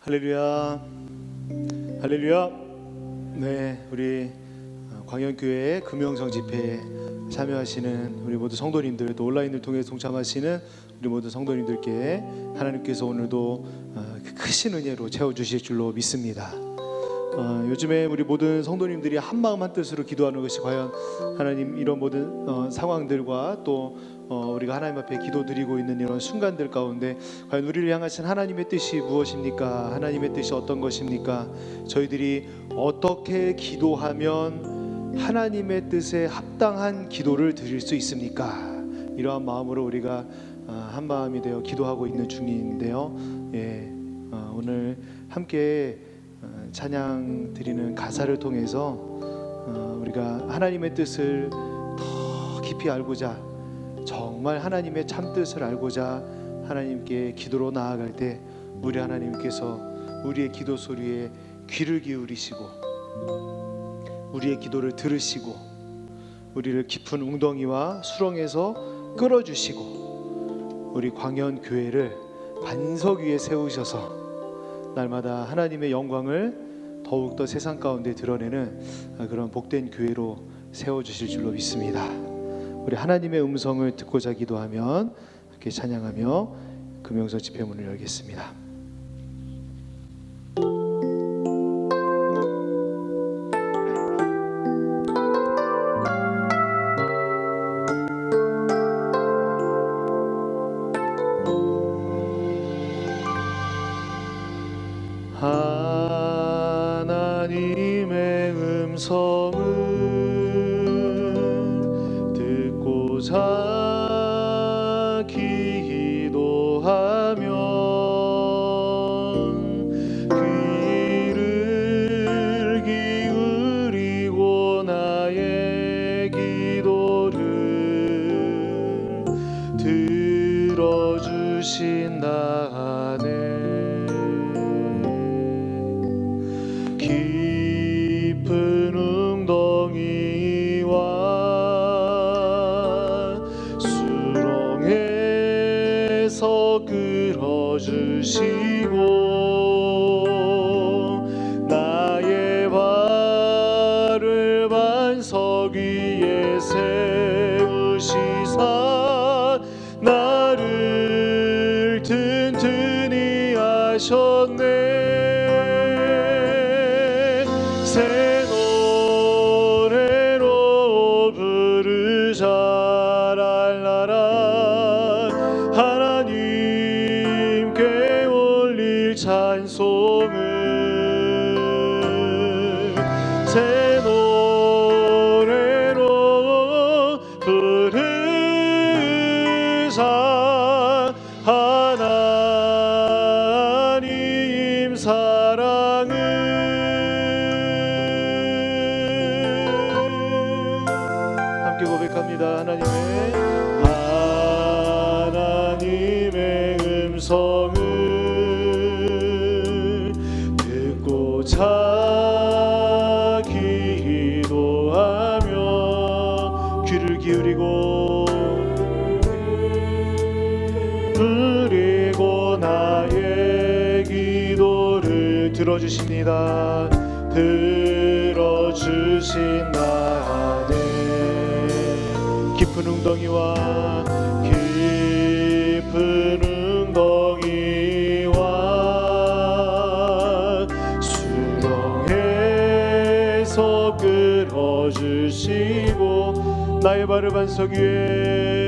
할렐루야, 할렐루야. 네, 우리 광연교회 금영성 집회에 참여하시는 우리 모두 성도님들, 또 온라인을 통해 동참하시는 우리 모두 성도님들께 하나님께서 오늘도 크신 은혜로 채워주실 줄로 믿습니다. 요즘에 우리 모든 성도님들이 한마음 한뜻으로 기도하는 것이 과연 하나님 이런 모든 상황들과 또 우리가 하나님 앞에 기도드리고 있는 이런 순간들 가운데 과연 우리를 향하신 하나님의 뜻이 무엇입니까? 하나님의 뜻이 어떤 것입니까? 저희들이 어떻게 기도하면 하나님의 뜻에 합당한 기도를 드릴 수 있습니까? 이러한 마음으로 우리가 한마음이 되어 기도하고 있는 중인데요. 오늘 함께 찬양 드리는 가사를 통해서 우리가 하나님의 뜻을 더 깊이 알고자, 정말 하나님의 참뜻을 알고자 하나님께 기도로 나아갈 때 우리 하나님께서 우리의 기도 소리에 귀를 기울이시고 우리의 기도를 들으시고 우리를 깊은 웅덩이와 수렁에서 끌어주시고 우리 광연교회를 반석 위에 세우셔서 날마다 하나님의 영광을 더욱더 세상 가운데 드러내는 그런 복된 교회로 세워주실 줄로 믿습니다. 우리 하나님의 음성을 듣고자 기도하면 이렇게 찬양하며 금영성 집회 문을 열겠습니다. 하나님의 음성을 듣고자 기도하면 귀를 기울이고 나의 기도를 들어주신다네. 깊은 웅덩이와 수렁에서 끌어주시고 나의 발을 반석 위에 세우시사 나를 튼튼히 하셨네. 새 노래로 부르자 랄라라. 하나님께 올릴 찬송을 새 노래로 부르자. 하나님 사랑을 고백합니다. 하나님의 음성을 듣고자 기도하며 귀를 기울이고 그리고 나의 기도를 들어주십니다. 들어주신다네. 깊은 웅덩이와 깊은 웅덩이와 수렁에서 끌어주시고 나의 발을 반석 위에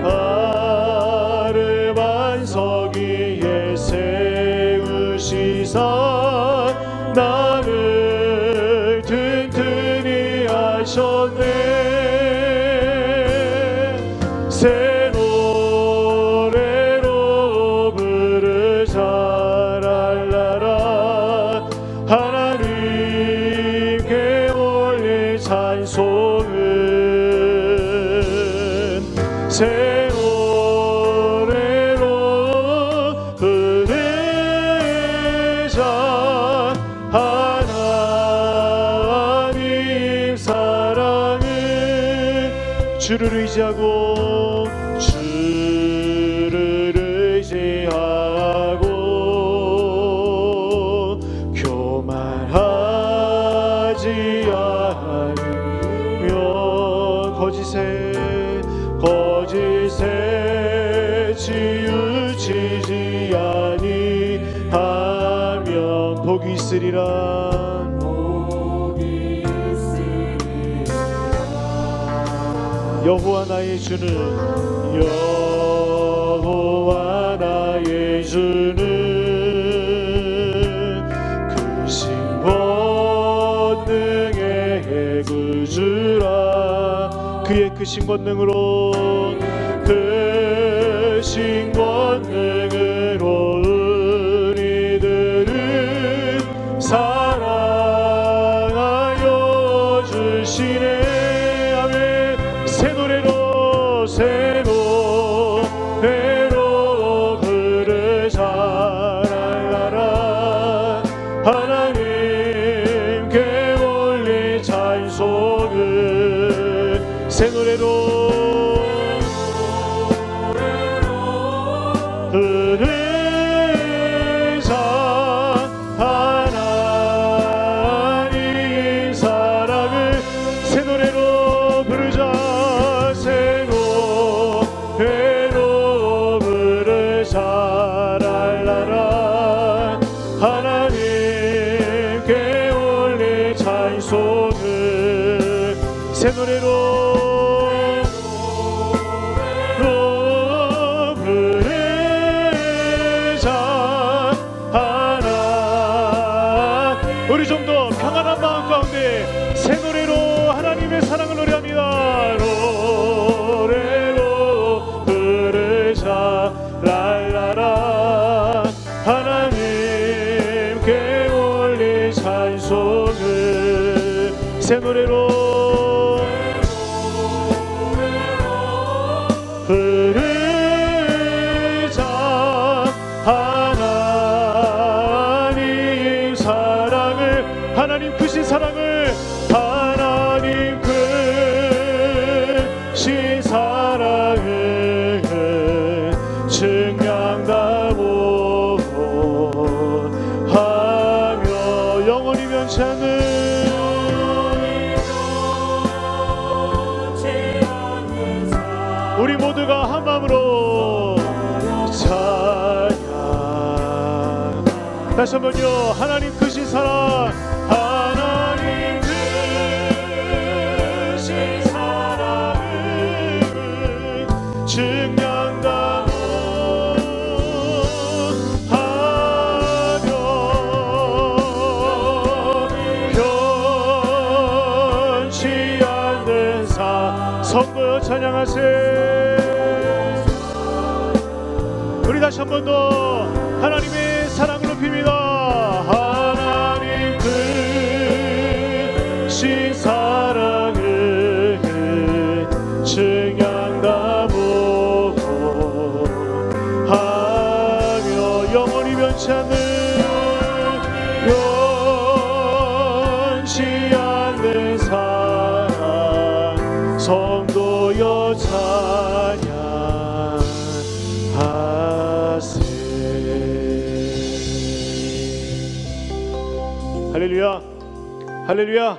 발을 반석 위에 세우시사 나를 튼튼히 하셨네. 새 노래로 부르자 랄라라. 하나님께 올릴 찬송은 새 노래로 부르자. 하나님 사랑은 주를 의지하고 주를 의지하고 거짓에 치우치지 아니하면 복이 있으리라. 여호와 나의 주는 여호와 나의 주는 크신 권능의 구주라. 그의 크신 권능으로 크신 권능으로 우리들은 사랑하여 주시네. 새 노래로 부르자. 랄랄라. 하나님께 올린 찬송을 새 노래로 부르자. 하나님 사랑을 새 노래로 부르자. 새노래로 부르자. 랄랄라. 하나님께 올린 찬송을 새 노래로 우리 좀 더 평안한 마음 가운데 새 노래로 하나님의 사랑을 노래합니다. 노래로 부르자. 랄라라. 하나님께 올린 찬송을 새 노래로 부르자. 하나님 사랑을, 하나님 크신 사랑을, 하나님 크신 사랑을 증량하고 하며 영원히 변치 않는 우리 모두가 한 마음으로 찬양. 다시 한번요. 하나님 크신 사랑, 하나님 크신 사랑을 증량하고 하며 변치 않는 성도여 찬양하세. 우리 다시 한 번 더 하나님의 사랑을 높입니다. 하나님 크신 사랑을 증량하고 하며 영원히 변치 않는 사랑 성도여 찬양하세. 할렐루야, 할렐루야.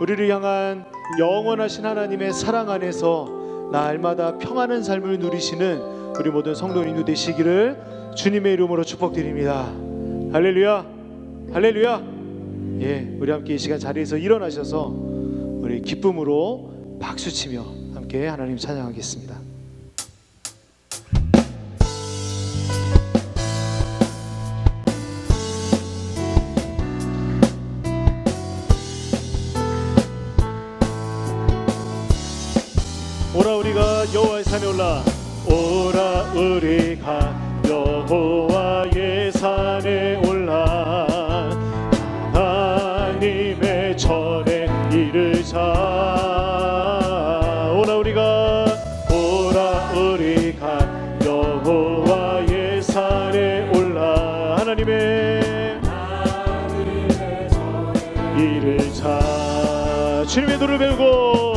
우리를 향한 영원하신 하나님의 사랑 안에서 날마다 평안한 삶을 누리시는 우리 모든 성도님도 되시기를 주님의 이름으로 축복드립니다. 할렐루야, 할렐루야. 예, 우리 함께 이 시간 자리에서 일어나셔서 우리 기쁨으로 박수치며 함께 하나님 찬양하겠습니다. 오라 우리가 여호와의 산에 올라, 오라 우리가 여호와의 산에 올라 하나님의 전에 이르자. 오라 우리가 여호와의 산에 올라 하나님의 이르자. 주님의 노를 배우고,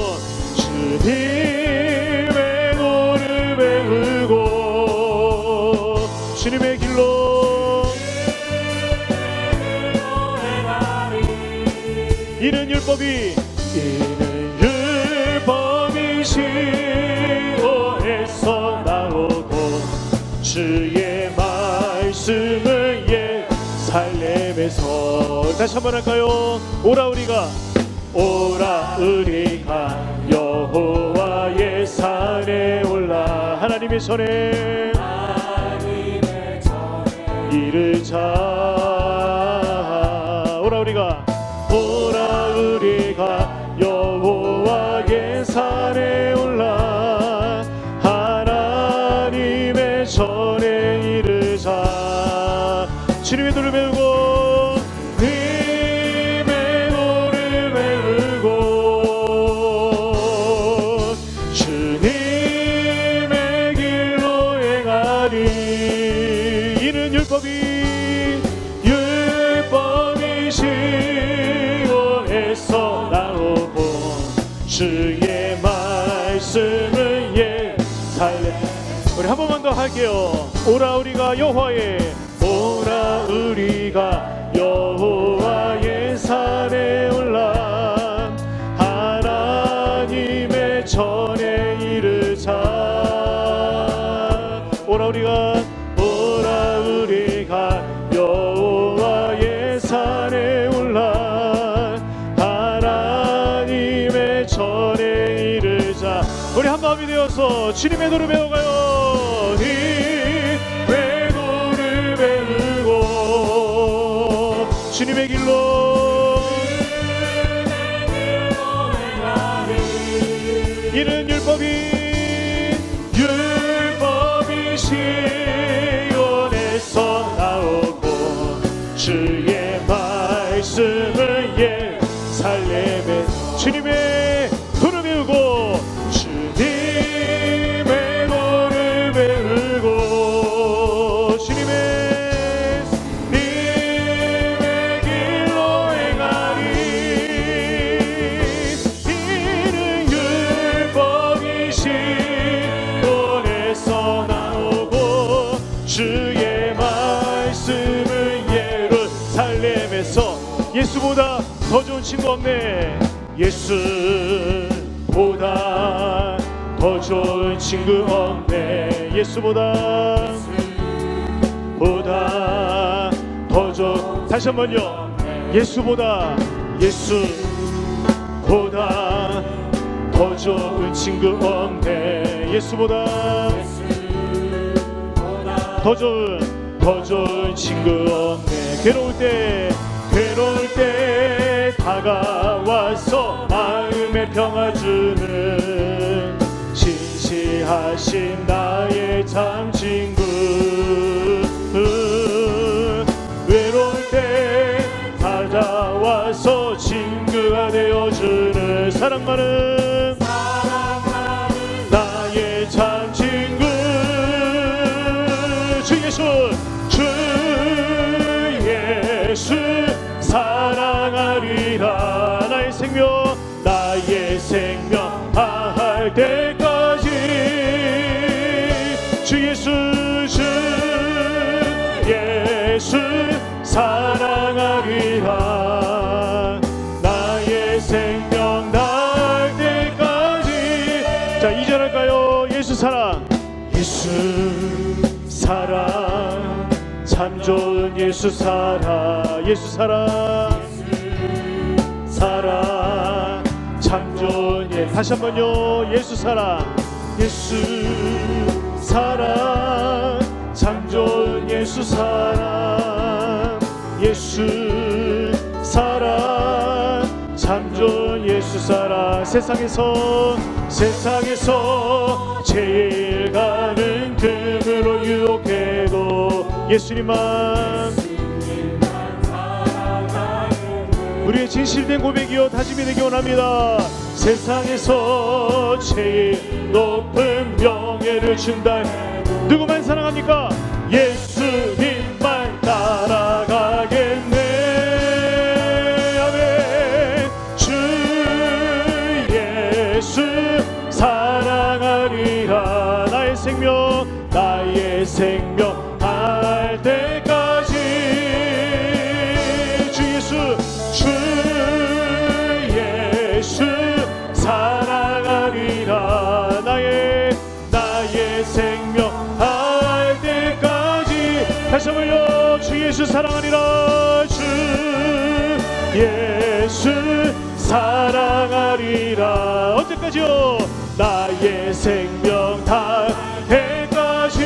주님의 노를 배우고 주님의 길로 이는 율법이 시오에 다시 한번 할까요? 오라 우리가 여호와의 산에 올라 하나님의 전에 이르자. 오라 우리가 여호와의 산에 올라 하나님의 전에 이르자. 주님의 노를 배우고 주님의 노를 배우고 주님의 길로 행하리. 이는 율법이 시온에서 나오고 주의 말씀을 살래. 우리 한 번만 더 할게요. 오라 우리가 여호와의 산에 올라 하나님의 전에 이르자. 오라 우리가 여호와의 산에 올라 하나님의 전에 이르자. 우리 한 마음이 되어서 주님의 도를 배워가요. 주님의 도를 배우고 주님의 길로 이는 율법이 시온에서 나오고 주의 말씀을 예루살렘에 주님의 도를 배우고 주님의 도를 배우고 주님의 길로 행하리. 이는 율법이 시온에서 나오고 주의 말씀을 예루살렘에서. 예수보다 더 좋은 친구 없네. 예수보다 더 좋은 친구 없네. 예수보다 더 좋은. 다시 한번요. 예수보다 더 좋은 친구 없네. 예수보다 더 좋은 친구 없네. 괴로울 때 다가와서 마음의 평화 주는 신실하신 나의 참 친구. 외로울 때 다가와서 친구가 되어주는 사랑 많은 나의 참 친구. 주 예수 사랑하리라. 나의 생명 다할 때까지. 주 예수 사랑하리라. 나의 생명 다할 때까지. 자, 2절 할까요? 예수 사랑 참 좋은 예수 사랑. 참 좋은 다시 한번요. 예수 사랑 참 좋은 예수 사랑. 참 좋은 예수 사랑. 세상에서 제일 가는 금으로 유혹해도 예수님만 우리의 진실된 고백이요 다짐이 되기 원합니다. 세상에서 제일 높은 명예를 준다. 누구만 사랑합니까? 예수님만 따라가겠네. 아멘. 주 예수 사랑하리라. 나의 생명 할 때까지. 주 예수 사랑하리라. 나의 생명 할 때까지. 다시 한번요. 주 예수 사랑하리라. 주 예수 사랑하리라. 언제까지요? 나의 생명 다 때까지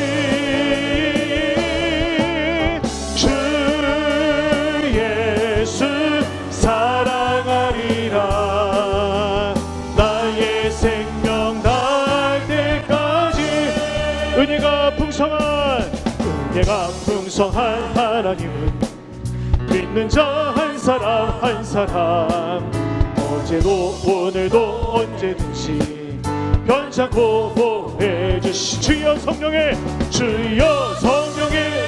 주 예수 사랑하리라. 나의 생명 다 때까지. 은혜가 풍성한 하나님은 믿는 자 한 사람 한 사람 어제도 오늘도 언제든지 변찮고 보혜주시. 주여 성령의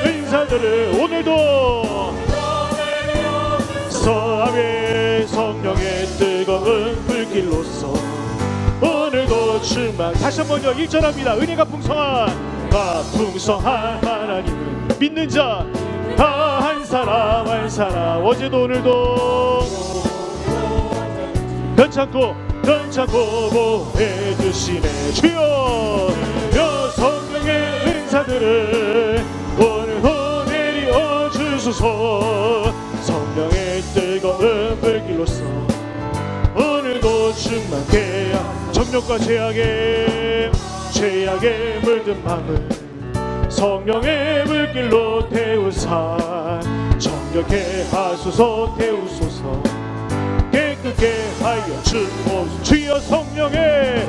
은사들을 오늘도 서아의 성령의 뜨거운 불길로서 오늘도 충만. 다시 한번요 1절합니다. 은혜가 풍성한 하나님은 믿는 자 한 사람 한 사람 어제도 오늘도 변찮고 보혜주시네. 주여 성령의 은사들을 오늘도 내려 주소서. 성령의 뜨거운 불길로서 오늘도 충만케 하소서. 정욕과 죄악에 물든 마음을 성령의 물길로 태우사 정결케 하소서. 태우소서. 깨끗게 하여 주옵소서. 주여 성령의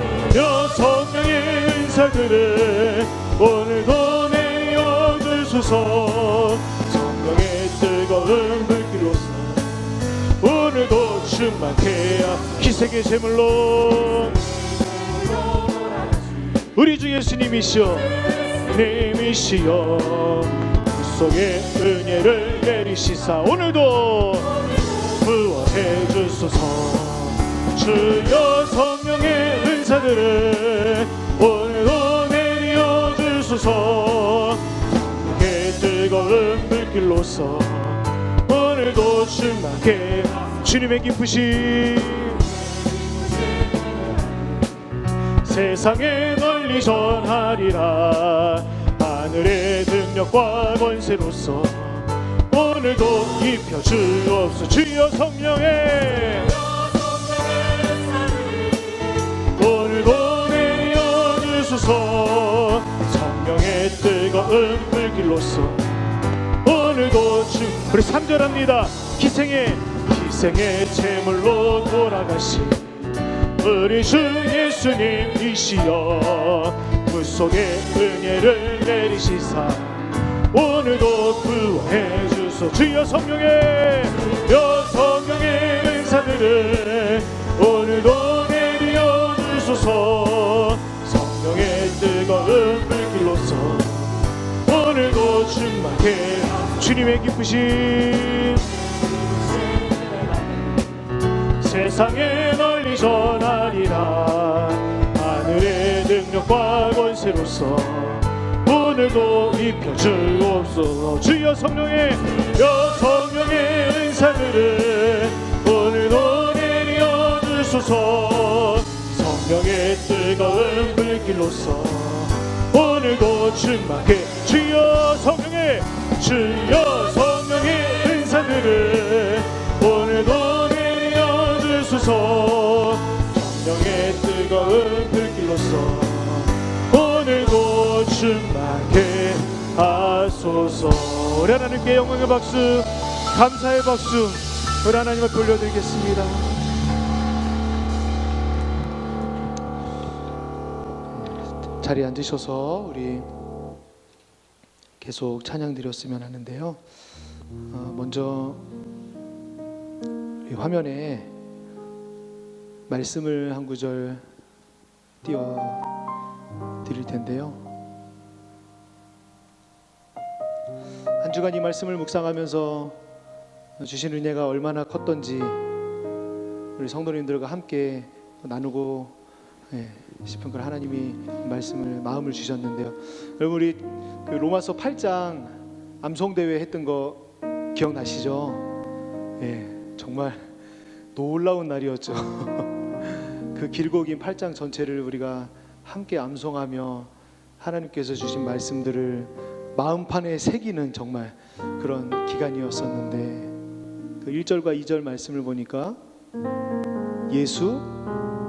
은사들을 오늘도 내려주소서. 성령의 뜨거운 불길로서 오늘도 충만케 하소서. 희생의 제물로 우리 주 예수님이시여 속에 은혜를 내리시사 오늘도 구원해 주소서. 주여 성령의 은사들을 오늘도 내려 주소서. 성령의 뜨거운 불길로서 오늘도 충만케. 주님의 기쁘신 세상에 널리 전하리라. 하늘의 능력과 권세로서 오늘도 입혀 주옵소서. 주여 성령의 오늘도 내려 주소서. 성령의 뜨거운 불길로서 오늘도 주. 우리 3절합니다. 희생의 제물로 돌아가신 우리 주 예수님이시여 물속에 은혜를 내리시사 오늘도 구원해 주소서. 주여 성령의 은사들을 오늘도 내려 주소서. 성령의 뜨거운 불길로서 오늘도 충만케. 주님의 기쁘신 세상에 널리 전하리라. 하늘의 능력과 권세로서 오늘도 입혀 주옵소서. 주여 성령의 은사들을 오늘도 내려 주소서. 성령의 뜨거운 불길로서 오늘도 충만케. 주여 성령의 은사들을 오늘도 내려 주소서. 성령의 뜨거운 불길로서 오늘도 충만케 하소서. 우리 하나님께 영광의 박수, 감사의 박수 우리 하나님을 돌려드리겠습니다. 자리에 앉으셔서 우리 계속 찬양 드렸으면 하는데요. 먼저 이 화면에 말씀을 한 구절 띄워 드릴 텐데요. 한 주간 이 말씀을 묵상하면서 주신 은혜가 얼마나 컸던지 우리 성도님들과 함께 나누고 싶은 걸 하나님이 말씀을 마음을 주셨는데요. 여러분 우리 그 로마서 8장 암송대회 했던 거 기억나시죠? 정말 놀라운 날이었죠. 그 길고 긴 8장 전체를 우리가 함께 암송하며 하나님께서 주신 말씀들을 마음판에 새기는 정말 그런 기간이었었는데 그 1절과 2절 말씀을 보니까 예수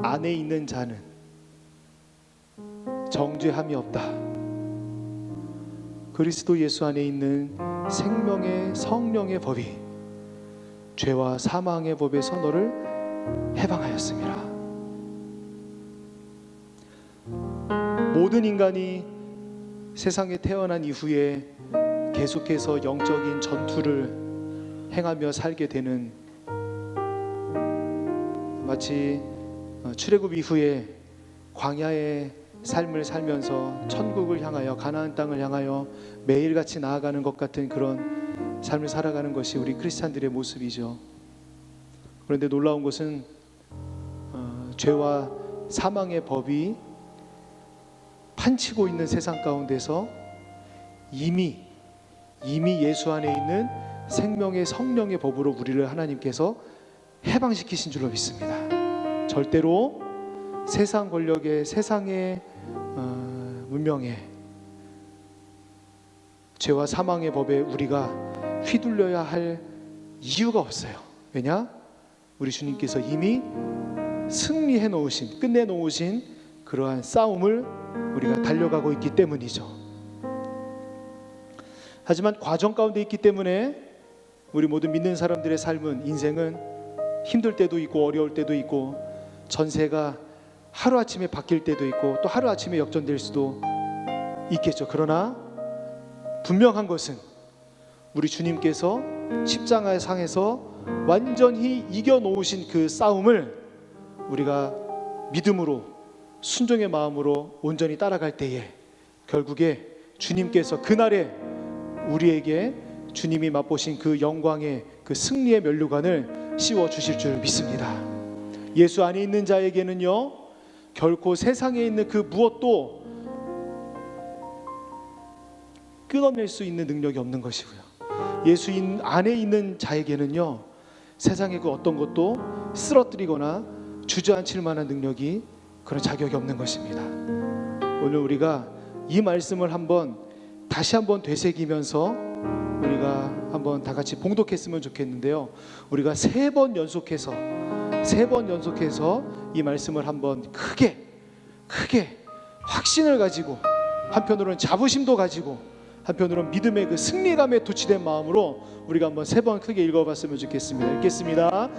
안에 있는 자는 정죄함이 없다. 그리스도 예수 안에 있는 생명의 성령의 법이 죄와 사망의 법에서 너를 해방하였습니다. 모든 인간이 세상에 태어난 이후에 계속해서 영적인 전투를 행하며 살게 되는, 마치 출애굽 이후에 광야의 삶을 살면서 천국을 향하여, 가나안 땅을 향하여 매일같이 나아가는 것 같은 그런 삶을 살아가는 것이 우리 크리스찬들의 모습이죠. 그런데 놀라운 것은 죄와 사망의 법이 판치고 있는 세상 가운데서 이미 예수 안에 있는 생명의 성령의 법으로 우리를 하나님께서 해방시키신 줄로 믿습니다. 절대로 세상 권력의, 세상의 문명의 죄와 사망의 법에 우리가 휘둘려야 할 이유가 없어요. 왜냐? 우리 주님께서 이미 승리해 놓으신, 끝내 놓으신 그러한 싸움을 우리가 달려가고 있기 때문이죠. 하지만 과정 가운데 있기 때문에 우리 모든 믿는 사람들의 삶은, 인생은 힘들 때도 있고 어려울 때도 있고, 전세가 하루아침에 바뀔 때도 있고 또 하루아침에 역전될 수도 있겠죠. 그러나 분명한 것은 우리 주님께서 십자가의 상에서 완전히 이겨놓으신 그 싸움을 우리가 믿음으로, 순종의 마음으로 온전히 따라갈 때에 결국에 주님께서 그날에 우리에게 주님이 맛보신 그 영광의, 그 승리의 면류관을 씌워주실 줄 믿습니다. 예수 안에 있는 자에게는요, 결코 세상에 있는 그 무엇도 끊어낼 수 있는 능력이 없는 것이고요, 예수 안에 있는 자에게는요, 세상의 그 어떤 것도 쓰러뜨리거나 주저앉힐 만한 능력이, 그런 자격이 없는 것입니다. 오늘 우리가 이 말씀을 다시 한번 되새기면서 우리가 한번 다 같이 봉독했으면 좋겠는데요, 우리가 세 번 연속해서 이 말씀을 한번 크게 확신을 가지고, 한편으로는 자부심도 가지고, 한편으로는 믿음의 그 승리감에 도취된 마음으로 우리가 한번 세 번 크게 읽어봤으면 좋겠습니다. 읽겠습니다.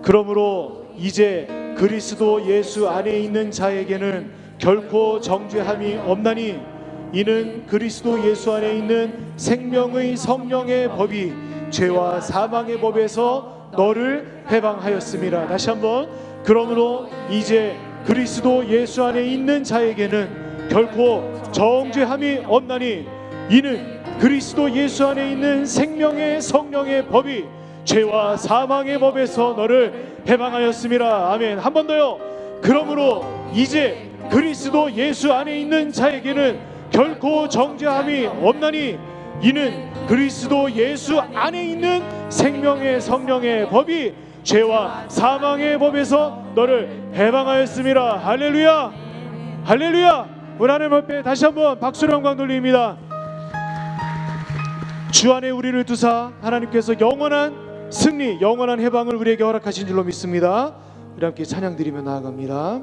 그러므로 이제 그리스도 예수 안에 있는 자에게는 결코 정죄함이 없나니, 이는 그리스도 예수 안에 있는 생명의 성령의 법이 죄와 사망의 법에서 너를 해방하였습니다. 다시 한번. 그러므로 이제 그리스도 예수 안에 있는 자에게는 결코 정죄함이 없나니, 이는 그리스도 예수 안에 있는 생명의 성령의 법이 죄와 사망의 법에서 너를 해방하였습니다. 아멘. 한 번 더요. 그러므로 이제 그리스도 예수 안에 있는 자에게는 결코 정죄함이 없나니, 이는 그리스도 예수 안에 있는 생명의 성령의 법이 죄와 사망의 법에서 너를 해방하였습니다. 할렐루야, 할렐루야. 우리 하나님 앞에 다시 한번 박수로 영광 돌립니다. 주 안에 우리를 두사 하나님께서 영원한 승리, 영원한 해방을 우리에게 허락하신 줄로 믿습니다. 우리 함께 찬양 드리며 나아갑니다.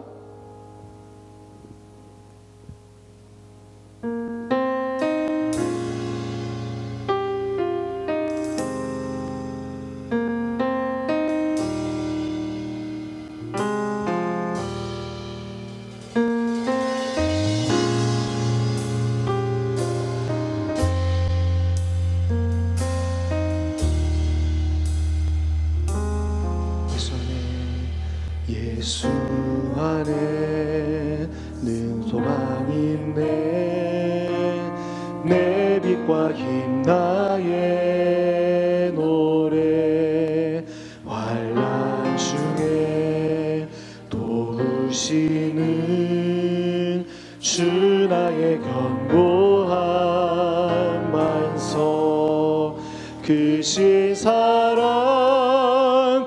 예수 안에는 소망이 있네. 내 빛과 힘 나의 노래. 환난 중에 도우시는 주 나의 견고한 반석. 크신 사랑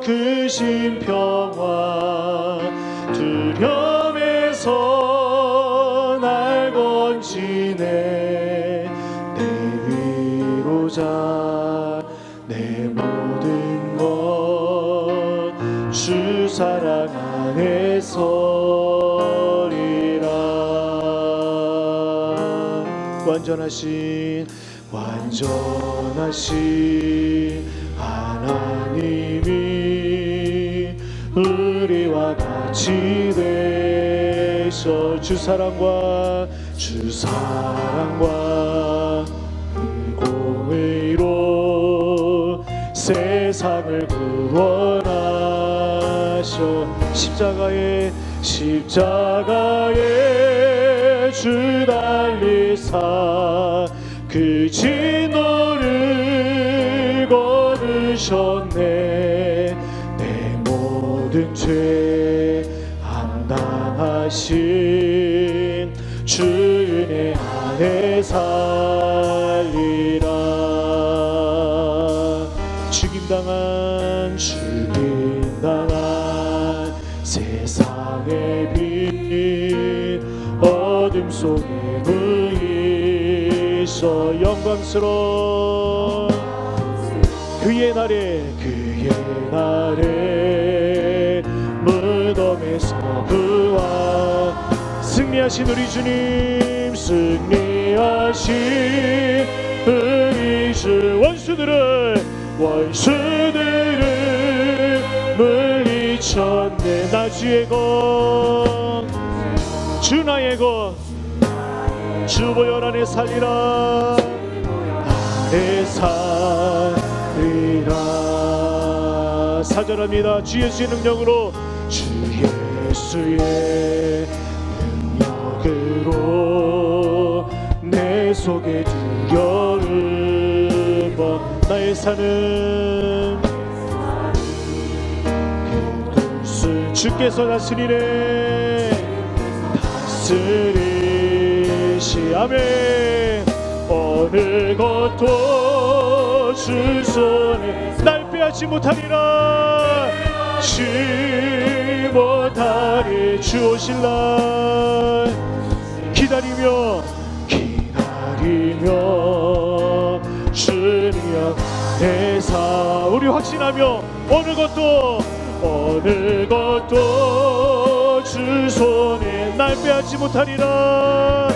크신 평화 두려움에서 날 건지네. 내 위로자 내 모든 것 완전하신 하나님이 우리와 같이 되셔 주 사랑과 공의로 세상을 구원하셔 십자가에 주 달리사 그 진노를 거두셨네 내 모든 죄 감당하신 주 은혜 안에 살리라 죽임당한 세상의 빛 어둠 속에 누이셔 영광스러운 그의 날에 무덤에서 부활 승리하신 우리 주님 승리하신 우리 주 원수들을 물리쳤네 나 주의 것 주 나의 것 주 보혈 안에 살리라 안에 살리라 사절합니다 주 예수의 능력으로 주 예수의 능력으로 내 속에 두려움 나의 사는 주께서 다스리네 다스리시 아멘 어느 것도 주 손에 날 빼앗지 못하리라 주 오실 날 기다리며 주님 대사 우리 확신하며 어느 것도 주 손에 날 빼앗지 못하리라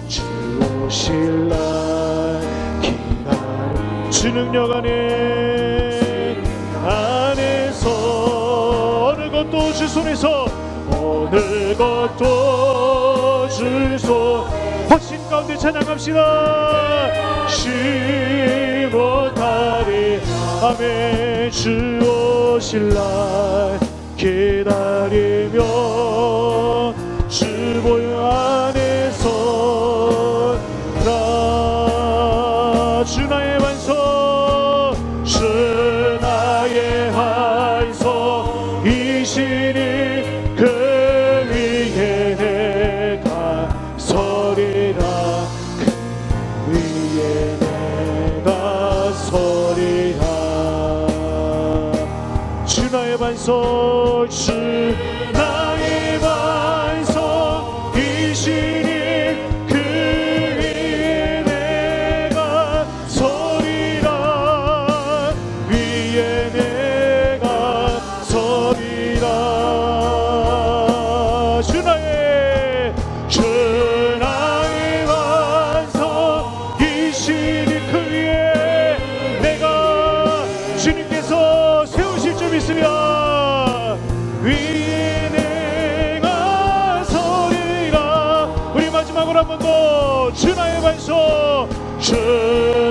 주 오실 날 기다려 주 능력 안에서 어느 것도 주 손에서 어느 것도 주 손 확신 가운데 찬양합시다 못하리 아멘 주 오실 날 기다리며 주 보혈 안에서 주 나의 반석 주 나의 반석 이시니 그 위에 내가 서리라 그 위에 내가 서리라 주 나의 반석 주 나의 반석 이시니 그 위에 내가 서리라 위에 내가 서리라 주 나의 반석 이시니 그 위에 내가 주님께서 세우실 줄 믿으며 위에 내가 서리라 우리 마지막으로 한 번 더 주 나의 반석 주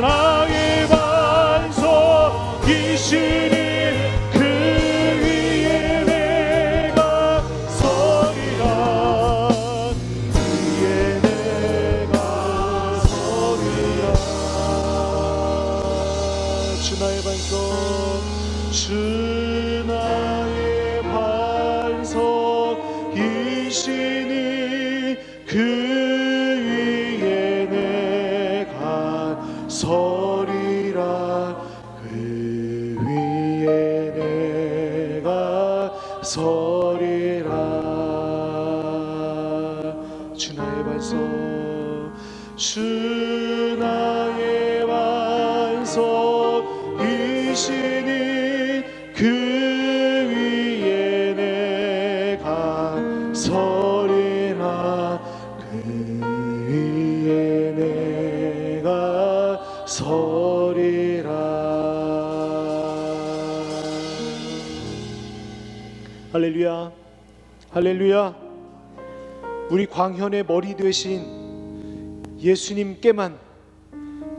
나의 반석 이시니 그 위에 내가 서리라 위에 내가 서리라 주 나의 반석 주 나의 반석 이시니 그 위에 내가 서리라 그 위에 내가 서리라 주 나의 반석 주 나의 반석 이시니 그 위에 내가 서 할렐루야, 할렐루야. 우리 광현의 머리 되신 예수님께만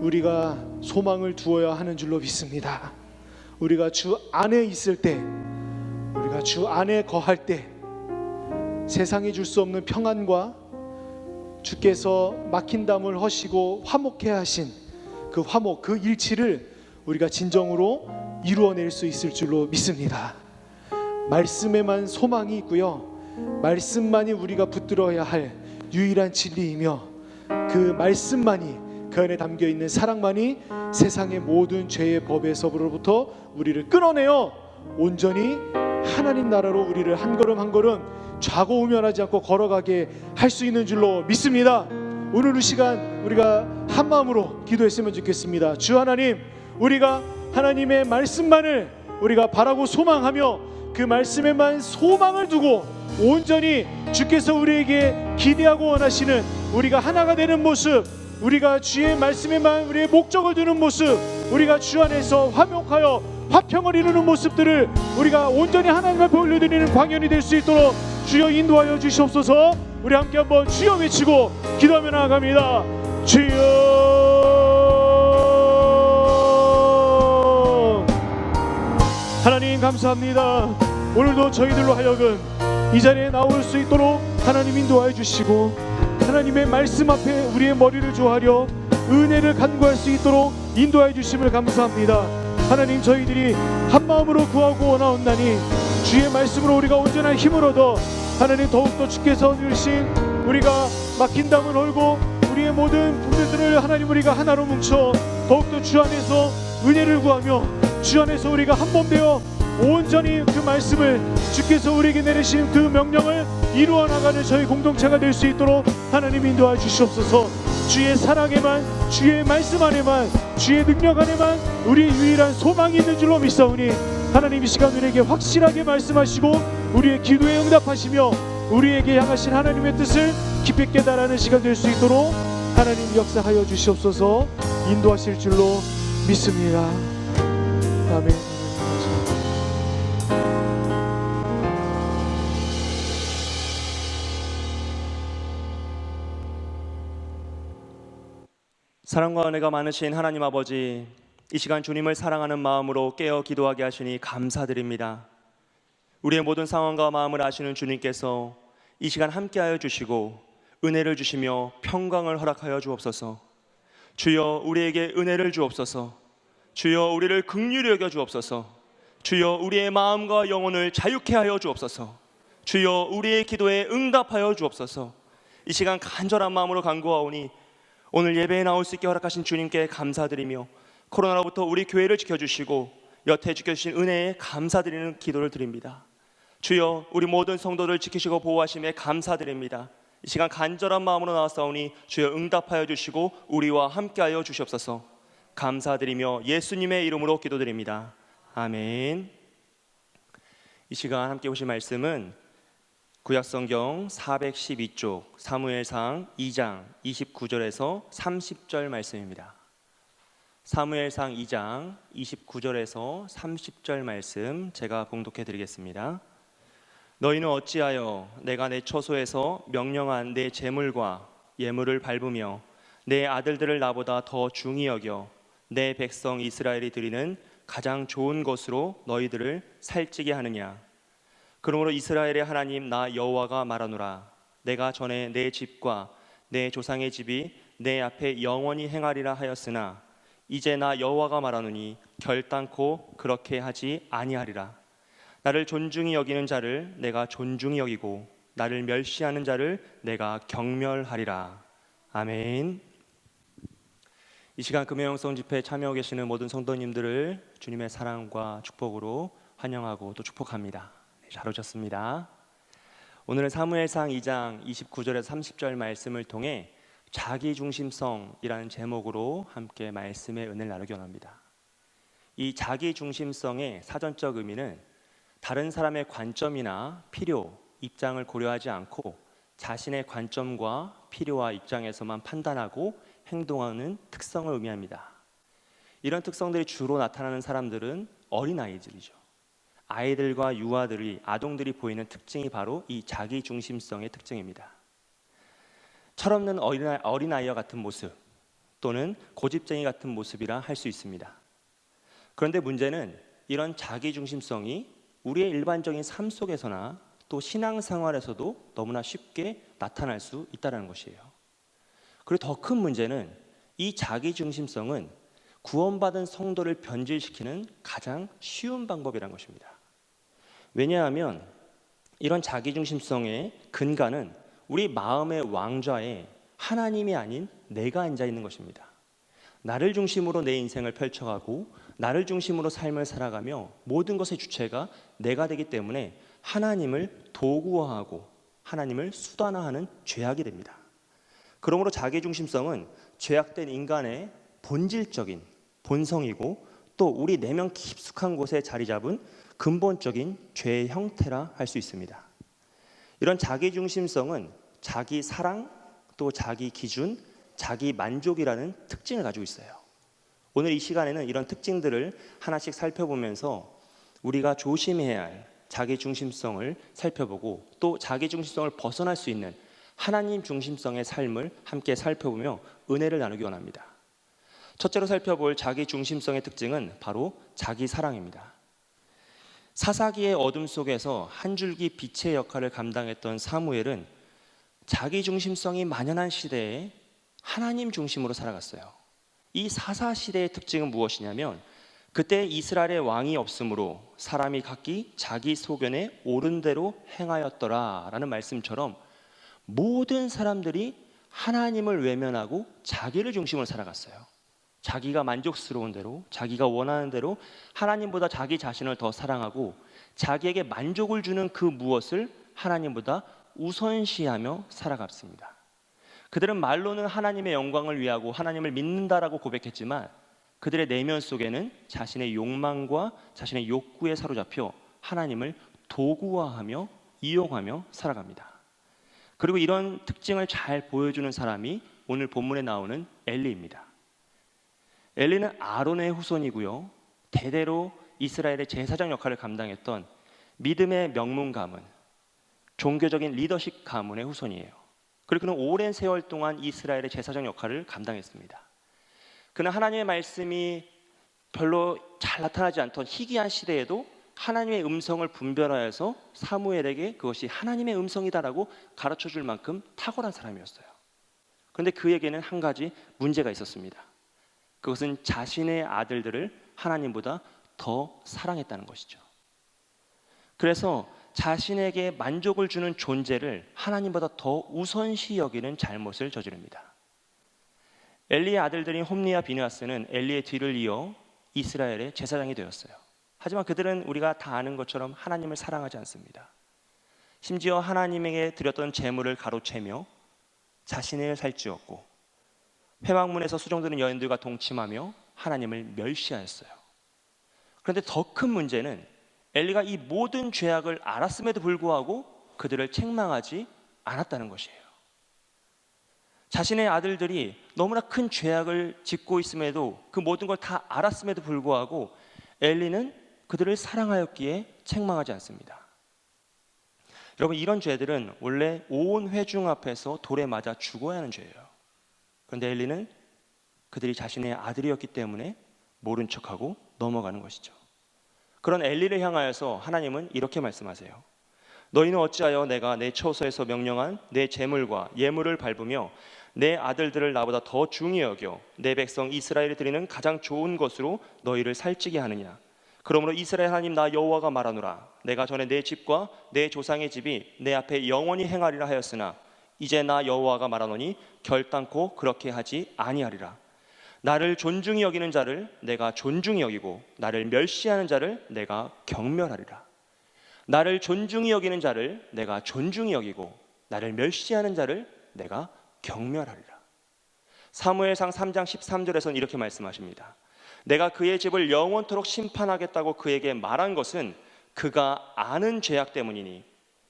우리가 소망을 두어야 하는 줄로 믿습니다. 우리가 주 안에 있을 때, 우리가 주 안에 거할 때 세상이 줄 수 없는 평안과 주께서 막힌 담을 허시고 화목해 하신 그 화목, 그 일치를 우리가 진정으로 이루어낼 수 있을 줄로 믿습니다. 말씀에만 소망이 있고요, 말씀만이 우리가 붙들어야 할 유일한 진리이며, 그 말씀만이, 그 안에 담겨있는 사랑만이 세상의 모든 죄의 법에서부터 우리를 끊어내어 온전히 하나님 나라로 우리를 한 걸음 한 걸음 좌고우면하지 않고 걸어가게 할 수 있는 줄로 믿습니다. 오늘 이 시간 우리가 한 마음으로 기도했으면 좋겠습니다. 주 하나님, 우리가 하나님의 말씀만을 우리가 바라고 소망하며 그 말씀에만 소망을 두고 온전히 주께서 우리에게 기대하고 원하시는 우리가 하나가 되는 모습, 우리가 주의 말씀에만 우리의 목적을 두는 모습, 우리가 주 안에서 화목하여 화평을 이루는 모습들을 우리가 온전히 하나님 앞에 올려드리는 광연이 될 수 있도록 주여 인도하여 주시옵소서. 우리 함께 한번 주여 외치고 기도하며 나아갑니다. 주여. 하나님 감사합니다. 오늘도 저희들로 하여금 이 자리에 나올 수 있도록 하나님 인도하여 주시고, 하나님의 말씀 앞에 우리의 머리를 조아려 은혜를 간구할 수 있도록 인도하여 주심을 감사합니다. 하나님, 저희들이 한 마음으로 구하고 원하옵나니 주의 말씀으로 우리가 온전한 힘을 얻어 하나님 더욱더 주께서 주신 우리가 막힌 담을 헐고 우리의 모든 분들을 하나님 우리가 하나로 뭉쳐 더욱더 주 안에서 은혜를 구하며 주 안에서 우리가 한 몸 되어 온전히 그 말씀을, 주께서 우리에게 내리신 그 명령을 이루어 나가는 저희 공동체가 될 수 있도록 하나님 인도하여 주시옵소서. 주의 사랑에만, 주의 말씀 안에만, 주의 능력 안에만 우리의 유일한 소망이 있는 줄로 믿사오니 하나님 이 시간 우리에게 확실하게 말씀하시고 우리의 기도에 응답하시며 우리에게 향하신 하나님의 뜻을 깊이 깨달아는 시간 될 수 있도록 하나님 역사하여 주시옵소서. 인도하실 줄로 믿습니다. 아멘. 사랑과 은혜가 많으신 하나님 아버지, 이 시간 주님을 사랑하는 마음으로 깨어 기도하게 하시니 감사드립니다. 우리의 모든 상황과 마음을 아시는 주님께서 이 시간 함께하여 주시고 은혜를 주시며 평강을 허락하여 주옵소서. 주여 우리에게 은혜를 주옵소서. 주여 우리를 긍휼히 여겨 주옵소서. 주여 우리의 마음과 영혼을 자유케 하여 주옵소서. 주여 우리의 기도에 응답하여 주옵소서. 이 시간 간절한 마음으로 간구하오니 오늘 예배에 나올 수 있게 허락하신 주님께 감사드리며 코로나로부터 우리 교회를 지켜주시고 여태 지켜주신 은혜에 감사드리는 기도를 드립니다. 주여 우리 모든 성도들 지키시고 보호하심에 감사드립니다. 이 시간 간절한 마음으로 나왔사오니 주여 응답하여 주시고 우리와 함께하여 주시옵소서. 감사드리며 예수님의 이름으로 기도드립니다. 아멘. 이 시간 함께 보실 말씀은 구약성경 412쪽 사무엘상 2장 29절에서 30절 말씀입니다. 사무엘상 2장 29절에서 30절 말씀 제가 봉독해 드리겠습니다. 너희는 어찌하여 내가 내 처소에서 명령한 내 제물과 예물을 밟으며 내 아들들을 나보다 더 중히 여겨 내 백성 이스라엘이 드리는 가장 좋은 것으로 너희들을 살찌게 하느냐? 그러므로 이스라엘의 하나님 나 여호와가 말하노라. 내가 전에 내 집과 내 조상의 집이 내 앞에 영원히 행하리라 하였으나 이제 나 여호와가 말하노니 결단코 그렇게 하지 아니하리라. 나를 존중히 여기는 자를 내가 존중히 여기고 나를 멸시하는 자를 내가 경멸하리라. 아멘. 이 시간 금요영성 집회에 참여하고 계시는 모든 성도님들을 주님의 사랑과 축복으로 환영하고 또 축복합니다. 잘 오셨습니다. 오늘은 사무엘상 2장 29절에서 30절 말씀을 통해 자기중심성이라는 제목으로 함께 말씀의 은혜를 나누기 원합니다. 이 자기중심성의 사전적 의미는 다른 사람의 관점이나 필요, 입장을 고려하지 않고 자신의 관점과 필요와 입장에서만 판단하고 행동하는 특성을 의미합니다. 이런 특성들이 주로 나타나는 사람들은 어린아이들이죠. 아이들과 유아들이 아동들이 보이는 특징이 바로 이 자기 중심성의 특징입니다. 철없는 어린아이와 같은 모습 또는 고집쟁이 같은 모습이라 할 수 있습니다. 그런데 문제는 이런 자기 중심성이 우리의 일반적인 삶 속에서나 또 신앙생활에서도 너무나 쉽게 나타날 수 있다는 것이에요. 그리고 더 큰 문제는 이 자기 중심성은 구원받은 성도를 변질시키는 가장 쉬운 방법이라는 것입니다. 왜냐하면 이런 자기 중심성의 근간은 우리 마음의 왕좌에 하나님이 아닌 내가 앉아 있는 것입니다. 나를 중심으로 내 인생을 펼쳐가고 나를 중심으로 삶을 살아가며 모든 것의 주체가 내가 되기 때문에 하나님을 도구화하고 하나님을 수단화하는 죄악이 됩니다. 그러므로 자기 중심성은 죄악된 인간의 본질적인 본성이고 또 우리 내면 깊숙한 곳에 자리 잡은 근본적인 죄의 형태라 할 수 있습니다. 이런 자기 중심성은 자기 사랑 또 자기 기준, 자기 만족이라는 특징을 가지고 있어요. 오늘 이 시간에는 이런 특징들을 하나씩 살펴보면서 우리가 조심해야 할 자기 중심성을 살펴보고 또 자기 중심성을 벗어날 수 있는 하나님 중심성의 삶을 함께 살펴보며 은혜를 나누기 원합니다. 첫째로 살펴볼 자기 중심성의 특징은 바로 자기 사랑입니다. 사사기의 어둠 속에서 한 줄기 빛의 역할을 감당했던 사무엘은 자기 중심성이 만연한 시대에 하나님 중심으로 살아갔어요. 이 사사 시대의 특징은 무엇이냐면 그때 이스라엘의 왕이 없으므로 사람이 각기 자기 소견에 옳은 대로 행하였더라 라는 말씀처럼 모든 사람들이 하나님을 외면하고 자기를 중심으로 살아갔어요. 자기가 만족스러운 대로, 자기가 원하는 대로 하나님보다 자기 자신을 더 사랑하고 자기에게 만족을 주는 그 무엇을 하나님보다 우선시하며 살아갔습니다. 그들은 말로는 하나님의 영광을 위하고 하나님을 믿는다라고 고백했지만 그들의 내면 속에는 자신의 욕망과 자신의 욕구에 사로잡혀 하나님을 도구화하며 이용하며 살아갑니다. 그리고 이런 특징을 잘 보여주는 사람이 오늘 본문에 나오는 엘리입니다. 엘리는 아론의 후손이고요. 대대로 이스라엘의 제사장 역할을 감당했던 믿음의 명문 가문, 종교적인 리더십 가문의 후손이에요. 그리고 그는 오랜 세월 동안 이스라엘의 제사장 역할을 감당했습니다. 그는 하나님의 말씀이 별로 잘 나타나지 않던 희귀한 시대에도 하나님의 음성을 분별하여서 사무엘에게 그것이 하나님의 음성이다라고 가르쳐줄 만큼 탁월한 사람이었어요. 그런데 그에게는 한 가지 문제가 있었습니다. 그것은 자신의 아들들을 하나님보다 더 사랑했다는 것이죠. 그래서 자신에게 만족을 주는 존재를 하나님보다 더 우선시 여기는 잘못을 저지릅니다. 엘리의 아들들인 홈리와 비느하스는 엘리의 뒤를 이어 이스라엘의 제사장이 되었어요. 하지만 그들은 우리가 다 아는 것처럼 하나님을 사랑하지 않습니다. 심지어 하나님에게 드렸던 제물을 가로채며 자신을 살찌웠고 회막문에서 수종드는 여인들과 동침하며 하나님을 멸시하였어요. 그런데 더 큰 문제는 엘리가 이 모든 죄악을 알았음에도 불구하고 그들을 책망하지 않았다는 것이에요. 자신의 아들들이 너무나 큰 죄악을 짓고 있음에도 그 모든 걸 다 알았음에도 불구하고 엘리는 그들을 사랑하였기에 책망하지 않습니다. 여러분, 이런 죄들은 원래 온 회중 앞에서 돌에 맞아 죽어야 하는 죄예요. 그런데 엘리는 그들이 자신의 아들이었기 때문에 모른 척하고 넘어가는 것이죠. 그런 엘리를 향하여서 하나님은 이렇게 말씀하세요. 너희는 어찌하여 내가 내 처소에서 명령한 내 제물과 예물을 밟으며 내 아들들을 나보다 더 중히 여겨 내 백성 이스라엘이 드리는 가장 좋은 것으로 너희를 살찌게 하느냐. 그러므로 이스라엘 하나님 나 여호와가 말하노라. 내가 전에 내 집과 내 조상의 집이 내 앞에 영원히 행하리라 하였으나 이제 나 여호와가 말하노니 결단코 그렇게 하지 아니하리라. 나를 존중히 여기는 자를 내가 존중히 여기고 나를 멸시하는 자를 내가 경멸하리라. 나를 존중히 여기는 자를 내가 존중히 여기고 나를 멸시하는 자를 내가 경멸하리라. 사무엘상 3장 13절에서는 이렇게 말씀하십니다. 내가 그의 집을 영원토록 심판하겠다고 그에게 말한 것은 그가 아는 죄악 때문이니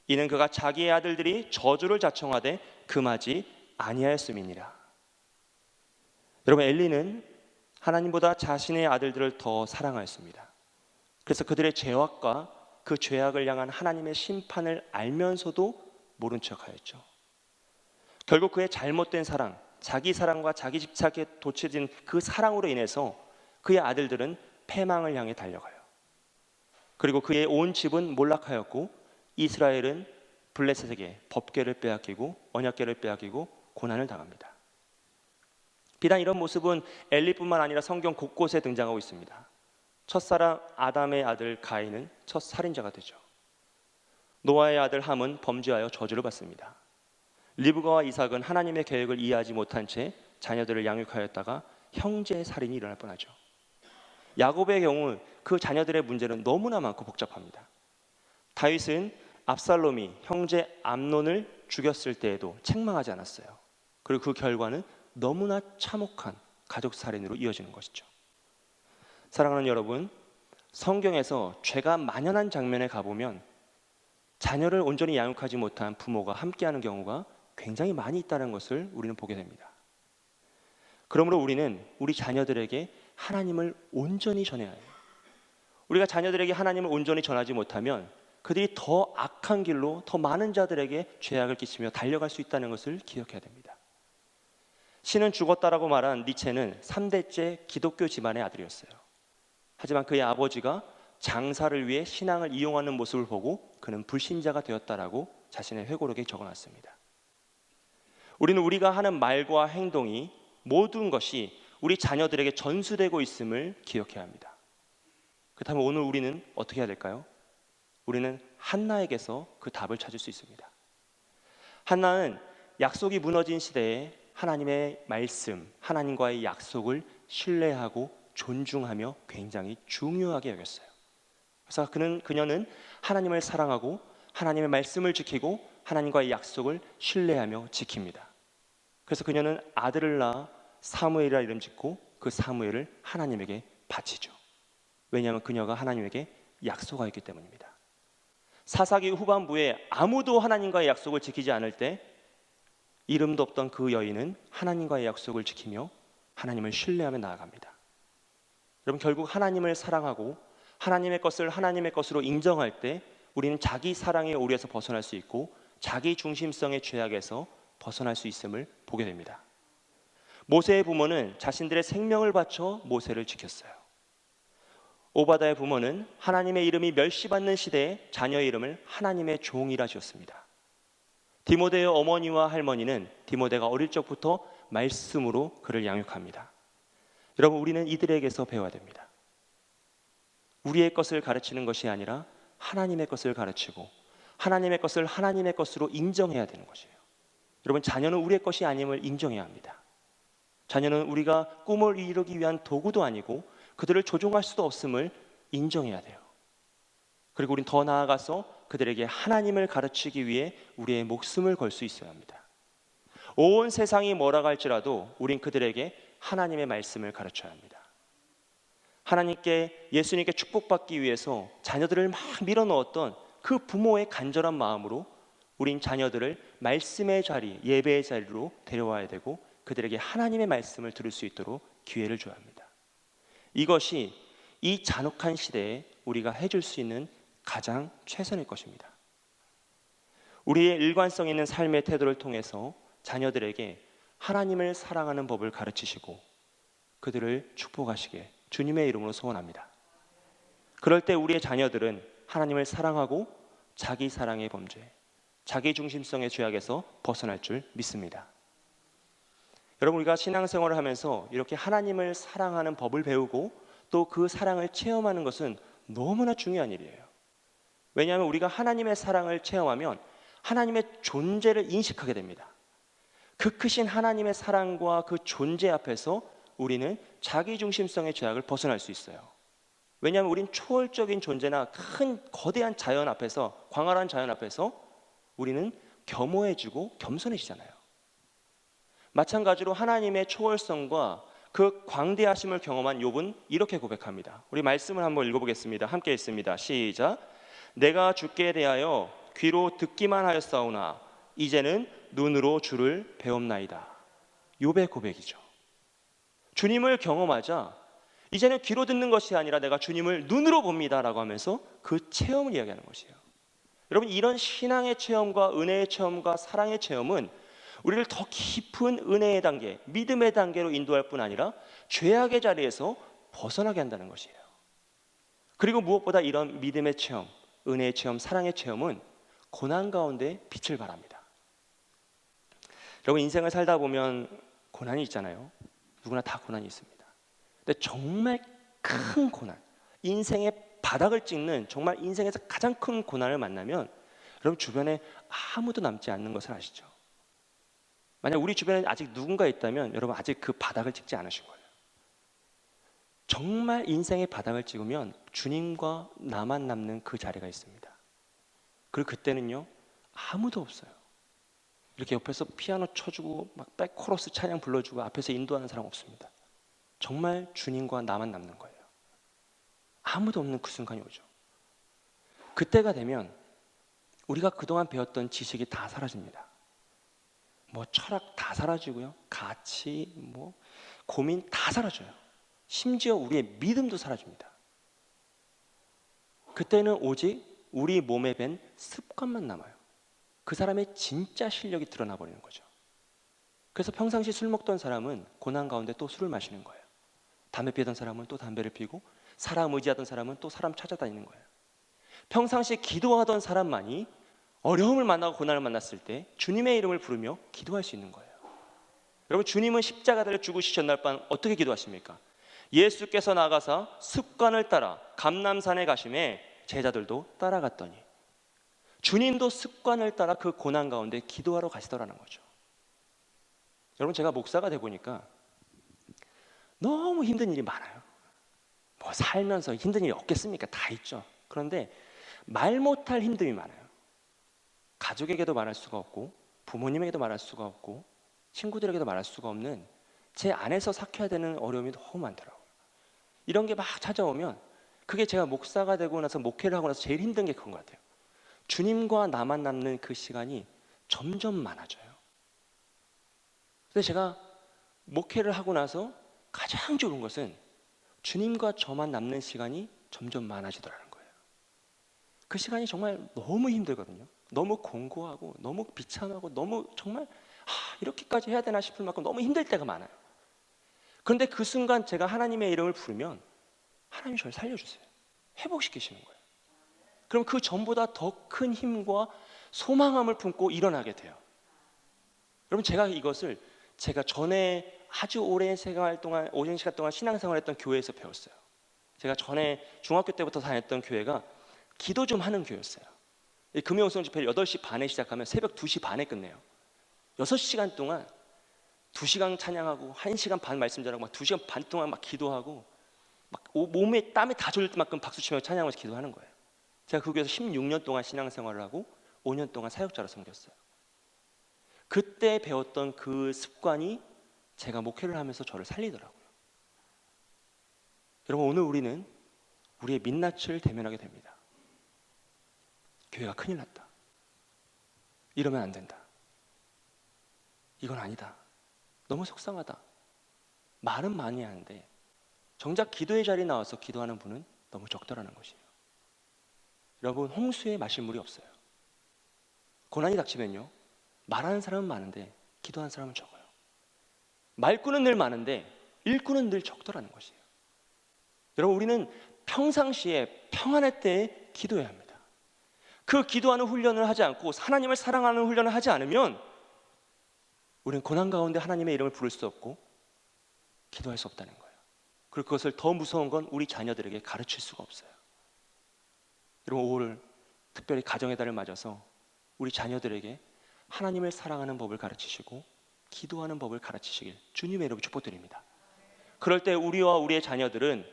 이는 그가 자기의 아들들이 저주를 자청하되 금하지 아니하였음이니라. 여러분, 엘리는 하나님보다 자신의 아들들을 더 사랑하였습니다. 그래서 그들의 죄악과 그 죄악을 향한 하나님의 심판을 알면서도 모른 척하였죠. 결국 그의 잘못된 사랑, 자기 사랑과 자기 집착에 돋쳐진 그 사랑으로 인해서 그의 아들들은 패망을 향해 달려가요. 그리고 그의 온 집은 몰락하였고 이스라엘은 블레셋에게 법궤를 빼앗기고 언약궤를 빼앗기고 고난을 당합니다. 비단 이런 모습은 엘리뿐만 아니라 성경 곳곳에 등장하고 있습니다. 첫사랑 아담의 아들 가인은 첫 살인자가 되죠. 노아의 아들 함은 범죄하여 저주를 받습니다. 리브가와 이삭은 하나님의 계획을 이해하지 못한 채 자녀들을 양육하였다가 형제의 살인이 일어날 뻔하죠. 야곱의 경우 그 자녀들의 문제는 너무나 많고 복잡합니다. 다윗은 압살롬이 형제 암논을 죽였을 때에도 책망하지 않았어요. 그리고 그 결과는 너무나 참혹한 가족 살인으로 이어지는 것이죠. 사랑하는 여러분, 성경에서 죄가 만연한 장면에 가보면 자녀를 온전히 양육하지 못한 부모가 함께하는 경우가 굉장히 많이 있다는 것을 우리는 보게 됩니다. 그러므로 우리는 우리 자녀들에게 하나님을 온전히 전해야 해요. 우리가 자녀들에게 하나님을 온전히 전하지 못하면 그들이 더 악한 길로 더 많은 자들에게 죄악을 끼치며 달려갈 수 있다는 것을 기억해야 됩니다. 신은 죽었다라고 말한 니체는 3대째 기독교 집안의 아들이었어요. 하지만 그의 아버지가 장사를 위해 신앙을 이용하는 모습을 보고 그는 불신자가 되었다라고 자신의 회고록에 적어놨습니다. 우리는 우리가 하는 말과 행동이 모든 것이 우리 자녀들에게 전수되고 있음을 기억해야 합니다. 그렇다면 오늘 우리는 어떻게 해야 될까요? 우리는 한나에게서 그 답을 찾을 수 있습니다. 한나는 약속이 무너진 시대에 하나님의 말씀, 하나님과의 약속을 신뢰하고 존중하며 굉장히 중요하게 여겼어요. 그래서 그녀는 하나님을 사랑하고 하나님의 말씀을 지키고 하나님과의 약속을 신뢰하며 지킵니다. 그래서 그녀는 아들을 낳아 사무엘이라 이름 짓고 그 사무엘을 하나님에게 바치죠. 왜냐하면 그녀가 하나님에게 약속하였기 때문입니다. 사사기 후반부에 아무도 하나님과의 약속을 지키지 않을 때 이름도 없던 그 여인은 하나님과의 약속을 지키며 하나님을 신뢰하며 나아갑니다. 여러분, 결국 하나님을 사랑하고 하나님의 것을 하나님의 것으로 인정할 때 우리는 자기 사랑의 오류에서 벗어날 수 있고 자기 중심성의 죄악에서 벗어날 수 있음을 보게 됩니다. 모세의 부모는 자신들의 생명을 바쳐 모세를 지켰어요. 오바다의 부모는 하나님의 이름이 멸시받는 시대에 자녀의 이름을 하나님의 종이라 지었습니다. 디모데의 어머니와 할머니는 디모데가 어릴 적부터 말씀으로 그를 양육합니다. 여러분, 우리는 이들에게서 배워야 됩니다. 우리의 것을 가르치는 것이 아니라 하나님의 것을 가르치고 하나님의 것을 하나님의 것으로 인정해야 되는 것이에요. 여러분, 자녀는 우리의 것이 아님을 인정해야 합니다. 자녀는 우리가 꿈을 이루기 위한 도구도 아니고 그들을 조종할 수도 없음을 인정해야 돼요. 그리고 우린 더 나아가서 그들에게 하나님을 가르치기 위해 우리의 목숨을 걸 수 있어야 합니다. 온 세상이 뭐라고 할지라도 우린 그들에게 하나님의 말씀을 가르쳐야 합니다. 하나님께, 예수님께 축복받기 위해서 자녀들을 막 밀어넣었던 그 부모의 간절한 마음으로 우린 자녀들을 말씀의 자리, 예배의 자리로 데려와야 되고 그들에게 하나님의 말씀을 들을 수 있도록 기회를 줘야 합니다. 이것이 이 잔혹한 시대에 우리가 해줄 수 있는 가장 최선일 것입니다. 우리의 일관성 있는 삶의 태도를 통해서 자녀들에게 하나님을 사랑하는 법을 가르치시고 그들을 축복하시게 주님의 이름으로 소원합니다. 그럴 때 우리의 자녀들은 하나님을 사랑하고 자기 사랑의 범죄, 자기 중심성의 죄악에서 벗어날 줄 믿습니다. 여러분, 우리가 신앙생활을 하면서 이렇게 하나님을 사랑하는 법을 배우고 또 그 사랑을 체험하는 것은 너무나 중요한 일이에요. 왜냐하면 우리가 하나님의 사랑을 체험하면 하나님의 존재를 인식하게 됩니다. 그 크신 하나님의 사랑과 그 존재 앞에서 우리는 자기중심성의 죄악을 벗어날 수 있어요. 왜냐하면 우린 초월적인 존재나 큰 거대한 자연 앞에서, 광활한 자연 앞에서 우리는 겸허해지고 겸손해지잖아요. 마찬가지로 하나님의 초월성과 그 광대하심을 경험한 욥은 이렇게 고백합니다. 우리 말씀을 한번 읽어보겠습니다. 함께 읽습니다. 시작. 내가 주께 대하여 귀로 듣기만 하였사오나 이제는 눈으로 주를 배움나이다. 욥의 고백이죠. 주님을 경험하자 이제는 귀로 듣는 것이 아니라 내가 주님을 눈으로 봅니다라고 하면서 그 체험을 이야기하는 것이에요. 여러분, 이런 신앙의 체험과 은혜의 체험과 사랑의 체험은 우리를 더 깊은 은혜의 단계, 믿음의 단계로 인도할 뿐 아니라 죄악의 자리에서 벗어나게 한다는 것이에요. 그리고 무엇보다 이런 믿음의 체험, 은혜의 체험, 사랑의 체험은 고난 가운데 빛을 발합니다. 여러분, 인생을 살다 보면 고난이 있잖아요. 누구나 다 고난이 있습니다. 근데 정말 큰 고난, 인생의 바닥을 찍는 정말 인생에서 가장 큰 고난을 만나면 여러분 주변에 아무도 남지 않는 것을 아시죠? 만약 우리 주변에 아직 누군가 있다면 여러분 아직 그 바닥을 찍지 않으신 거예요. 정말 인생의 바닥을 찍으면 주님과 나만 남는 그 자리가 있습니다. 그리고 그때는요 아무도 없어요. 이렇게 옆에서 피아노 쳐주고 막 백코러스 찬양 불러주고 앞에서 인도하는 사람 없습니다. 정말 주님과 나만 남는 거예요. 아무도 없는 그 순간이 오죠. 그때가 되면 우리가 그동안 배웠던 지식이 다 사라집니다. 뭐 철학 다 사라지고요, 가치, 뭐 고민 다 사라져요. 심지어 우리의 믿음도 사라집니다. 그때는 오직 우리 몸에 밴 습관만 남아요. 그 사람의 진짜 실력이 드러나 버리는 거죠. 그래서 평상시 술 먹던 사람은 고난 가운데 또 술을 마시는 거예요. 담배 피던 사람은 또 담배를 피고, 사람 의지하던 사람은 또 사람 찾아다니는 거예요. 평상시 기도하던 사람만이 어려움을 만나고 고난을 만났을 때 주님의 이름을 부르며 기도할 수 있는 거예요. 여러분, 주님은 십자가를 죽으시 전날 밤 어떻게 기도하십니까? 예수께서 나가사 습관을 따라 감람산에 가심에 제자들도 따라갔더니, 주님도 습관을 따라 그 고난 가운데 기도하러 가시더라는 거죠. 여러분, 제가 목사가 돼 보니까 너무 힘든 일이 많아요. 뭐 살면서 힘든 일이 없겠습니까? 다 있죠. 그런데 말 못할 힘듦이 많아요. 가족에게도 말할 수가 없고, 부모님에게도 말할 수가 없고, 친구들에게도 말할 수가 없는 제 안에서 삭혀야 되는 어려움이 너무 많더라고요. 이런 게 막 찾아오면 그게 제가 목사가 되고 나서 목회를 하고 나서 제일 힘든 게 그건 것 같아요. 주님과 나만 남는 그 시간이 점점 많아져요. 그래서 제가 목회를 하고 나서 가장 좋은 것은 주님과 저만 남는 시간이 점점 많아지더라는 거예요. 그 시간이 정말 너무 힘들거든요. 너무 공고하고 너무 비참하고 너무 정말 이렇게까지 해야 되나 싶을 만큼 너무 힘들 때가 많아요. 그런데 그 순간 제가 하나님의 이름을 부르면 하나님이 저를 살려주세요. 회복시키시는 거예요. 그럼 그 전보다 더 큰 힘과 소망함을 품고 일어나게 돼요. 여러분, 제가 이것을 제가 전에 아주 오랜 시간 동안 신앙생활했던 교회에서 배웠어요. 제가 전에 중학교 때부터 다녔던 교회가 기도 좀 하는 교회였어요. 금요일성 집회를 8시 반에 시작하면 새벽 2시 반에 끝내요. 6시간 동안 2시간 찬양하고 1시간 반 말씀 전하고 막 2시간 반 동안 막 기도하고 막 몸에 땀이 다 졸릴 만큼 박수치며 찬양하면서 기도하는 거예요. 제가 그 교회에서 16년 동안 신앙생활을 하고 5년 동안 사역자로 섬겼어요. 그때 배웠던 그 습관이 제가 목회를 하면서 저를 살리더라고요. 여러분, 오늘 우리는 우리의 민낯을 대면하게 됩니다. 교회가 큰일 났다. 이러면 안 된다. 이건 아니다. 너무 속상하다. 말은 많이 하는데 정작 기도의 자리에 나와서 기도하는 분은 너무 적더라는 것이에요. 여러분, 홍수에 마실 물이 없어요. 고난이 닥치면요, 말하는 사람은 많은데 기도하는 사람은 적어요. 말꾼은 늘 많은데 일꾼은 늘 적더라는 것이에요. 여러분, 우리는 평상시에 평안할 때에 기도해야 합니다. 그 기도하는 훈련을 하지 않고 하나님을 사랑하는 훈련을 하지 않으면 우리는 고난 가운데 하나님의 이름을 부를 수 없고 기도할 수 없다는 거예요. 그리고 그것을 더 무서운 건 우리 자녀들에게 가르칠 수가 없어요. 여러분, 5월 특별히 가정의 달을 맞아서 우리 자녀들에게 하나님을 사랑하는 법을 가르치시고 기도하는 법을 가르치시길 주님의 이름으로 축복드립니다. 그럴 때 우리와 우리의 자녀들은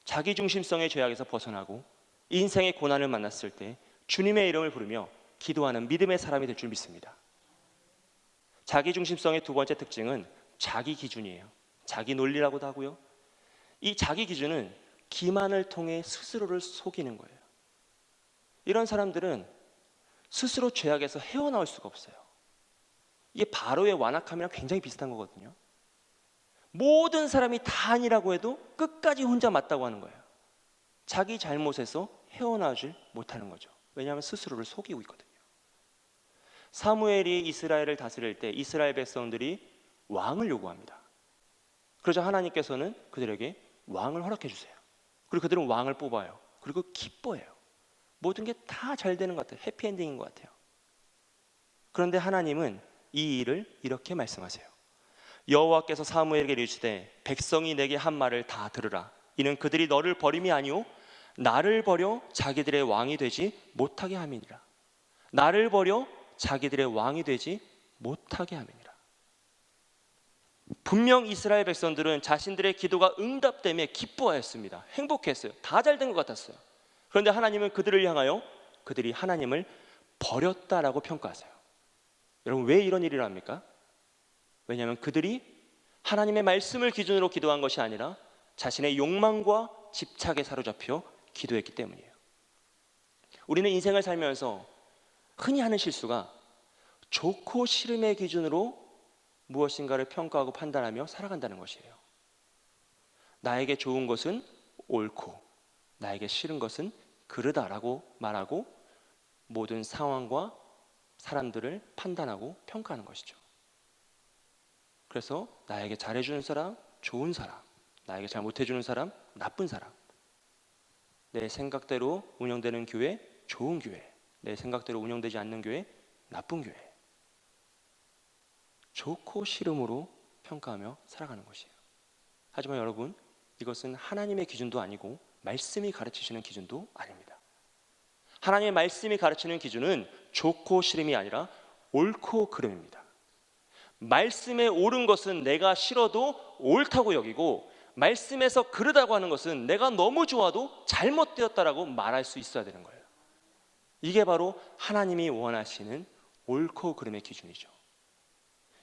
자기중심성의 죄악에서 벗어나고 인생의 고난을 만났을 때 주님의 이름을 부르며 기도하는 믿음의 사람이 될 줄 믿습니다. 자기중심성의 두 번째 특징은 자기 기준이에요. 자기 논리라고도 하고요. 이 자기 기준은 기만을 통해 스스로를 속이는 거예요. 이런 사람들은 스스로 죄악에서 헤어나올 수가 없어요. 이게 바로의 완악함이랑 굉장히 비슷한 거거든요. 모든 사람이 다 아니라고 해도 끝까지 혼자 맞다고 하는 거예요. 자기 잘못에서 헤어나오질 못하는 거죠. 왜냐하면 스스로를 속이고 있거든요. 사무엘이 이스라엘을 다스릴 때 이스라엘 백성들이 왕을 요구합니다. 그러자 하나님께서는 그들에게 왕을 허락해 주세요. 그리고 그들은 왕을 뽑아요. 그리고 기뻐해요. 모든 게 다 잘 되는 것 같아요. 해피엔딩인 것 같아요. 그런데 하나님은 이 일을 이렇게 말씀하세요. 여호와께서 사무엘에게 이르시되 백성이 내게 한 말을 다 들으라. 이는 그들이 너를 버림이 아니오 나를 버려 자기들의 왕이 되지 못하게 함이니라. 나를 버려 자기들의 왕이 되지 못하게 함이니라. 분명 이스라엘 백성들은 자신들의 기도가 응답됨에 기뻐하였습니다. 행복했어요. 다 잘 된 것 같았어요. 그런데 하나님은 그들을 향하여 그들이 하나님을 버렸다라고 평가하세요. 여러분, 왜 이런 일을 합니까? 왜냐하면 그들이 하나님의 말씀을 기준으로 기도한 것이 아니라 자신의 욕망과 집착에 사로잡혀 기도했기 때문이에요. 우리는 인생을 살면서 흔히 하는 실수가 좋고 싫음의 기준으로 무엇인가를 평가하고 판단하며 살아간다는 것이에요. 나에게 좋은 것은 옳고 나에게 싫은 것은 그르다라고 말하고 모든 상황과 사람들을 판단하고 평가하는 것이죠. 그래서 나에게 잘해주는 사람, 좋은 사람, 나에게 잘 못해주는 사람, 나쁜 사람, 내 생각대로 운영되는 교회, 좋은 교회, 내 생각대로 운영되지 않는 교회, 나쁜 교회, 좋고 싫음으로 평가하며 살아가는 것이에요. 하지만 여러분, 이것은 하나님의 기준도 아니고 말씀이 가르치시는 기준도 아닙니다. 하나님의 말씀이 가르치는 기준은 좋고 싫음이 아니라 옳고 그름입니다. 말씀에 옳은 것은 내가 싫어도 옳다고 여기고, 말씀에서 그르다고 하는 것은 내가 너무 좋아도 잘못되었다라고 말할 수 있어야 되는 거예요. 이게 바로 하나님이 원하시는 옳고 그름의 기준이죠.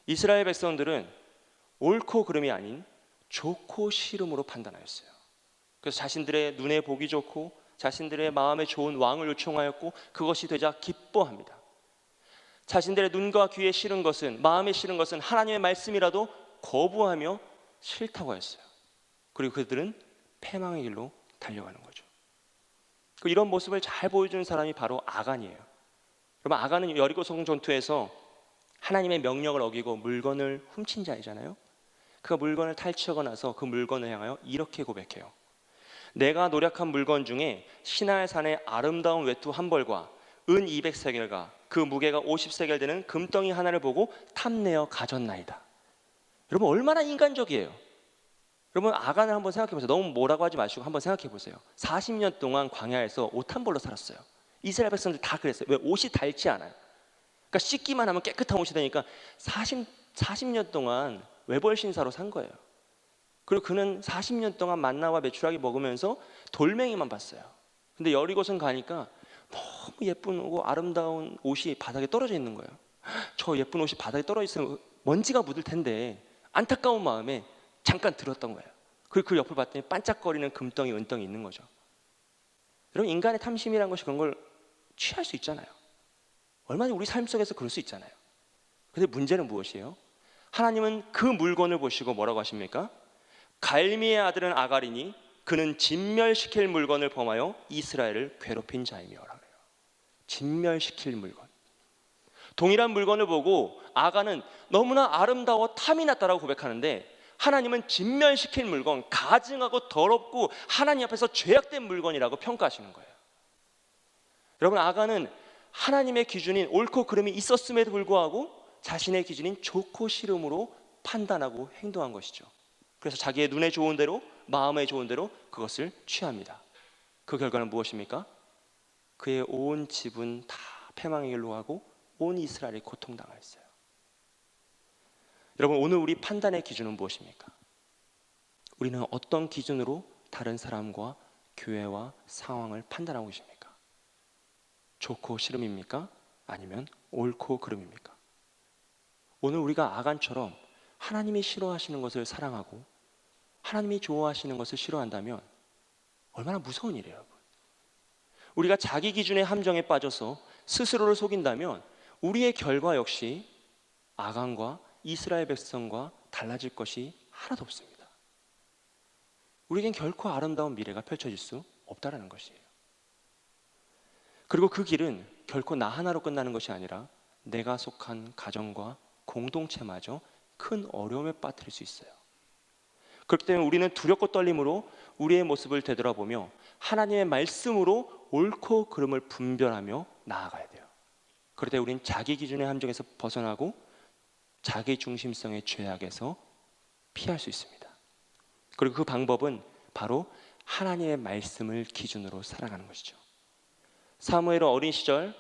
이스라엘 백성들은 옳고 그름이 아닌 좋고 싫음으로 판단하였어요. 그래서 자신들의 눈에 보기 좋고 자신들의 마음에 좋은 왕을 요청하였고, 그것이 되자 기뻐합니다. 자신들의 눈과 귀에 싫은 것은, 마음에 싫은 것은 하나님의 말씀이라도 거부하며 싫다고 했어요. 그리고 그들은 패망의 길로 달려가는 거죠. 이런 모습을 잘 보여주는 사람이 바로 아간이에요. 여러분, 아간은 여리고 성 전투에서 하나님의 명령을 어기고 물건을 훔친 자이잖아요. 그가 물건을 탈취하고 나서 그 물건을 향하여 이렇게 고백해요. 내가 노력한 물건 중에 시나의 산의 아름다운 외투 한 벌과 은 200세겔과 그 무게가 50세겔 되는 금덩이 하나를 보고 탐내어 가졌나이다. 여러분, 얼마나 인간적이에요. 여러분, 아간을 한번 생각해 보세요. 너무 뭐라고 하지 마시고 한번 생각해 보세요. 40년 동안 광야에서 옷 한 벌로 살았어요. 이스라엘 백성들 다 그랬어요. 왜? 옷이 닳지 않아요. 그러니까 씻기만 하면 깨끗한 옷이 되니까 40년 동안 외벌 신사로 산 거예요. 그리고 그는 40년 동안 만나와 메추라기 먹으면서 돌멩이만 봤어요. 근데 여리고성 가니까 너무 예쁘고 아름다운 옷이 바닥에 떨어져 있는 거예요. 저 예쁜 옷이 바닥에 떨어져 있으면 먼지가 묻을 텐데 안타까운 마음에 잠깐 들었던 거예요. 그리고 그 옆을 봤더니 반짝거리는 금덩이, 은덩이 있는 거죠. 여러분, 인간의 탐심이라는 것이 그런 걸 취할 수 있잖아요. 얼마나 우리 삶 속에서 그럴 수 있잖아요. 근데 문제는 무엇이에요? 하나님은 그 물건을 보시고 뭐라고 하십니까? 갈미의 아들은 아갈이니 그는 진멸시킬 물건을 범하여 이스라엘을 괴롭힌 자이며라 그래요. 진멸시킬 물건. 동일한 물건을 보고 아간은 너무나 아름다워 탐이 났다라고 고백하는데, 하나님은 진멸시킬 물건, 가증하고 더럽고 하나님 앞에서 죄악된 물건이라고 평가하시는 거예요. 여러분, 아간은 하나님의 기준인 옳고 그름이 있었음에도 불구하고 자신의 기준인 좋고 싫음으로 판단하고 행동한 것이죠. 그래서 자기의 눈에 좋은 대로, 마음에 좋은 대로 그것을 취합니다. 그 결과는 무엇입니까? 그의 온 집은 다 패망의 길로 가고 온 이스라엘이 고통당하였어요. 여러분, 오늘 우리 판단의 기준은 무엇입니까? 우리는 어떤 기준으로 다른 사람과 교회와 상황을 판단하고 계십니까? 좋고 싫음입니까? 아니면 옳고 그름입니까? 오늘 우리가 아간처럼 하나님이 싫어하시는 것을 사랑하고 하나님이 좋아하시는 것을 싫어한다면 얼마나 무서운 일이에요, 여러분. 우리가 자기 기준의 함정에 빠져서 스스로를 속인다면 우리의 결과 역시 아간과 이스라엘 백성과 달라질 것이 하나도 없습니다. 우리에겐 결코 아름다운 미래가 펼쳐질 수 없다라는 것이에요. 그리고 그 길은 결코 나 하나로 끝나는 것이 아니라 내가 속한 가정과 공동체마저 큰 어려움에 빠뜨릴 수 있어요. 그렇기 때문에 우리는 두렵고 떨림으로 우리의 모습을 되돌아보며 하나님의 말씀으로 옳고 그름을 분별하며 나아가야 돼요. 그럴 때 우리는 자기 기준의 함정에서 벗어나고 자기 중심성의 죄악에서 피할 수 있습니다. 그리고 그 방법은 바로 하나님의 말씀을 기준으로 살아가는 것이죠. 사무엘은 어린 시절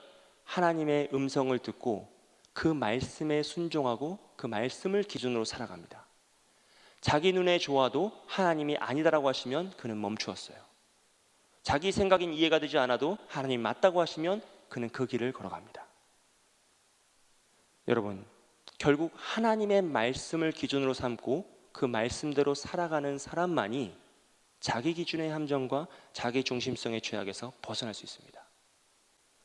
하나님의 음성을 듣고 그 말씀에 순종하고 그 말씀을 기준으로 살아갑니다. 자기 눈에 좋아도 하나님이 아니다라고 하시면 그는 멈추었어요. 자기 생각인 이해가 되지 않아도 하나님 맞다고 하시면 그는 그 길을 걸어갑니다. 여러분, 결국 하나님의 말씀을 기준으로 삼고 그 말씀대로 살아가는 사람만이 자기 기준의 함정과 자기 중심성의 죄악에서 벗어날 수 있습니다.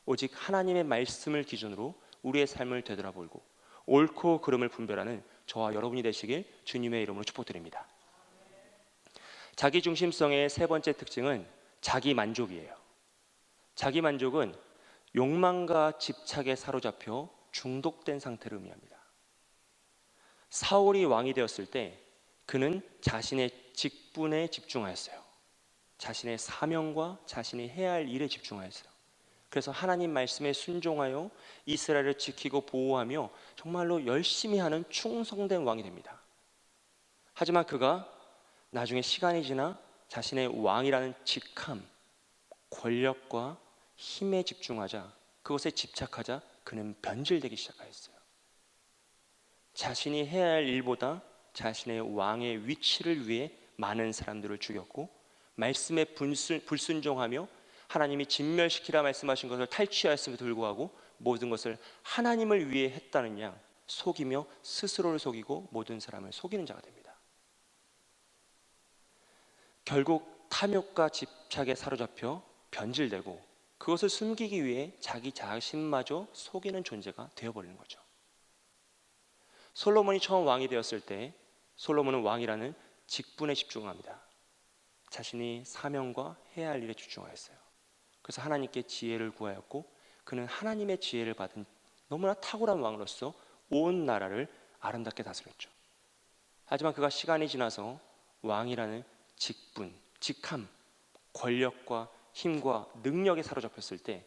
오직 하나님의 말씀을 기준으로 우리의 삶을 되돌아보고 옳고 그름을 분별하는 저와 여러분이 되시길 주님의 이름으로 축복드립니다. 자기 중심성의 세 번째 특징은 자기 만족이에요. 자기 만족은 욕망과 집착에 사로잡혀 중독된 상태를 의미합니다. 사울이 왕이 되었을 때 그는 자신의 직분에 집중하였어요. 자신의 사명과 자신이 해야 할 일에 집중하였어요. 그래서 하나님 말씀에 순종하여 이스라엘을 지키고 보호하며 정말로 열심히 하는 충성된 왕이 됩니다. 하지만 그가 나중에 시간이 지나 자신의 왕이라는 직함, 권력과 힘에 집중하자, 그것에 집착하자 그는 변질되기 시작하였어요. 자신이 해야 할 일보다 자신의 왕의 위치를 위해 많은 사람들을 죽였고, 말씀에 불순종하며 하나님이 진멸시키라 말씀하신 것을 탈취하였음에도 불구하고 모든 것을 하나님을 위해 했다는 양 속이며 스스로를 속이고 모든 사람을 속이는 자가 됩니다. 결국 탐욕과 집착에 사로잡혀 변질되고 그것을 숨기기 위해 자기 자신마저 속이는 존재가 되어버리는 거죠. 솔로몬이 처음 왕이 되었을 때 솔로몬은 왕이라는 직분에 집중합니다. 자신이 사명과 해야 할 일에 집중하였어요. 그래서 하나님께 지혜를 구하였고 그는 하나님의 지혜를 받은 너무나 탁월한 왕으로서 온 나라를 아름답게 다스렸죠. 하지만 그가 시간이 지나서 왕이라는 직분, 직함, 권력과 힘과 능력에 사로잡혔을 때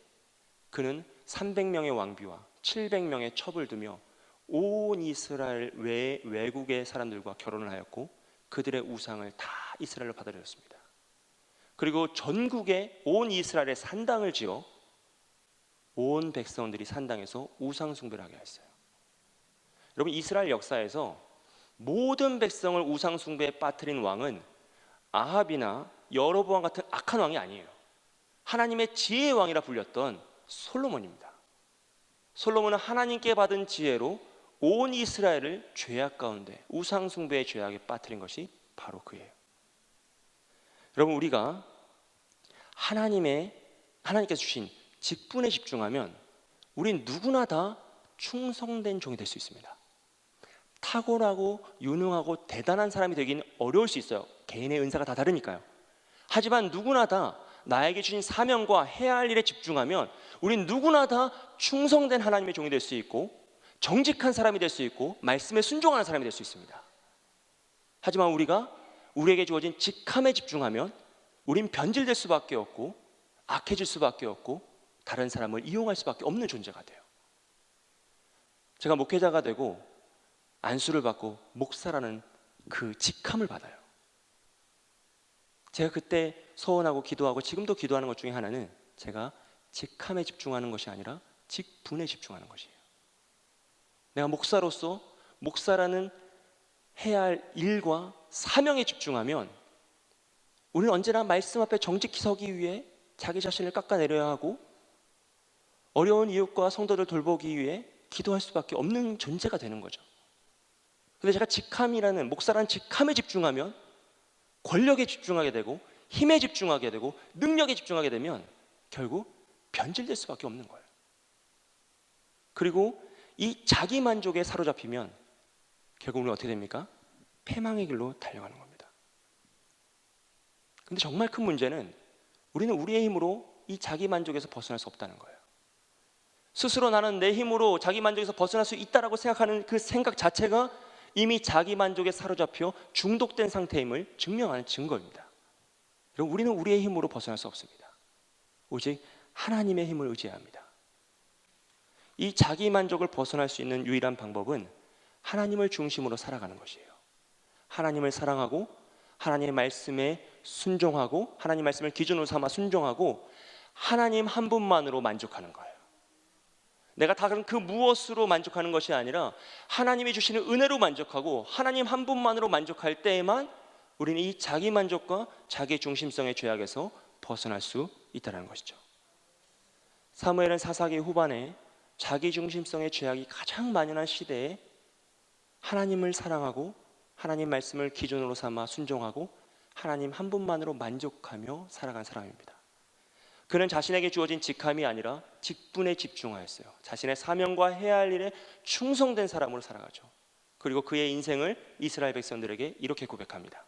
그는 300명의 왕비와 700명의 첩을 두며 온 이스라엘 외국의 사람들과 결혼을 하였고 그들의 우상을 다 이스라엘로 받아들였습니다. 그리고 전국에 온 이스라엘에 산당을 지어 온 백성들이 산당에서 우상 숭배를 하게 했어요. 여러분, 이스라엘 역사에서 모든 백성을 우상 숭배에 빠뜨린 왕은 아합이나 여로보암 같은 악한 왕이 아니에요. 하나님의 지혜의 왕이라 불렸던 솔로몬입니다. 솔로몬은 하나님께 받은 지혜로 온 이스라엘을 죄악 가운데 우상 숭배의 죄악에 빠뜨린 것이 바로 그예요. 여러분, 우리가 하나님께서 주신 직분에 집중하면 우린 누구나 다 충성된 종이 될 수 있습니다. 탁월하고 유능하고 대단한 사람이 되기는 어려울 수 있어요. 개인의 은사가 다 다르니까요. 하지만 누구나 다 나에게 주신 사명과 해야 할 일에 집중하면 우린 누구나 다 충성된 하나님의 종이 될 수 있고 정직한 사람이 될 수 있고 말씀에 순종하는 사람이 될 수 있습니다. 하지만 우리에게 주어진 직함에 집중하면 우린 변질될 수밖에 없고 악해질 수밖에 없고 다른 사람을 이용할 수밖에 없는 존재가 돼요. 제가 목회자가 되고 안수를 받고 목사라는 그 직함을 받아요. 제가 그때 서원하고 기도하고 지금도 기도하는 것 중에 하나는 제가 직함에 집중하는 것이 아니라 직분에 집중하는 것이에요. 내가 목사로서 목사라는 해야 할 일과 사명에 집중하면 우리는 언제나 말씀 앞에 정직히 서기 위해 자기 자신을 깎아내려야 하고 어려운 이웃과 성도들 돌보기 위해 기도할 수밖에 없는 존재가 되는 거죠. 근데 제가 직함이라는 목사라는 직함에 집중하면 권력에 집중하게 되고 힘에 집중하게 되고 능력에 집중하게 되면 결국 변질될 수밖에 없는 거예요. 그리고 이 자기 만족에 사로잡히면 결국 우리는 어떻게 됩니까? 패망의 길로 달려가는 겁니다. 근데 정말 큰 문제는 우리는 우리의 힘으로 이 자기 만족에서 벗어날 수 없다는 거예요. 스스로 나는 내 힘으로 자기 만족에서 벗어날 수 있다라고 생각하는 그 생각 자체가 이미 자기 만족에 사로잡혀 중독된 상태임을 증명하는 증거입니다. 여러분, 우리는 우리의 힘으로 벗어날 수 없습니다. 오직 하나님의 힘을 의지해야 합니다. 이 자기 만족을 벗어날 수 있는 유일한 방법은 하나님을 중심으로 살아가는 것이에요. 하나님을 사랑하고 하나님의 말씀에 순종하고 하나님 말씀을 기준으로 삼아 순종하고 하나님 한 분만으로 만족하는 거예요. 내가 다른 그 무엇으로 만족하는 것이 아니라 하나님이 주시는 은혜로 만족하고 하나님 한 분만으로 만족할 때에만 우리는 이 자기 만족과 자기 중심성의 죄악에서 벗어날 수 있다는 것이죠. 사무엘은 사사기 후반에 자기 중심성의 죄악이 가장 만연한 시대에 하나님을 사랑하고 하나님 말씀을 기준으로 삼아 순종하고 하나님 한 분만으로 만족하며 살아간 사람입니다. 그는 자신에게 주어진 직함이 아니라 직분에 집중하였어요. 자신의 사명과 해야 할 일에 충성된 사람으로 살아가죠. 그리고 그의 인생을 이스라엘 백성들에게 이렇게 고백합니다.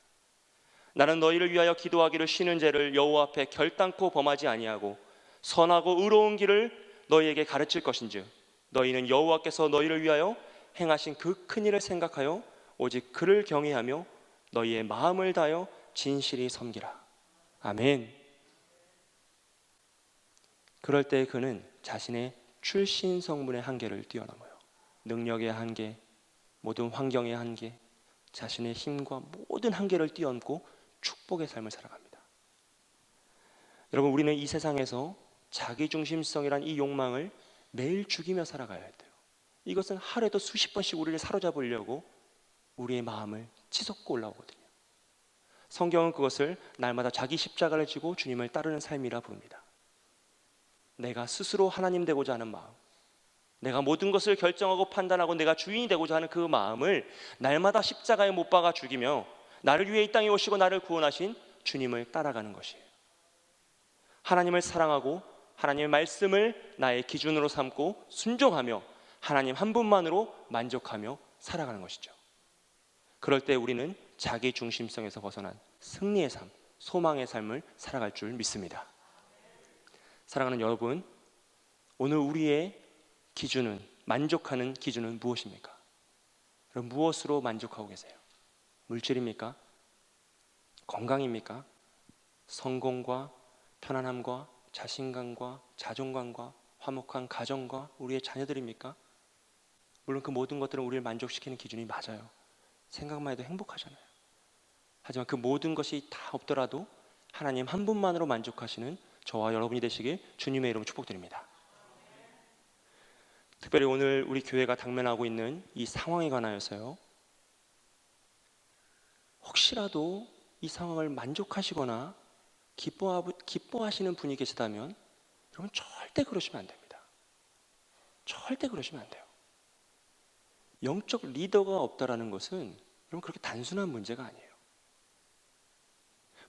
나는 너희를 위하여 기도하기를 쉬는 죄를 여호와 앞에 결단코 범하지 아니하고 선하고 의로운 길을 너희에게 가르칠 것인즉 너희는 여호와께서 너희를 위하여 행하신 그 큰 일을 생각하여 오직 그를 경외하며 너희의 마음을 다하여 진실히 섬기라. 아멘. 그럴 때 그는 자신의 출신 성분의 한계를 뛰어넘어요. 능력의 한계, 모든 환경의 한계, 자신의 힘과 모든 한계를 뛰어넘고 축복의 삶을 살아갑니다. 여러분, 우리는 이 세상에서 자기중심성이란 이 욕망을 매일 죽이며 살아가야 돼요. 이것은 하루에도 수십 번씩 우리를 사로잡으려고 우리의 마음을 치솟고 올라오거든요. 성경은 그것을 날마다 자기 십자가를 지고 주님을 따르는 삶이라 부릅니다. 내가 스스로 하나님 되고자 하는 마음, 내가 모든 것을 결정하고 판단하고 내가 주인이 되고자 하는 그 마음을 날마다 십자가에 못 박아 죽이며 나를 위해 이 땅에 오시고 나를 구원하신 주님을 따라가는 것이에요. 하나님을 사랑하고 하나님의 말씀을 나의 기준으로 삼고 순종하며 하나님 한 분만으로 만족하며 살아가는 것이죠. 그럴 때 우리는 자기 중심성에서 벗어난 승리의 삶, 소망의 삶을 살아갈 줄 믿습니다. 사랑하는 여러분, 오늘 우리의 기준은, 만족하는 기준은 무엇입니까? 그럼 무엇으로 만족하고 계세요? 물질입니까? 건강입니까? 성공과 편안함과 자신감과 자존감과 화목한 가정과 우리의 자녀들입니까? 물론 그 모든 것들은 우리를 만족시키는 기준이 맞아요. 생각만 해도 행복하잖아요. 하지만 그 모든 것이 다 없더라도 하나님 한 분만으로 만족하시는 저와 여러분이 되시길 주님의 이름으로 축복드립니다. 특별히 오늘 우리 교회가 당면하고 있는 이 상황에 관하여서요, 혹시라도 이 상황을 만족하시거나 기뻐하시는 분이 계시다면 여러분 절대 그러시면 안 됩니다. 절대 그러시면 안 돼요. 영적 리더가 없다라는 것은 여러분 그렇게 단순한 문제가 아니에요.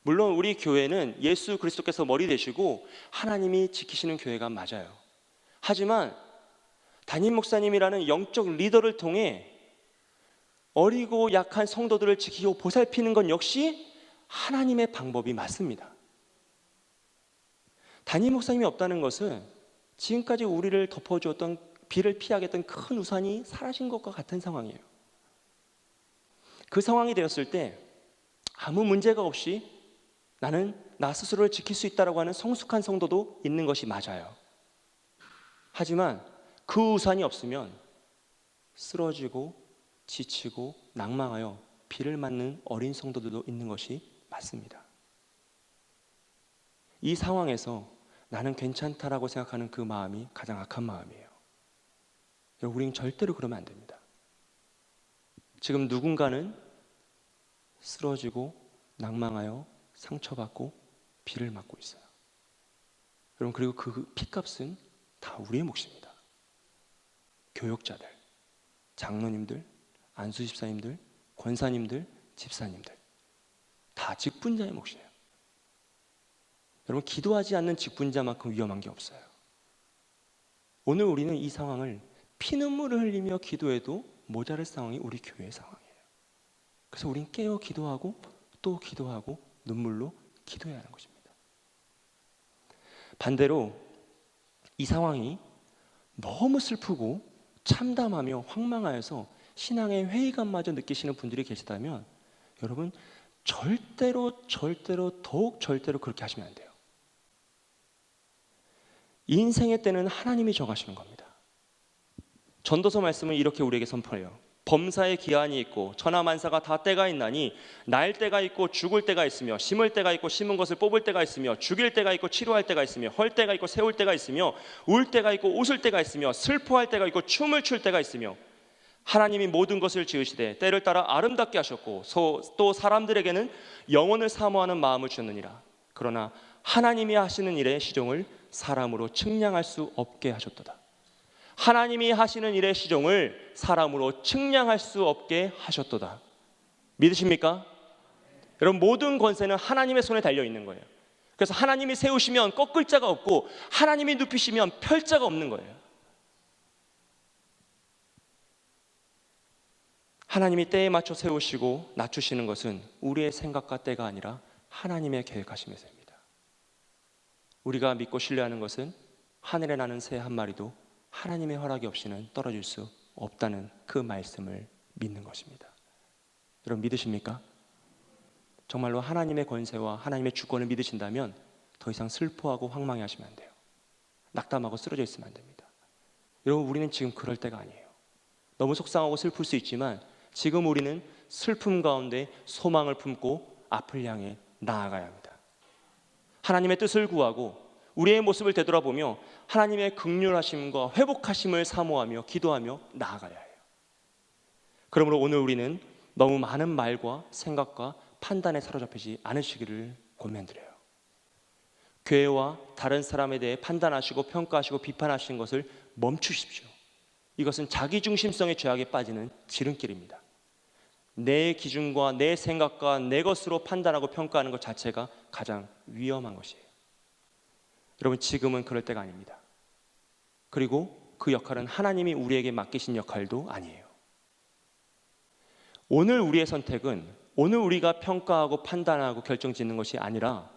물론 우리 교회는 예수 그리스도께서 머리 되시고 하나님이 지키시는 교회가 맞아요. 하지만 담임 목사님이라는 영적 리더를 통해 어리고 약한 성도들을 지키고 보살피는 건 역시 하나님의 방법이 맞습니다. 담임 목사님이 없다는 것은 지금까지 우리를 덮어주었던 비를 피하게 했던 큰 우산이 사라진 것과 같은 상황이에요. 그 상황이 되었을 때 아무 문제가 없이 나는 나 스스로를 지킬 수 있다고 하는 성숙한 성도도 있는 것이 맞아요. 하지만 그 우산이 없으면 쓰러지고 지치고 낭망하여 비를 맞는 어린 성도들도 있는 것이 맞습니다. 이 상황에서 나는 괜찮다라고 생각하는 그 마음이 가장 악한 마음이에요. 우리는 절대로 그러면 안 됩니다. 지금 누군가는 쓰러지고 낭망하여 상처받고 비를 맞고 있어요. 여러분, 그리고 그 피값은 다 우리의 몫입니다. 교역자들, 장로님들, 안수집사님들, 권사님들, 집사님들 다 직분자의 몫이에요. 여러분, 기도하지 않는 직분자만큼 위험한 게 없어요. 오늘 우리는 이 상황을 피눈물을 흘리며 기도해도 모자랄 상황이 우리 교회의 상황이에요. 그래서 우린 깨어 기도하고 또 기도하고 눈물로 기도해야 하는 것입니다. 반대로 이 상황이 너무 슬프고 참담하며 황망하여서 신앙의 회의감마저 느끼시는 분들이 계시다면 여러분 절대로 더욱 절대로 그렇게 하시면 안 돼요. 인생의 때는 하나님이 정하시는 겁니다. 전도서 말씀은 이렇게 우리에게 선포해요. 범사에 기한이 있고 천하만사가 다 때가 있나니 날 때가 있고 죽을 때가 있으며 심을 때가 있고 심은 것을 뽑을 때가 있으며 죽일 때가 있고 치료할 때가 있으며 헐 때가 있고 세울 때가 있으며 울 때가 있고 웃을 때가 있으며 슬퍼할 때가 있고 춤을 출 때가 있으며 하나님이 모든 것을 지으시되 때를 따라 아름답게 하셨고 또 사람들에게는 영원을 사모하는 마음을 주느니라. 그러나 하나님이 하시는 일의 시종을 사람으로 측량할 수 없게 하셨도다. 하나님이 하시는 일의 시종을 사람으로 측량할 수 없게 하셨도다. 믿으십니까? 여러분 모든 권세는 하나님의 손에 달려 있는 거예요. 그래서 하나님이 세우시면 꺾을 자가 없고 하나님이 눕히시면 펼 자가 없는 거예요. 하나님이 때에 맞춰 세우시고 낮추시는 것은 우리의 생각과 때가 아니라 하나님의 계획하심에서입니다. 우리가 믿고 신뢰하는 것은 하늘에 나는 새 한 마리도 하나님의 허락이 없이는 떨어질 수 없다는 그 말씀을 믿는 것입니다. 여러분 믿으십니까? 정말로 하나님의 권세와 하나님의 주권을 믿으신다면 더 이상 슬퍼하고 황망해 하시면 안 돼요. 낙담하고 쓰러져 있으면 안 됩니다. 여러분 우리는 지금 그럴 때가 아니에요. 너무 속상하고 슬플 수 있지만 지금 우리는 슬픔 가운데 소망을 품고 앞을 향해 나아가야 합니다. 하나님의 뜻을 구하고 우리의 모습을 되돌아보며 하나님의 긍휼하심과 회복하심을 사모하며 기도하며 나아가야 해요. 그러므로 오늘 우리는 너무 많은 말과 생각과 판단에 사로잡히지 않으시기를 권면드려요. 교회와 다른 사람에 대해 판단하시고 평가하시고 비판하시는 것을 멈추십시오. 이것은 자기중심성의 죄악에 빠지는 지름길입니다. 내 기준과 내 생각과 내 것으로 판단하고 평가하는 것 자체가 가장 위험한 것이에요. 여러분 지금은 그럴 때가 아닙니다. 그리고 그 역할은 하나님이 우리에게 맡기신 역할도 아니에요. 오늘 우리의 선택은 오늘 우리가 평가하고 판단하고 결정짓는 것이 아니라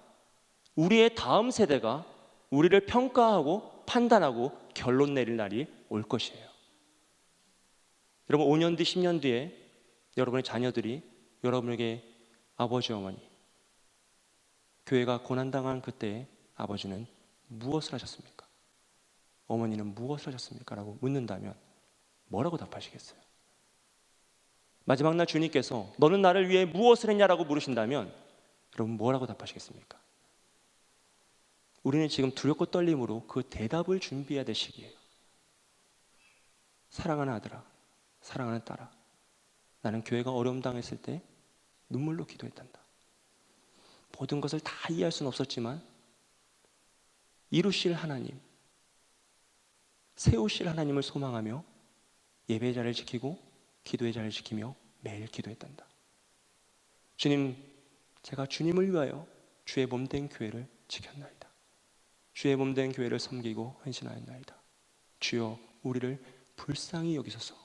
우리의 다음 세대가 우리를 평가하고 판단하고 결론 내릴 날이 올 것이에요. 여러분 5년 뒤 10년 뒤에 여러분의 자녀들이 여러분에게 아버지 어머니 교회가 고난당한 그때에 아버지는 무엇을 하셨습니까? 어머니는 무엇을 하셨습니까? 라고 묻는다면 뭐라고 답하시겠어요? 마지막 날 주님께서 너는 나를 위해 무엇을 했냐라고 물으신다면 여러분 뭐라고 답하시겠습니까? 우리는 지금 두렵고 떨림으로 그 대답을 준비해야 될 시기예요. 사랑하는 아들아, 사랑하는 딸아, 나는 교회가 어려움 당했을 때 눈물로 기도했단다. 모든 것을 다 이해할 수는 없었지만 이루실 하나님, 세우실 하나님을 소망하며 예배의 자리를 지키고 기도의 자리를 지키며 매일 기도했단다. 주님, 제가 주님을 위하여 주의 몸된 교회를 지켰나이다. 주의 몸된 교회를 섬기고 헌신하였나이다. 주여 우리를 불쌍히 여기소서.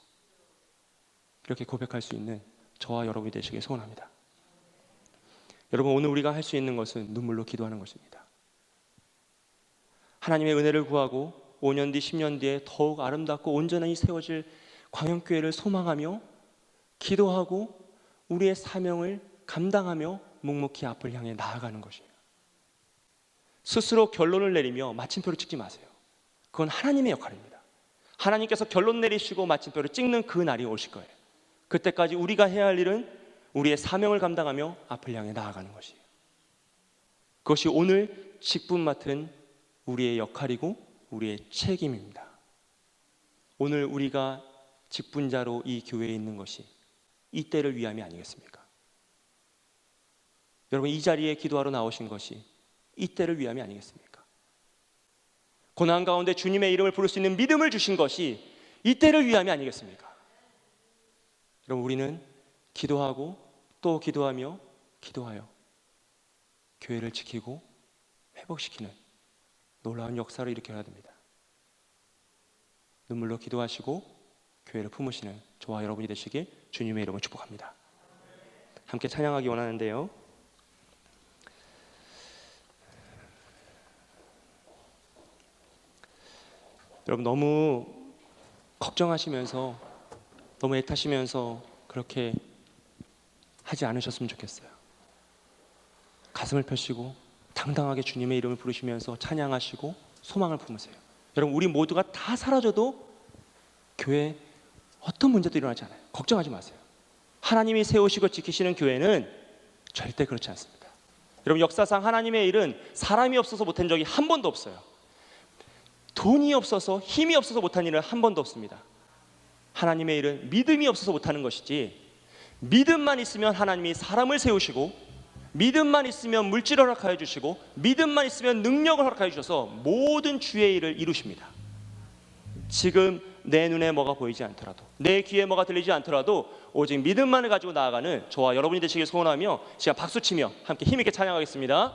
이렇게 고백할 수 있는 저와 여러분이 되시길 소원합니다. 여러분 오늘 우리가 할 수 있는 것은 눈물로 기도하는 것입니다. 하나님의 은혜를 구하고 5년 뒤 10년 뒤에 더욱 아름답고 온전히 세워질 광영교회를 소망하며 기도하고 우리의 사명을 감당하며 묵묵히 앞을 향해 나아가는 것이에요. 스스로 결론을 내리며 마침표를 찍지 마세요. 그건 하나님의 역할입니다. 하나님께서 결론 내리시고 마침표를 찍는 그 날이 오실 거예요. 그때까지 우리가 해야 할 일은 우리의 사명을 감당하며 앞을 향해 나아가는 것이에요. 그것이 오늘 직분 맡은 우리의 역할이고 우리의 책임입니다. 오늘 우리가 직분자로 이 교회에 있는 것이 이 때를 위함이 아니겠습니까? 여러분 이 자리에 기도하러 나오신 것이 이 때를 위함이 아니겠습니까? 고난 가운데 주님의 이름을 부를 수 있는 믿음을 주신 것이 이 때를 위함이 아니겠습니까? 여러분 우리는 기도하고 또 기도하며 기도하여 교회를 지키고 회복시키는 놀라운 역사를 일으켜야 됩니다. 눈물로 기도하시고 교회를 품으시는 저와 여러분이 되시길 주님의 이름으로 축복합니다. 함께 찬양하기 원하는데요. 여러분, 너무 걱정하시면서 너무 애타시면서 그렇게 하지 않으셨으면 좋겠어요. 가슴을 펴시고 당당하게 주님의 이름을 부르시면서 찬양하시고 소망을 품으세요. 여러분, 우리 모두가 다 사라져도 교회에 어떤 문제도 일어나지 않아요. 걱정하지 마세요. 하나님이 세우시고 지키시는 교회는 절대 그렇지 않습니다. 여러분, 역사상 하나님의 일은 사람이 없어서 못한 적이 한 번도 없어요. 돈이 없어서, 힘이 없어서 못한 일은 한 번도 없습니다. 하나님의 일은 믿음이 없어서 못하는 것이지, 믿음만 있으면 하나님이 사람을 세우시고, 믿음만 있으면 물질을 허락하여 주시고, 믿음만 있으면 능력을 허락하여 주셔서 모든 주의 일을 이루십니다. 지금 내 눈에 뭐가 보이지 않더라도, 내 귀에 뭐가 들리지 않더라도 오직 믿음만을 가지고 나아가는 저와 여러분이 되시길 소원하며 시간 박수치며 함께 힘있게 찬양하겠습니다.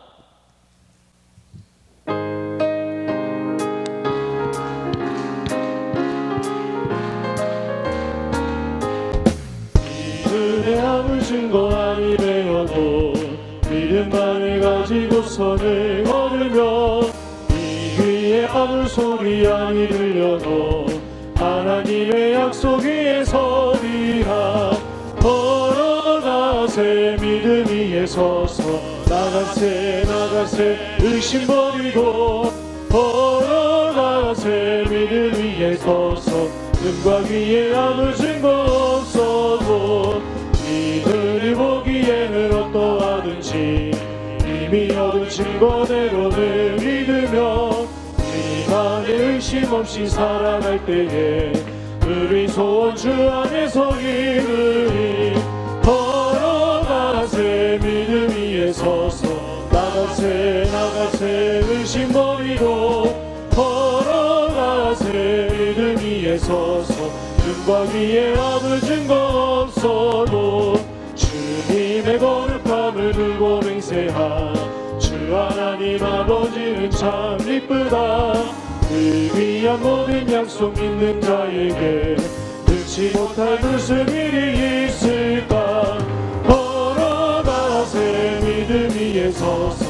믿음의 아무 증거 아니 되어도 믿음만을 가지고 선을 얻으며 이 귀에 아무 소리 아니 들려도 하나님의 약속 위에 서리라. 걸어가세 믿음 위에 서서 나가세 의심 버리고 걸어가세 믿음 위에 서서 눈과 귀에 아무 증거 없어도 이들이 보기에는 어떠하든지 이미 얻은 증거대로는 믿으며 이만의 의심 없이 살아갈 때에 우리 소원 주 안에서 이르리. 걸어가세 믿음 위에 서서 나가세 의심 버리고 걸어가세 믿음 위에 서서 눈과 귀에 아무 증거 없어도 주님의 거룩함을 들고 맹세하. 주 하나님 아버지는 참 이쁘다. 그 귀한 모든 약속 믿는 자에게 능치 못할 무슨 일이 있을까. 걸어가세 믿음 위에 서서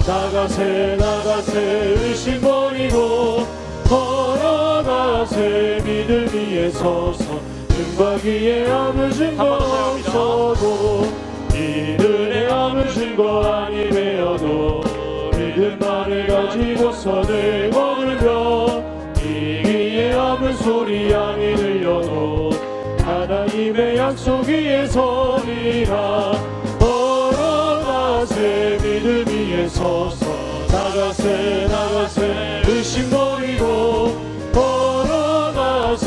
나가세 의심 버리고 걸어가세 믿음 위에 서서 눈과 귀에 아무 증거 없어도 이들의 아무 증거 아니 되어도 믿음만을 가지고 선을 먹으며 이 귀에 아무 소리 아니 들려도 하나님의 약속 위에 서리라. 걸어가세 믿음 위에 서서 나가세 의심 버리고 걸어가세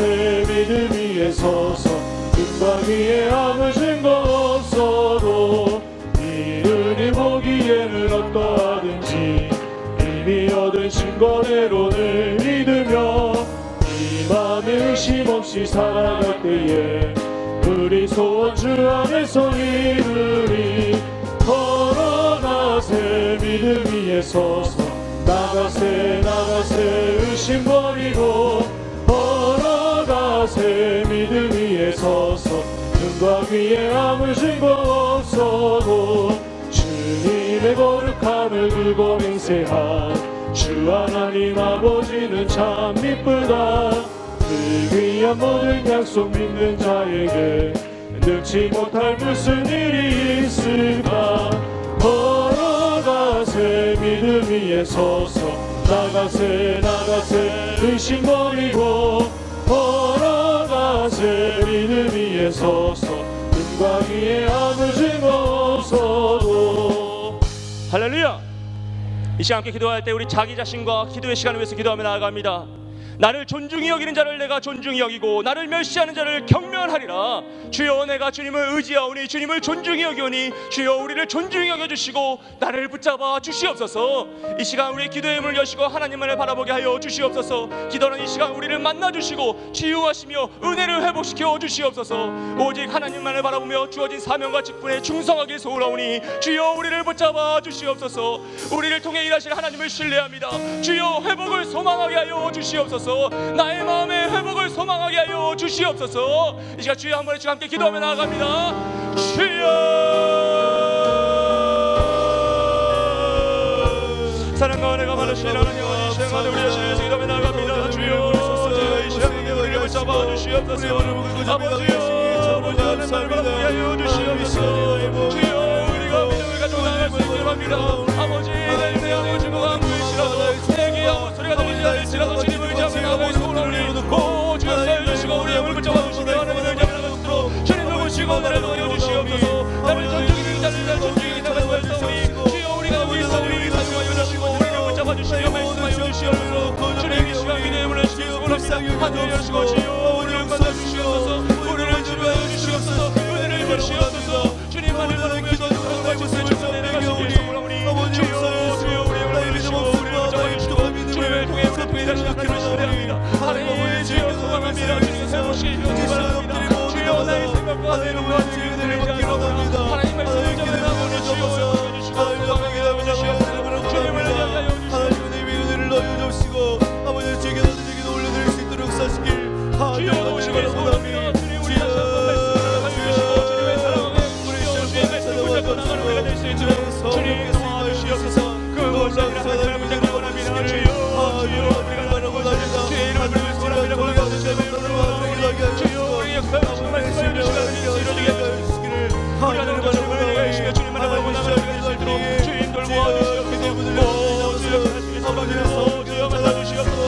믿음 위에 서서 눈과 귀에 아무 증거 없어도 이들이 보기에는 어떠하든지 이미 얻은 증거대로는 믿으며 이만의 의심 없이 살아갈 때에 우리 소원 주 안에서 이르리. 걸어가세 믿음 위에 서서 나가세 의심 버리고 걸어가세 믿음 위에 서서 눈과 귀에 아무 증거 없어도 주님의 거룩함을 들고 맹세한 주 하나님 아버지는 참 이쁘다. 그 귀한 모든 약속 믿는 자에게 능치 못할 무슨 일이 있을까. 걸어가세 믿음 위에 서서 나가세 의심 버리고 걸어가세 믿음 위에 서서 눈과 귀에 아무 증거 없어도. 할렐루야! 이 시간 함께 기도할 때 우리 자기 자신과 기도의 시간을 위해서 기도하며 나아갑니다. 나를 존중히 여기는 자를 내가 존중히 여기고 나를 멸시하는 자를 경멸하리라. 주여, 내가 주님을 의지하오니 주님을 존중히 여기오니 주여, 우리를 존중히 여겨주시고 나를 붙잡아 주시옵소서. 이 시간 우리의 기도의 문을 여시고 하나님만을 바라보게 하여 주시옵소서. 기도는 이 시간 우리를 만나주시고 치유하시며 은혜를 회복시켜 주시옵소서. 오직 하나님만을 바라보며 주어진 사명과 직분에 충성하길 소원하오니 주여, 우리를 붙잡아 주시옵소서. 우리를 통해 일하실 하나님을 신뢰합니다. 주여, 회복을 소망하게 하여 주시옵소서. 나의 마음의 회복을 소망하게 하여 주시옵소서. 이 시간 주여 한 번에 함께 기도하며 나아갑니다. 주여, 사랑과 은혜가 많으신 하나님 아버지, 시행하는 우리의 신에서 기도하며 나갑니다. 주여, 이 시간에 우리를 붙잡아 주시옵소서. 아버지여, 하나님을 위하여 주시옵소서. 주여, 우리가 믿음을 가지고 나갈 수 있기를 합니다. 아버지, 내 인생의 주무가 보이시라도 내게 아무 소리가 들리지 않을지라도 주님을 의지하며 나갈 수 있도록 오 주여 살려주시고 우리의 몸을 붙잡아 주시며 하나님을 의지하며 나갈 수 있도록 주님을 보시고 나를 도와여 주시옵소서. 나를 전중이니 나를 전중이니 나를 도와주시옵소서. 주여 우리가 여기 있어 우리를 사용하여 주시고 우리를 붙잡아 주시며 말씀하여 주시옵소서. 주님 이 시간 기대임을 하시기 원합니다. 하늘을 여시고 주여 우리를 만나 주시옵소서. 우리를 지루하여 주시옵소서. 은혜를 주시옵소서. 주님만을 바라보며 기도하는 말씀에 주셔서 내려가시기 소원하오니 주여 우리의 믿음 우리를 붙잡아 주시고 주님을 통해 우리 통해 다시 하나님을 신뢰합니다. 하나님 주여 소망합니다. 주님 세우시기 바랍니다. 주여 나의 생각과 내 눈과 주님을 드리지 않습니다. 하나님 말씀을 전하오니 주여 주시고 소망하게 하여 주시옵소서. 주님을 위하여 하나님의 은혜를 넣어 주시고 아버지 제게 너희에게 올려드릴 수 있도록 사시길 주여 오시길 소원합니다. 주님 우리 다시 한번 말씀을 알려주시고 주님의 사랑에 주의 말씀을 붙잡고 나가는 우리가 될 수 있도록 주님 도와주시옵소서. 그 무엇이나 하나님을 붙잡기 원합니다. 주여 우리가 나가고 주의 이름을 부르며 원합니다. 원합니다. 주여 우리 역사하시고 말씀을 해주시고 이루어지게 해주시기를 우리 하나님과 주님을 위하여 주님만 나가고 나가는 우리가 될 수 있도록 주님 돌보아 주시옵소서. 주여 하나님께서 주여 만나주시옵소서.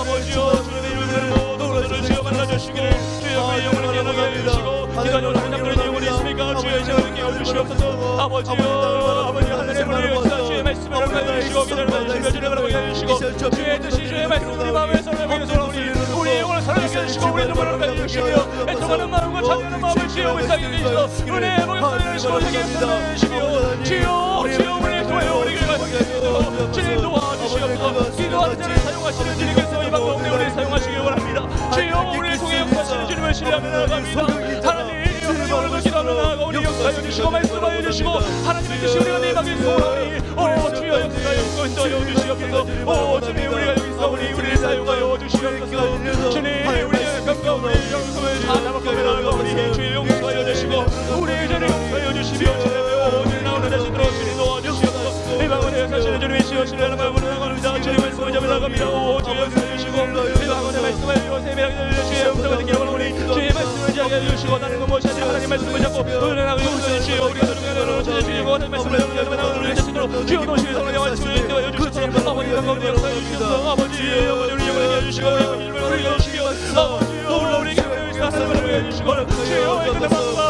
아버지여 주님의 이름으로 도우러 주여 만나주시기를 주여 그의 영혼을 깨어나게 해주시고 기도하는 하나님의 영혼이 있으니까 주여 이 시간을 깨워주시옵소서. 아버지여 아버지 하늘의 문을 열사 주의 말씀을 알려주시고 기도를 받으시며 주님을 알게 해주시고 주의 뜻이 주의 말씀 우리 마음에 설레게 소원하오니 우리의 영혼을 살아나게 해주시고 우리의 눈물을 알게 해주시며 애통하는 마음과 찬양하는 마음을 주여 회사하게 해주시고 은혜의 복을 살려주시고 세계에 살려주시며 주여 우리를 통하여 우리를 가지게 해주시고 주님 도와주시옵소서. 기도하는 자를 사용하시는 주님께서 이 방법에 우리를 사용하시기 원합니다. 주여 우리를 통해 역사하시는 주님을 신뢰하며 나아갑니다. 하나님 우리 오늘도 기도하며 나아가 우리 역사하여 주시고 말씀하여 주시고 하나님의 뜻이 우리가 내 방에 소원하오니 오 주여 역사하여 인도하여 주시옵소서. 오 주님 우리가 여기 있어 우리를 사용하여 주시옵소서. 주님 우리의 감과 우리의 영성을 다 잡아가며 나아가오니 주의 용서하여 주시고 우리의 죄를 용서하여 주시며 주님 나오는 자신으로 주님 도와주시옵소서. 이 방언에 사시는 주님이시여 신뢰하는 마음으로 나갑니다. 주님 말씀을 잡아 나갑니다. 오 주여 역사하여 주시고 이 방언에 말씀하여 세배하게 주시의 용서가 되기를 원하오니 주의 말씀을 지하게 해주시고 나는 것 무엇이 아니라 하나님 말씀을 잡고 은혜하고 용서해 주시오. 우리가 나중에 나를 찾아주시고 하나님 말씀을 잡고 나오는 우리 자신으로 주여 도시의 성령의 말씀을 인도하여 주시옵소서. 아버지 가운데 역사해 주시옵소서. 아버지 우리 영혼을 해주시고 우리 힘을 우리가 주시며 아버지여 우리 교회의 하나님을 해주시고 주여 의 마음과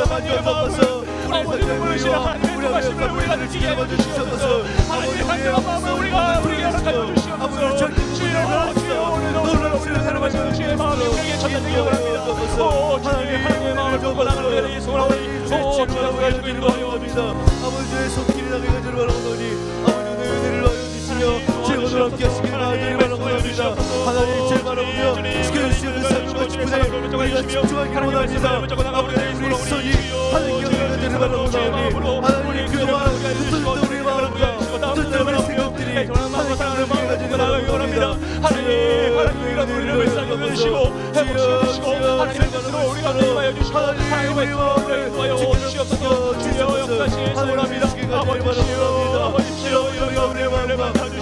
하나님의 마음을 아버지 눈물을 하나님의 말씀을 우리가 느끼게 해주시옵소서. 하나님의 간절한 마음을 우리가 허락하여 주시옵소서. 주여 오늘도 우리를 사랑하시는 주의 마음이 우리에게 전달되기 원합니다. 오 주님 하나님의 마음을 보고 나가는 우리에게 소원하오니 오 주여 가지고 인도하여 주시옵소서. 아버지의 손길이 나게 가지를 바라오니 아버지 내 은혜를 넣어 주시며 제 오늘 함께 하시기를 하나님 바라옵니다. 하나님 제 바라보며 지켜주시는 삶과 기쁨에 우리가 집중하기를 원합니다. 아버지 내 손이 하나님께 은혜를 바라오니 하나님 그동안 흩어졌던 우리의 마음과 흩어졌던 우리의 생각들이 하나님의 마음을 가지고 나가기 원합니다. 하나님이란 우리를 불쌍히 여주시고 회복시켜주시고 하나님의 뜻으로 우리가 도와여 주시고 하나님의 마음을 도와여 주시옵소서. 주여 역사시 소원합니다. 아버지시여 우리의 마음을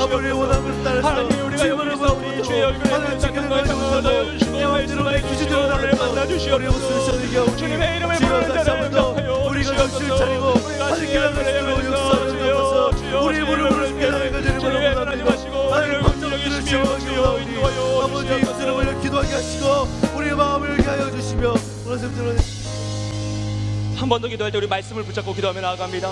아버지의 원함을 따라서 하나님 우리가 여기서 우리 주의 얼굴에 착한과 평안을 주시고 말씀을 주시고 나를 만나 주시옵소서. 주님의 이름을 부르는 자를 영접하여 우리가 정신을 차리고 하나님께 하나님을 역사하여 우리의 물을 부르시게 하나님을 주님의 하나님 하시고 하나님을 긍정하시며 주여 인도하여 아버지 입술을 올려 기도하게 하시고 우리의 마음을 열게 하여 주시며 한 번 더 기도할 때 우리 말씀을 붙잡고 기도하며 나아갑니다.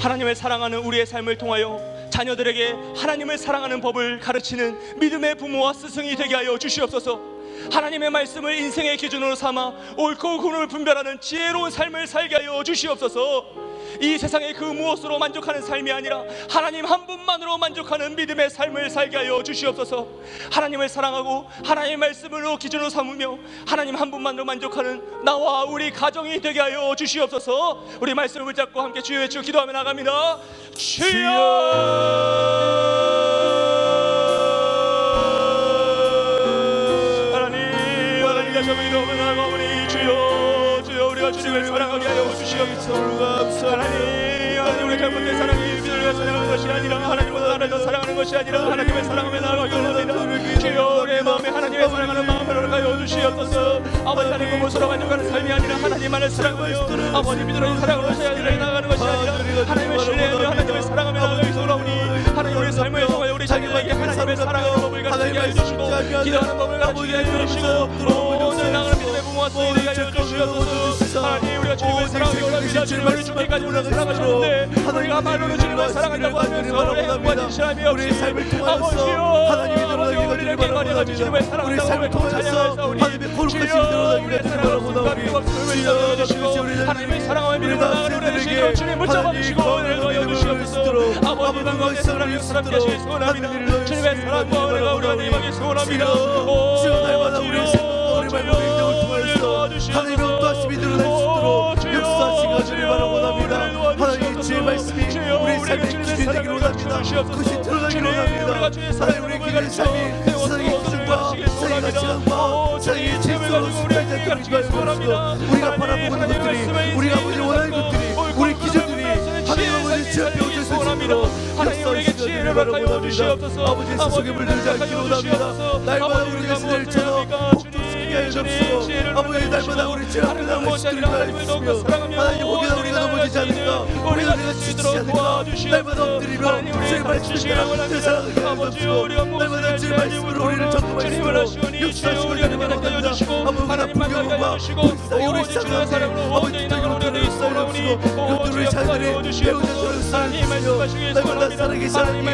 하나님을 사랑하는 우리의 삶을 통하여 자녀들에게 하나님을 사랑하는 법을 가르치는 믿음의 부모와 스승이 되게 하여 주시옵소서. 하나님의 말씀을 인생의 기준으로 삼아 옳고 그름을 분별하는 지혜로운 삶을 살게 하여 주시옵소서. 이 세상의 그 무엇으로 만족하는 삶이 아니라 하나님 한 분만으로 만족하는 믿음의 삶을 살게 하여 주시옵소서. 하나님을 사랑하고 하나님의 말씀으로 기준으로 삼으며 하나님 한 분만으로 만족하는 나와 우리 가정이 되게 하여 주시옵소서. 우리 말씀을 붙잡고 함께 주여 외치고 기도하며 나갑니다. 주여 주님을 사랑하게 하여 주시옵소서. 하나님 우리 잘못된 사랑이 믿음을 사랑하는 것이 아니라 하나님을 나라에서 사랑하는 것이 아니라 하나님의 사랑을 나아가기 원합니다. 주여 우리의 마음에 하나님의 사랑하는 마음을 허락하여 주시옵소서. 아버지 하나님 것으로 만족하는 삶이 아니라 하나님만을 사랑하며 아버지 믿음으로 사랑으로 나아가는 것이 아니라 하나님을 신뢰하며 하나님을 사랑하며 나아가기 원하오니 하나님 우리의 삶을 통하여 우리 자녀에게 하나님의 사랑하는 법을 가르치게 하여 주시고 기도하는 법을 가르치게 하여 주시고 모든 나가는 믿음의 부모와 성인에게 하여 주시옵소서. 하나님 우리가 주님을 사랑하기 원합니다. 주님을 죽기까지 우리를 사랑하셨는데 우리가 말로는 주님을 사랑한다고 하면서 행동과 지시함이 없이 아버지여 하나님이 드러나기 우리를 객관해서 주님을 우리 삶을 통해서 하나님의 거룩하심이 드러나기 위해 바라고 나오니 하나님의 사랑하며 믿음으로 나아가는 우리의 시기로 주님 붙잡아 주시고 은혜를 더하여 주시옵소서. 아버지 방법의 사랑을 사랑하시기 소원합니다. 주님의 사랑과 은혜가 우리와 임하기 소원합니다. 주여 날마다 우리의 생각과 우리 말과 행동을 통해서 하나님의 언도하심이 드러날 수 있도록 역사하시기를 주님 바라고 원합니다. 하나님의 주의 말씀이 우리 삶의 기준이 되기를 원합니다. 그것이 드러나기를 원합니다. 하나님 우리의 기준의 삶이 세상의 기준과 세상의 가치관과 세상의 질서로 수평되지 않도록 인도하여 주시고 우리가 바라보는 것들이 우리가 보지 원하는 것들이 우리 기준들이 하나님 아버지 주 앞에 얹을 수 있도록 역사하시기를 바라고 원합니다. 아버지 세속에 물들지 않기를 원합니다. 날마다 우리가 신을 쳐서 복종시키게 하여 주시고 아버지 날마다 우리 주 앞에 나갈 수 있도록 하여 주시며 하나님 혹여나 우리가 넘어지지 않을까 우리가 지치지 않을까 날마다 엎드리며 주의 말씀을 따라 내 사랑을 하여 주시고 날마다 주의 말씀으로 우리를 점검할 수 있도록 역사하시기를 바랍니다. 아버지 부경과 복사의 우리 시작하는데 아버지 부경으로 역사하여 주시고 이것도 우리 자녀들이 배우자들을 역사하여 날마다 사랑의 사랑이 내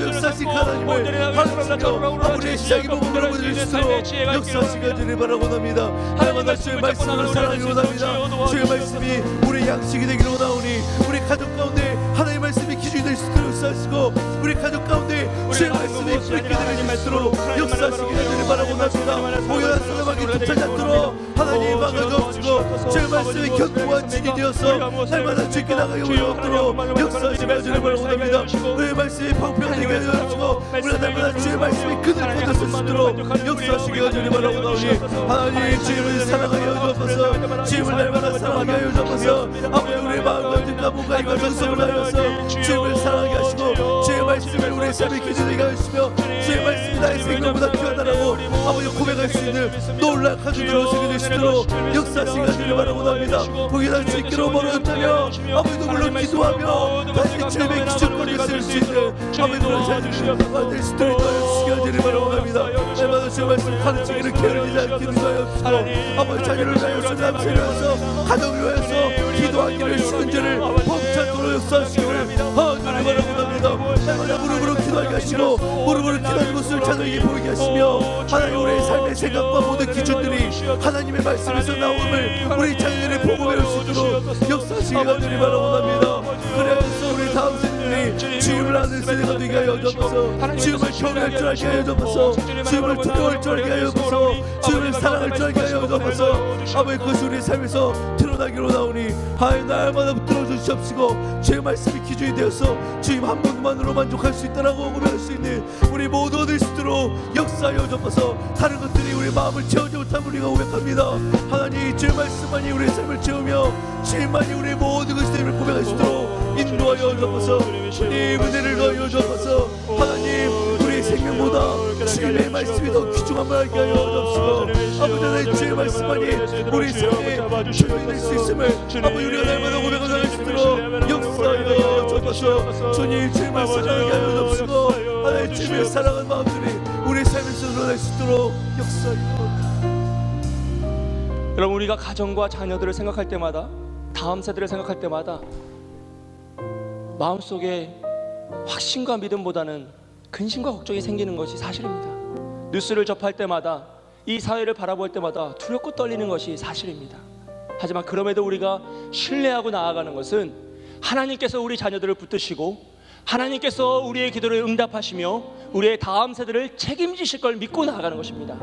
역사하신 하나님을 가르치며 아버지의 시작이 몸으로 보여줄 수 있도록 역사하시기를 바라고 합니다. 날마다 주의 말씀으로 사랑하기를 원합니다. 주의 말씀이 우리 양식이 되기를 원하오니 우리 가족 가운데 하나님의 말씀이 기준이 될 수 있도록 역사하시고 우리 가족 가운데 주의 말씀이 뿌리게 될 수 있도록 역사하시기를 바라고 합니다. 모여난 사람에게 쫓아지 않도록 하나님 막아주옵시고 주의 말씀이 견고한 진이 되어서 날마다 주께 나가기 어렵도록 역사하시기를 바라고 합니다. 우리의 말씀이 방편되게 하여 주시고 우리가 날마다 주의 말씀이 끈을 꽂을 수 있도록 역사하시기를 바라고 나오니 하나님 주님을 사랑하여 주옵소서. 주님을 날마다 사랑하게 하여 주옵소서. 아버지 우리의 마음과 뜻과 몸과 이와 정성을 하여서 주님을 사랑하게 하시고 주의 말씀을 우리의 삶의 기준이게 하시며 주의 말씀이 나의 생각보다 귀하다라고 아버지 고백할 수 있는 놀라운 가족으로 세워질 수 있도록 역사하시기를 바라고 합니다. 거기다 주님께로 멀어졌다며 아버지도 물론 기도하며 다시 주님의 기준권을 쓸 수 있는 아버지 그런 자녀들을 될 수 있도록 도와주시기를 바라고 합니다. 날마다 주의 말씀 가르치기를 게을리지 않기를 하여주시고 아버지 자녀를 위하여 수담 세려서 가정을 위하여서 기도하기를 시간제를 범찬도록 역사하시기를 바라고 합니다. 날마다 무릎으로 기도하게 하시고 무릎으로 기도하는 것을 자녀에게 보이게 하시며 하나님 우리의 삶의 생각과 모든 기준들이 하나님의 말씀에서 나옴을 우리 자녀들이 보고 배울 수 있도록 역사하시기를 바라고 합니다. 그래서 우리 다음 세대들이 주님을 아는 세대가 되게 하여 주옵소서. 주님을 경외할 줄 알게 하여 주옵소서. 주님을 두려워할 줄 알게 하여 주옵소서. 주님을 사랑할 줄 알게 하여 주옵소서. 아버지 그것이 우리의 삶에서 드러나기로 나오니 하나님 날마다 붙들어 주시옵시고 주의 말씀이 기준이 되어서 주님 한 분만으로 만족할 수 있다라고 고백할 수 있는 우리 모두 얻을 수 있도록 역사하여 주옵소서. 다른 것들이 우리 마음을 채우지 못한 우리가 고백합니다. 하나님 주의 말씀만이 우리의 삶을 채우며 주님만이 우리의 모든 것들을 고백할 수 있도록 인도하여 주옵소서. 주님 은혜를 더하여 주옵소서. 하나님 우리의 생명보다 주님의 말씀이 더 귀중함을 알게 하여 주옵소서. 아버지 하나님 주의 말씀만이 우리 삶에 주인이 될 수 있음을 아버지 우리가 날마다 고백하여 수 있도록 역사하여 주옵소서. 주님 주의 말씀을 알게 하여 주옵시고 하나님 주님의 사랑하는 마음들이 우리 삶에서 드러날 수 있도록 역사하여. 여러분 우리가 가정과 자녀들을 생각할 때마다 다음 세대를 생각할 때마다 마음속에 확신과 믿음보다는 근심과 걱정이 생기는 것이 사실입니다. 뉴스를 접할 때마다 이 사회를 바라볼 때마다 두렵고 떨리는 것이 사실입니다. 하지만 그럼에도 우리가 신뢰하고 나아가는 것은 하나님께서 우리 자녀들을 붙드시고 하나님께서 우리의 기도를 응답하시며 우리의 다음 세대를 책임지실 걸 믿고 나아가는 것입니다.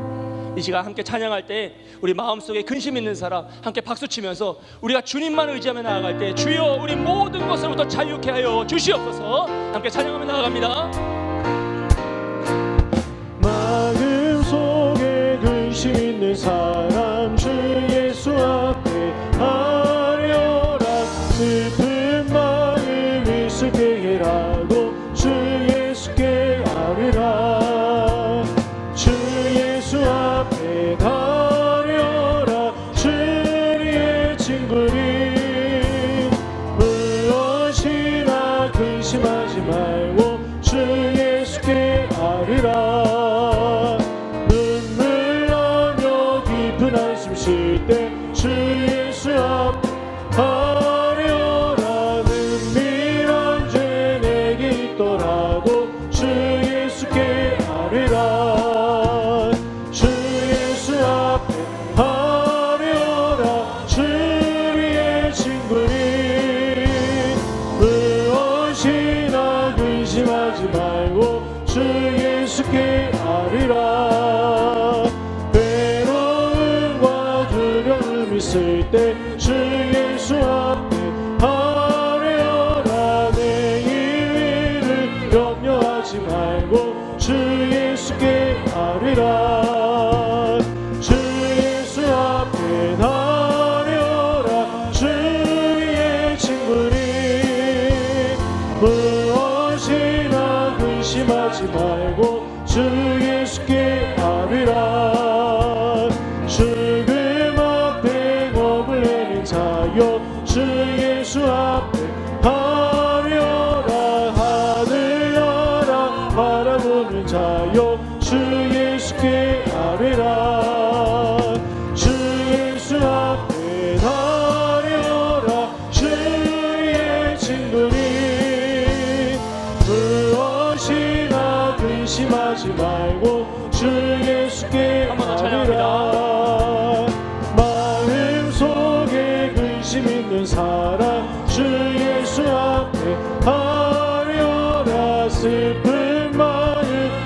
이 시간 함께 찬양할 때 우리 마음속에 근심 있는 사람 함께 박수치면서 우리가 주님만 의지하며 나아갈 때 주여 우리 모든 것으로부터 자유케 하여 주시옵소서. 함께 찬양하며 나아갑니다. 마음속에 근심 있는 사람 주 예수 앞에 아뢰어라. 슬픈 마음을 하리라. 외로움과 두려움 있을 때 주 예수 앞에 아뢰어라. 내일 일을 염려하지 말고 주 예수께 아뢰라. 주 예수 앞에 아뢰어라. 주의 친구니 무엇이나 근심하지 말고 주 예수께 아뢰라. 죽음 앞에 겁을 내는 자여 주 예수 앞에 아뢰어라. 하늘 나라 바라보는 자여 주 예수께 아뢰라. 주 예수 앞에 아뢰어라. 주의 친구니 무엇이나 근심하지 말고 주 예수께 한번 더 찬양합니다. 아뢰라. 마음속에 근심 있는 사람 주 예수 앞에 아뢰어라. 슬픈 마음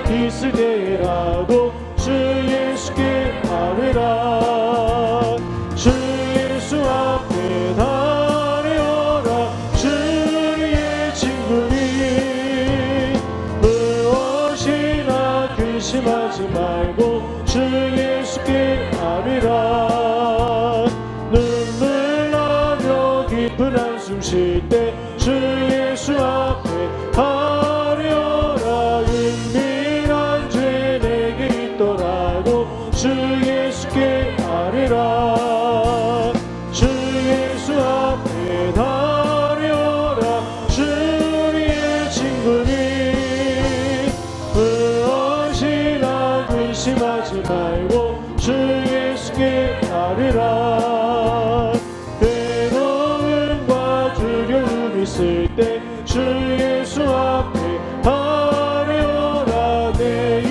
있을 때라도 주 예수께 아뢰라. 주 예수 앞에 아뢰어라. 주의 친구니 무엇이나 근심하지 말고 주 예수께 아뢰라. 눈물 나며 깊은 한숨 쉴 때 주 예수 앞에 아뢰어라. 은밀한 죄 내게 있더라도 주 예수께 아뢰라. 주 예수 앞에 아뢰어라. 주의 친구니 무엇이나 근심하지 말고 주 예수께 아뢰라. 외로움과 두려움 있을 때 주 예수 앞에 아뢰어라. 내일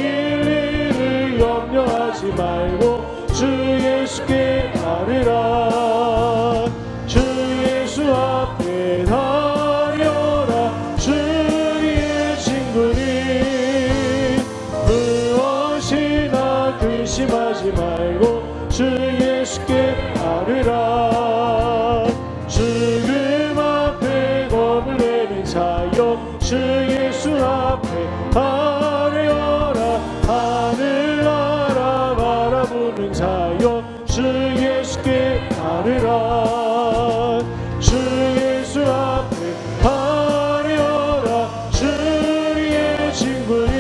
일을 염려하지 말고 주 예수께 아뢰라. 주 예수 앞에 아뢰어라. 주의 친구니 무엇이나 근심하지 말고 주 예수께 아뢰라. 죽음 앞에 겁을 내는 자여 주 예수 앞에 아뢰어라. 하늘 나라 바라보는 자여 주 예수께 아뢰라. 주 예수 앞에 아뢰어라. 주의 친구니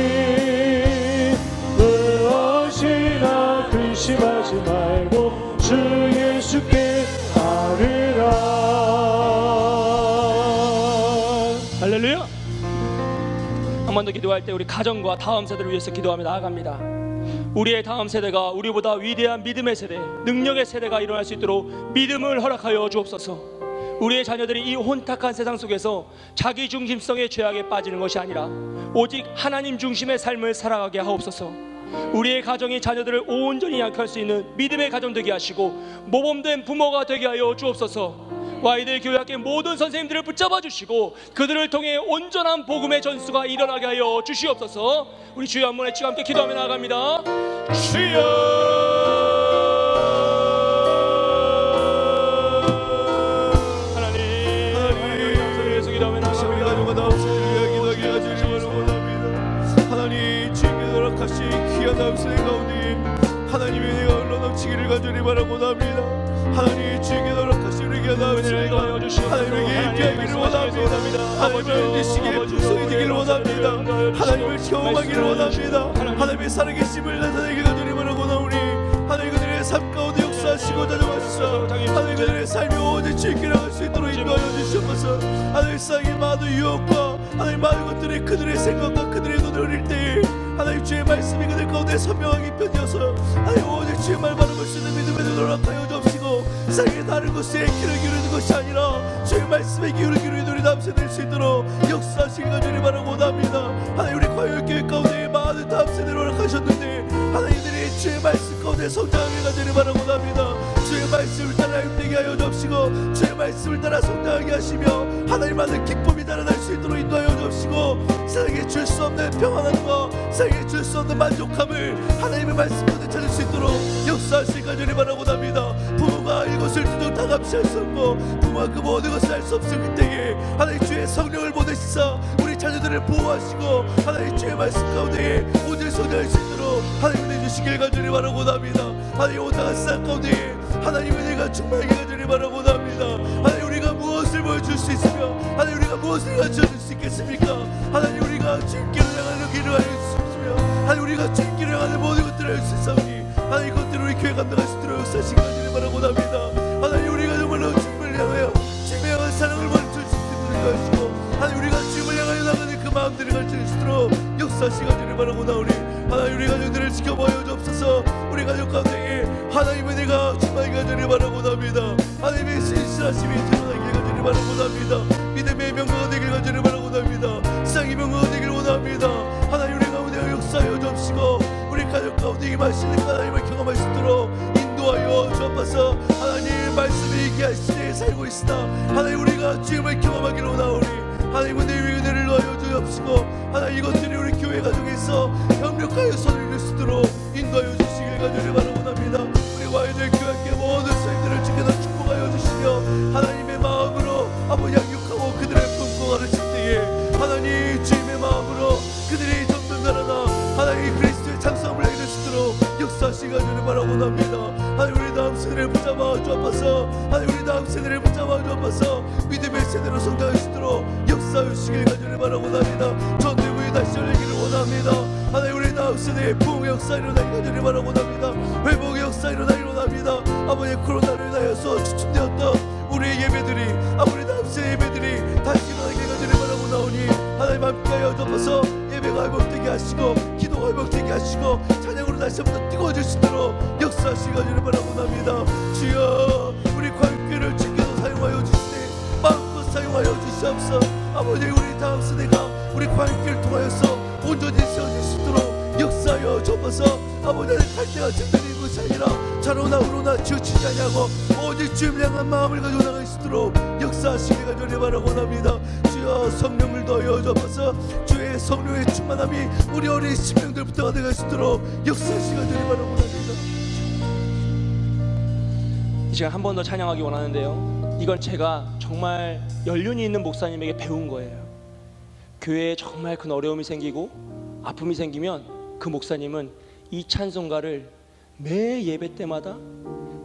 무엇이나 근심하지 말고 주 예수께 아뢰라. 할렐루야. 한 번 더 기도할 때 우리 가정과 다음 세대를 위해서 기도하며 나아갑니다. 우리의 다음 세대가 우리보다 위대한 믿음의 세대, 능력의 세대가 일어날 수 있도록 믿음을 허락하여 주옵소서. 우리의 자녀들이 이 혼탁한 세상 속에서 자기 중심성의 죄악에 빠지는 것이 아니라 오직 하나님 중심의 삶을 살아가게 하옵소서. 우리의 가정이 자녀들을 온전히 양육할 수 있는 믿음의 가정 되게 하시고 모범된 부모가 되게 하여 주옵소서. 와이드 교회학교 모든 선생님들을 붙잡아 주시고 그들을 통해 온전한 복음의 전수가 일어나게 하여 주시옵소서. 우리 주여 한 번에 지금 함께 기도하며 나아갑니다. 주여 하나님 감사드리면서 기도하며 나아갑니다. 하나님 주님께 허락하신 귀한 남생 가운데 하나님의 은혜가 흘러넘치기를 간절히 바라고 합니다. 하나님 주님께 허락하신 우리 귀한 남생 하나님에게 임재하기를 원합니다. 하나님을 인내시기에 풍성해지기를 원합니다. 하나님을 경험하기를 원합니다. 하나님의 살아계심을 나타내기를 간절히 바라고 나오니 하나님 그들의 삶 가운데 역사하시고 다정하시사 하나님 그들의 삶이 오직 주님께 나갈 수 있도록 인도하여 주시옵소서. 하나님 세상의 많은 유혹과 하나님 많은 것들이 그들의 생각과 그들의 눈을 흘릴 때 하나님 주의 말씀이 그들 가운데 선명하게 펴져서 하나님 오직 주의 말 바라볼 수 있는 믿음의 눈을 허락하여 주옵시고 세상의 다른 것에 귀를 기울이는 것이 아니라 주의 말씀에 귀를 기울이는 우리 남세될 수 있도록 역사하시기 간절히 바라고 원합니다. 하나님 우리 과요교회 가운데 많은 남세대를 허락하셨는데 하나님들이 주의 말씀 가운데 성장하기 간절히 바라고 원합니다. 주의 주의 말씀을 따라 힘되게 하여 주옵시고 주의 말씀을 따라 성장하게 하시며 하나님 안에 기쁨이 달아날 수 있도록 인도하여 주옵시고 세상에 줄 수 없는 평안함과 세상에 줄 수 없는 만족함을 하나님의 말씀 가운데 찾을 수 있도록 역사하실 간절히 바라고 합니다. 부모가 이것을 두둑 다 감시할 수 없고 부모가 그 모든 것을 알 수 없을 그때에 하나님 주의 성령을 보내시사 우리 자녀들을 보호하시고 하나님 주의 말씀 가운데 온전히 성장할 수 있도록 하나님 은혜 주시길 간절히 바라고 합니다. 하나님 온당한 세상 가운데 하나님 은혜가 충만하게 간절히 바라고 합니다. 하나님 우리가 무엇을 보여줄 수 있으며 하나님 우리가 무엇을 가르쳐줄 수 있겠습니까? 하나님 우리가 주님께로 향하는 길을 알수 있으며 하나님 우리가 주님께로 향하는 모든 것들을 알 수 있사오니 하나님 이것들을 우리 교회 감당할 수 있도록 역사하시기 간절히 바라고 합니다. 하나님 우리가 정말로 주님을 향하여 주님의 향한 사랑을 가르쳐줄 수 있도록 하시고 하나님 우리가 주님을 향하여 나가는 그 마음들을 가르쳐줄 수 있도록 역사하시기 간절히 바라고 나오니 하나님 우리 가족들을 지켜봐요 주옵소서. 우리 가족 가운데 하나님의 은혜가 충만하게 간절히 바라고 합니다. 하나님의 신실하심이 드러나길 간절히 바라고 합니다. 믿음의 명가가 되길 간절히 바라고 합니다. 세상의 명가가 되길 원합니다. 하나님 우리 가운데 역사하여 주옵시고 우리 가족 가운데 임하시는 하나님을 경험할 수 있도록 인도하여 주옵소서. 하나님 말씀이 있게 시대에 살고 있으나 하나님 우리가 주님을 경험하기를 원하오니 하나님 은혜를 놓아여 주옵시고 하나님 이것들이 우리 교회 가정에서 협력하여 손을 이룰 수 있도록 인도하여 주시길 간절히 바라고 합니다. 우리 와이들 교회 함께 모든 사람들을 지켜서 축복하여 주시며 하나님의 마음으로 아버지 양육하고 그들을 품고 가르칠 때에 하나님 주님의 마음으로 그들이 점점 자라나 하나님 그리스도의 장성을 이룰 수 있도록 역사하시기 간절히 바라고 합니다. 하나님 우리 다음 세대를 붙잡아 주옵소서. 하나님 우리 다음 세대를 붙잡아 주옵소서. 믿음의 세대로 성장할 수 있도록 역사하여 주시길 간절히 바라고 합니다. 전대부의 다시 열리기를 원합니다. 하나님 우리 다음 세대의 부흥의 역사 일어나기 간절히 바라고 합니다. 회복의 역사 일어나기 원합니다. 아버지 코로나로 인하여서 주춤되었던 우리의 예배들이 우리 다음 세대 예배들이 다시 일어나기 간절히 바라고 나오니 하나님 함께하여 주옵소서. 예배가 회복되게 하시고 기도가 회복되게 하시고 찬양으로 다시 한번 뜨거워질 수 있도록 역사하시기 간절히 바라고 합니다. 주여 우리 관계를 지켜서 사용하여 주시되 마음껏 사용하여 주시옵소서. 아버지 우리 다음 세대가 우리 관계를 통하여서 온전히 세워질 수 있도록 역사하여 주옵소서. 아버지는 갈대가 증거되는 것이 아니라 자로나 우로나 치우치지 아니하고 오직 주님을 향한 마음을 가지고 나갈 수 있도록 역사하시기 간절히 바라고 합니다. 주여 성령을 더하여 주옵소서. 주의 성령의 충만함이 우리 어린 심령들부터 가득할 수 있도록 역사하시기 간절히 바라고 합니다. 이 시간 한 번 더 찬양하기 원하는데요, 이건 제가 정말 연륜이 있는 목사님에게 배운 거예요. 교회에 정말 큰 어려움이 생기고 아픔이 생기면 그 목사님은 이 찬송가를 매 예배 때마다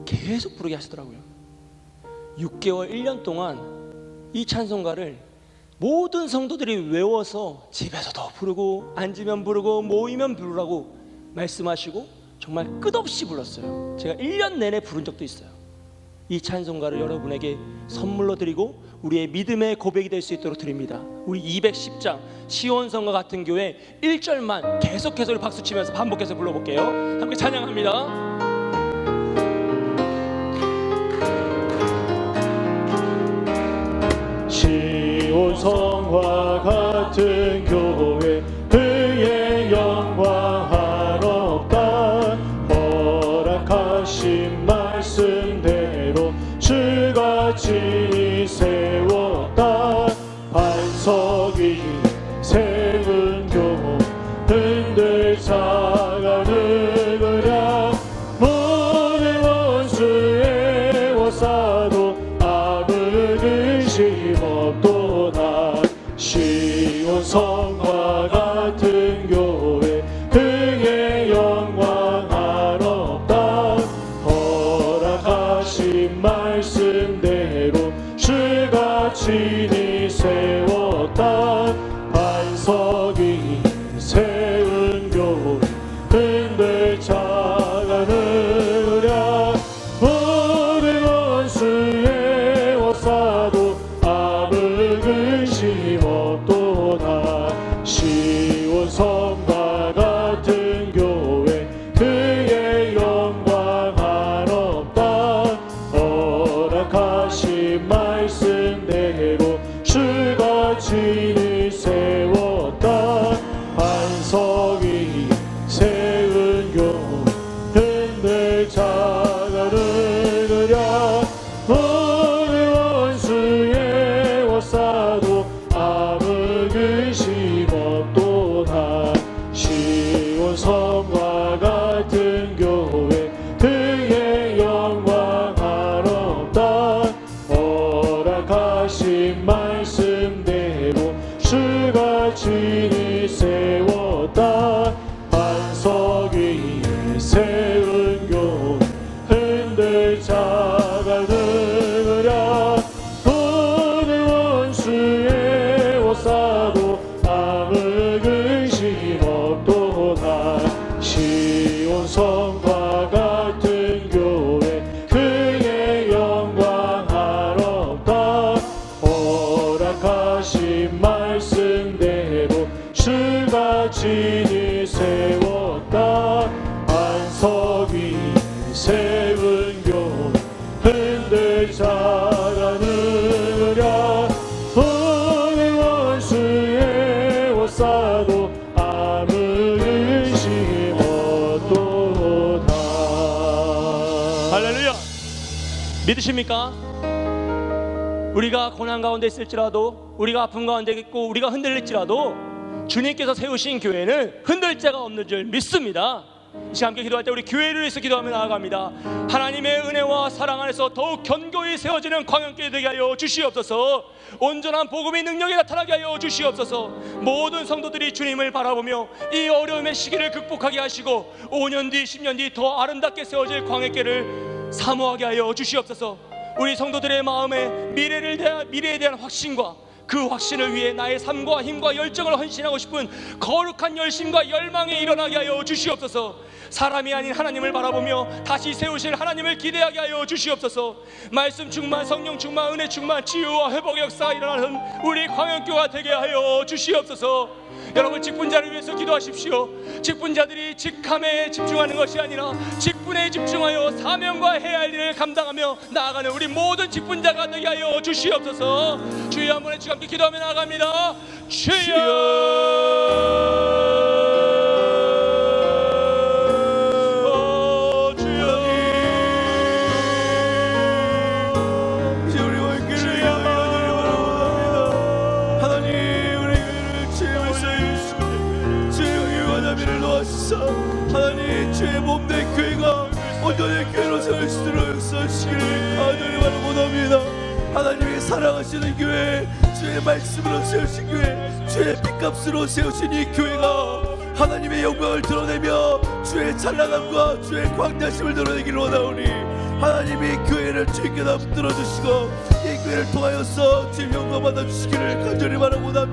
계속 부르게 하시더라고요. 6개월 1년 동안 이 찬송가를 모든 성도들이 외워서 집에서도 부르고 앉으면 부르고 모이면 부르라고 말씀하시고 정말 끝없이 불렀어요. 제가 1년 내내 부른 적도 있어요. 이 찬송가를 여러분에게 선물로 드리고 우리의 믿음의 고백이 될 수 있도록 드립니다. 우리 210장 시온성과 같은 교회 1절만 계속해서 우리 박수치면서 반복해서 불러볼게요. 함께 찬양합니다. 시온성과 같은 교회 그의 영광 한없다. 허락하신 말씀대로 주가 진히 세웠다. 반석 위에 세운 교회 흔들 자가 누구랴. 모든 원수의 워싸도 아무 근심 없도다. 시온성과 같은 교회 그의 영광 한없다. 허락하신 말씀대로 주가 친히 세웠다. 반석 위에 세운 교회 흔들 자가 누구랴. 모든 원수의 워싸도 아무 근심 없도다. 시온성과 같은 교회 그의 영광 한없다. 허락하신 말씀대로 주가 친히 세웠다. 하신 말씀대로 주가 진히 세웠다. 반석 위에 세운 교회 흔들 자가 느느랴. 모든 원수의 옷사도 아무 근심 없도다. 시온 성과 같은 교회 그의 영광 하롭다. 허락하신 말씀대로 주가 진히 세웠다. 반석 위에 세운 교회 흔들 자가 느느랴. 모든 원수의 옷사도 아무 근심 없도다. 할렐루야. 믿으십니까? 우리가 고난 가운데 있을지라도, 우리가 아픔 가운데 있고 우리가 흔들릴지라도 주님께서 세우신 교회는 흔들 자가 없는 줄 믿습니다. 이 시간 함께 기도할 때 우리 교회를 위해서 기도하며 나아갑니다. 하나님의 은혜와 사랑 안에서 더욱 견고히 세워지는 광양교회 되게 하여 주시옵소서. 온전한 복음의 능력이 나타나게 하여 주시옵소서. 모든 성도들이 주님을 바라보며 이 어려움의 시기를 극복하게 하시고 5년 뒤 10년 뒤 더 아름답게 세워질 광양교회를 사모하게 하여 주시옵소서. 우리 성도들의 마음에 미래에 대한 확신과 그 확신을 위해 나의 삶과 힘과 열정을 헌신하고 싶은 거룩한 열심과 열망이 일어나게 하여 주시옵소서. 사람이 아닌 하나님을 바라보며 다시 세우실 하나님을 기대하게 하여 주시옵소서. 말씀 충만, 성령 충만, 은혜 충만, 치유와 회복의 역사가 일어나는 우리 광양교회가 되게 하여 주시옵소서. 여러분, 직분자를 위해서 기도하십시오. 직분자들이 직함에 집중하는 것이 아니라 직분에 집중하여 사명과 해야 할 일을 감당하며 나아가는 우리 모든 직분자가 되게 하여 주시옵소서. 주여, 한 번에 주여 함께 기도하며 나아갑니다. 하나님, 주의 몸된 교회가 온전히 교회로 세울 수 있도록 역사하시기를 간절히 원합니다. 하나님이 사랑하시는 교회, 주의 말씀으로 세우신 교회, 주의 핏값으로 세우신 이 교회가 하나님의 영광을 드러내며 주의 찬란함과 주의 광대하심을 드러내기를 원하오니 하나님이 교회를 주께서 붙들어 주시고 이 교회를 통하여서 주의 영광 받아 주시기를 간절히 바라옵니다.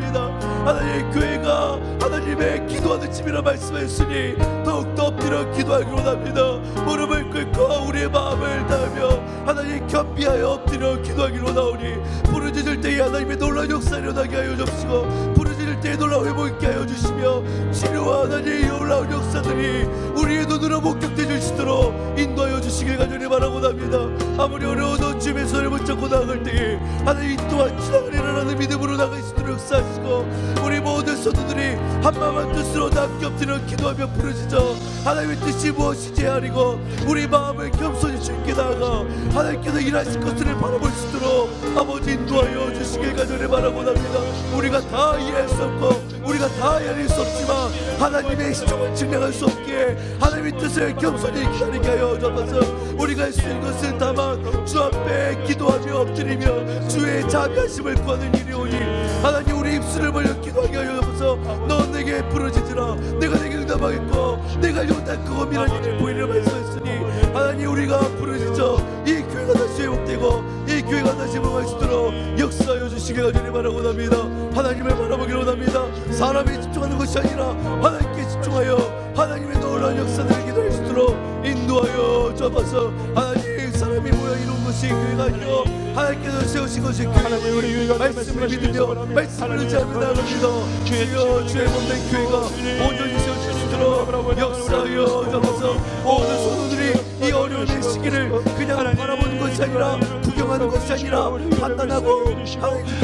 하나님, 교회가 하나님의 기도하는 집이라 말씀하셨으니 더욱더 엎드려 기도하기로 원합니다. 무릎을 꿇고 우리의 마음을 다하며 하나님 겸비하여 엎드려 기도하기로 원하오니 부르짖을 때에 하나님의 놀라운 역사 일어나게 하여 주시고 부르짖을 때에 놀라운 회복 있게 하여 주시며 치료와 하나님의 놀라운 역사들이 우리의 눈으로 목격되실 수 있도록 인도하여 주시길 간절히 바라옵니다. 아무리 어려워도 주님의 손을 붙잡고 나아갈 때에 하나님 또한 지나가리라는 믿음으로 나갈 수 있도록 역사하시고 우리 모든 성도들이 한마음 한뜻으로 함께 엎드려 기도하며 부르짖어 하나님의 뜻이 무엇인지 아리고 우리 마음을 겸손히 주님께 나아가 하나님께서 일하실 것을 바라볼 수 있도록 아버지 인도하여 주시길 간절히 바라옵니다. 우리가 다 이해할 수 없고 우리가 다 이해할 수 없지만 하나님의 시종을 증명할 수 없기에 하나님의 뜻을 겸손히 기다리게 하여 주옵소서. 우리가 할 수 있는 것은 다만 주 앞에 기도하며 엎드리며 주의 자비하심을 구하는 일이오니 하나님, 우리 입술을 벌려 기도하게 하여 주옵소서. 너 내게 부르짖으라, 내가 내게 응답하겠고 내가 용단 크고 미란 일을 보이려 말씀하셨으니 하나님, 우리가 부르짖어 이 교회가 다시 회복되고 이 교회가 다시 회복할 수 있도록 역사하여 주시길 간절히 바라옵니다. 하나님을 바라보기로 원합니다. 사람에 집중하는 것이 아니라 하나님께 집중하여 하나님의 놀라운 역사들을 기도할 수 있도록 인도하여 주옵소서. 하나님, 사람이 모여 이룬 것이 교회가 아니라 하나님께서 세우신 것이 교회이니 말씀을 믿으며 말씀을 의지하며 나아갑니다. 주여, 주의 몸된 교회가 온전히 세워질 수 있도록 역사하여 주옵소서. 모든 성도들이 이 어려운 시기를 그냥 바라보는 것이 아니라 구경하는 것이 아니라 판단하고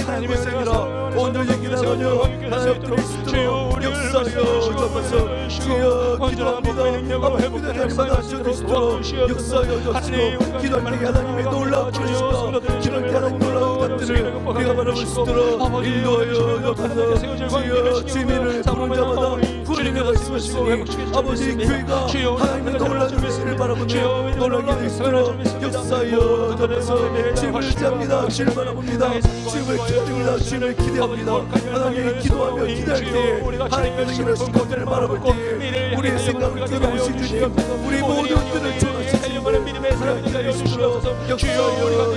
하나님의 것이 아니라 온전히 기도하며 하나님 드릴 수 있도록 역사하여 주옵소서. 주여, 기도합니다. 아버지, 기도할 때마다 주실 수 있도록 역사하여 주옵소서. 기도할 때 하나님의 놀라운 주시고 기도할 때 하나님 놀라운 것들을 우리가 바라볼 수 있도록 인도하여 주옵소서. 주여, 주민을 부른 자마다 구원의 말씀하시니 아버지, 교회가 하나님의 놀라운 주시를 바라보며 놀라게 되시도록 역사여 주옵소서. 주님을 잡니다. 주님을 바라봅니다. 주님을 기다립니다. 주님을 기대합니다. 하나님 기도하며 기대할 때 하나님께서 이루신 것들을 바라볼 때 우리의 생각을 들어오신 주님, 우리 모든 것들을 전하신 주님, 하나님께서 이루시도록 역사여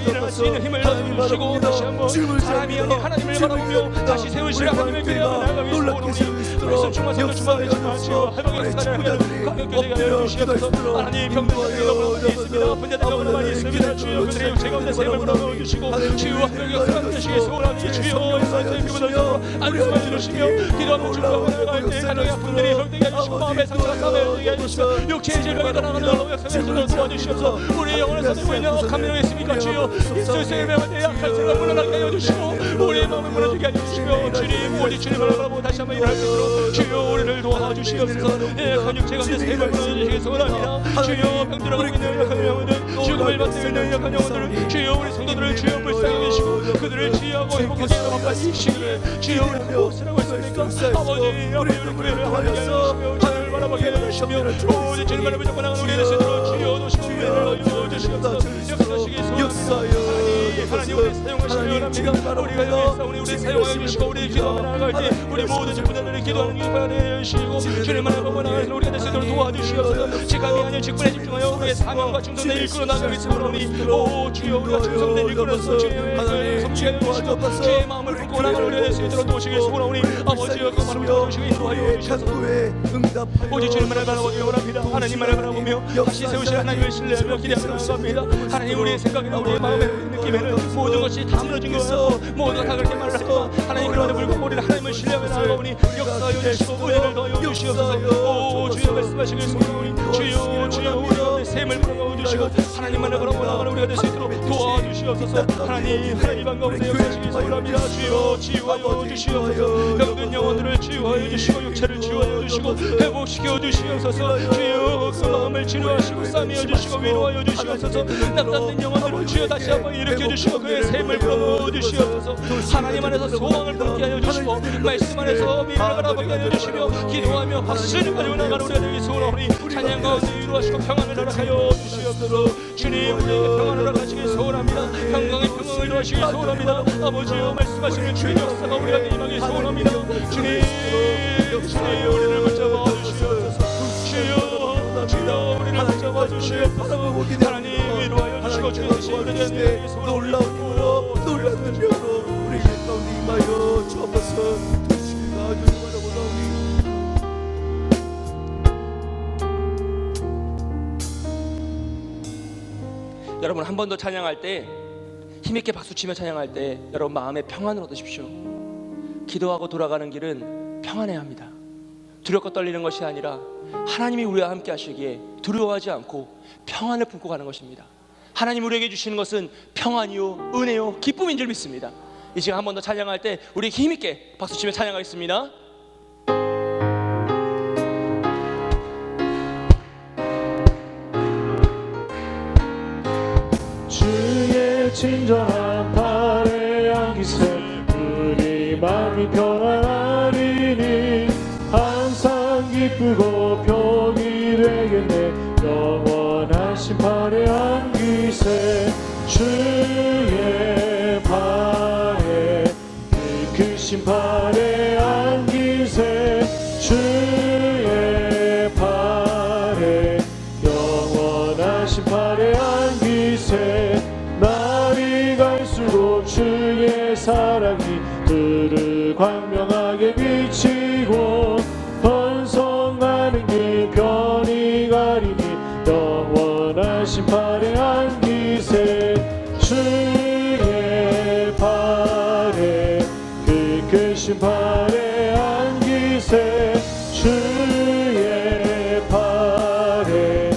주옵소서. 하나님 바라봅니다. 주님을 잡니다. 하나님을 바라보며 다시 세우실 하나님의 교회가 나아가기 놀랍게 세우시도록 역사여 주옵소서. 우리 친구자들이 엎드려 기도하시도록 하나님 병들이 너무 많이 있습니다. 분야들이 너무 많이 있습니다. 주여 그들의 육체 가운데 셈을 불어넣어주시고 주여 합력이 역사가 되시기 소원하니 주여 인사의 피부들로 안수해 주시며 기도하고 축복하고 나아갈 때 가정의 아픔들이 혈되게 해주시고 마음의 상처가 싸매어지게 해주시고 육체의 질병이 떠나가는 너무 역사에서도 도와주시옵소서. 우리의 영혼을 살리고 있는 억한 명이 있습니까 주여 예수의 명할 때 약한 생각 물러나게 해주시고 우리의 마음을 무너지게 해주시며 주님 오직 주님을 바라보고 다시 한번 일할 수 있도록 주여 우리를 도와주시옵소서. 약한 육체 가운데 셈을 불어넣어주시기 소원합니다. 주여 병들어가고 있는 약한 영혼들 죽음을 받고 있는 약한 영혼들 주여 우리 성도들을 주여 불쌍히 계시고 그들을 치유하고 회복하게 하시기에 주여 우리 무엇이라고 했습니까? 아버지 우리를 구해를 하게 하시며 주를 바라보게 해주시며 오직 주를 바라보며 나가는 우리의 스스로 주여 도시고 우리를 도와주시옵소서. 역사하시기 소원합니다. 하나님 우리 사용하시기 원합니다. 우리가 여기서 우리 사용해 주시고 우리 기도하며 나아갈 때 우리 모든 질문들을 기도하는 길 바라주시고 주를 바라보고 나가는 우리가 될 수 있도록 도와주시옵소서. 직감이 아닌 직분에 집중하여 우리의 사명과 충성에 일꾼어 나가기 위해서니 오 주여 우리가 충성된 일꾼으로서 주의 섬기게 도와주시고 주의 마음을 품고 나가는 우리가 될 수 있도록 도우시길 소원하오니 아버지여 그 마음을 도우시고 인도하여 주시옵소서. 오직 주님만을 바라보기 원합니다. 하나님만을 바라보며 다시 세우실 하나님을 신뢰하며 기대하며 나아갑니다. 하나님 우리의 생각이나 우리의 마음의 느낌에는 모든 것이 다 무너진 것 같고 모두가 다 그렇게 말을 하지만 하나님 그럼에도 불구하고 우리는 하나님을 신뢰하며 나아가오니 역사하여 주시고 은혜를 더하여 주시옵소서. 오 주여 말씀하시길 소원하오니 주여 주여 우리 가운데 셈을 불어넣어 주시고 하나님만을 바라보고 나아가는 우리가 될 수 있도록 도와주시옵소서. 하나님 반가운데 역사하시길 소원합니다. 주여 치유하여 주시옵소서. 병든 영혼들을 치유하여 주시고 육체를 치유하여 주시고 회복시켜 주시옵소서. 주여 그 마음을 치료하시고 싸매어 주시고 위로하여 주시옵소서. 낙담된 영혼들을 주여 다시 한번 일으켜 주시고 그의 셈을 불어넣어 주시옵소서. 하나님 안에서 소망을 품게 하여 주시고 말씀 안에서 미래를 바라보게 하여 주시며 기도하며 확신을 가지고 나가는 우리가 되기 소원하오니 찬양 가운데 위로하시고 평안을 허락하여 주시옵소서. 주님 우리에게 평안을 허락하시길 소원합니다. 평강의 평강을 이루시길 소원합니다. 아버지여 말씀하시는 주의 역사가 우리 안에 임하길 소원합니다. 주님 우리를 붙잡아 주시옵소서. 주여 우리를 붙잡아 주시옵소서. 하나님 위로하여 주시고 주의 뜻이 이루어지는 놀라운 놀라운 능력으로 우리 가운데 임하여 주옵소서. 주님과 주님 바라보나오니 여러분 한 번 더 찬양할 때 힘있게 박수치며 찬양할 때 여러분 마음의 평안을 얻으십시오. 기도하고 돌아가는 길은 평안해야 합니다. 두렵고 떨리는 것이 아니라 하나님이 우리와 함께 하시기에 두려워하지 않고 평안을 품고 가는 것입니다. 하나님 우리에게 주시는 것은 평안이요 은혜요 기쁨인 줄 믿습니다. 이 시간 한 번 더 찬양할 때 우리 힘있게 박수치며 찬양하겠습니다. 주의 친절한 팔에 안기세 우리 마음이 평안하리니 항상 기쁘고 병이 되겠네 영원하신 팔에 안기세 주의 팔에 크신 팔에 안기세 주의 팔에 영원하신 팔에 안기세 날이 갈수록 주의 사랑이 그를 광명하게 비치고 번성하는 길 편히 가리니 영원하신 팔에 안기세 주의 팔에 그 크신 팔에 안기세 주의 팔에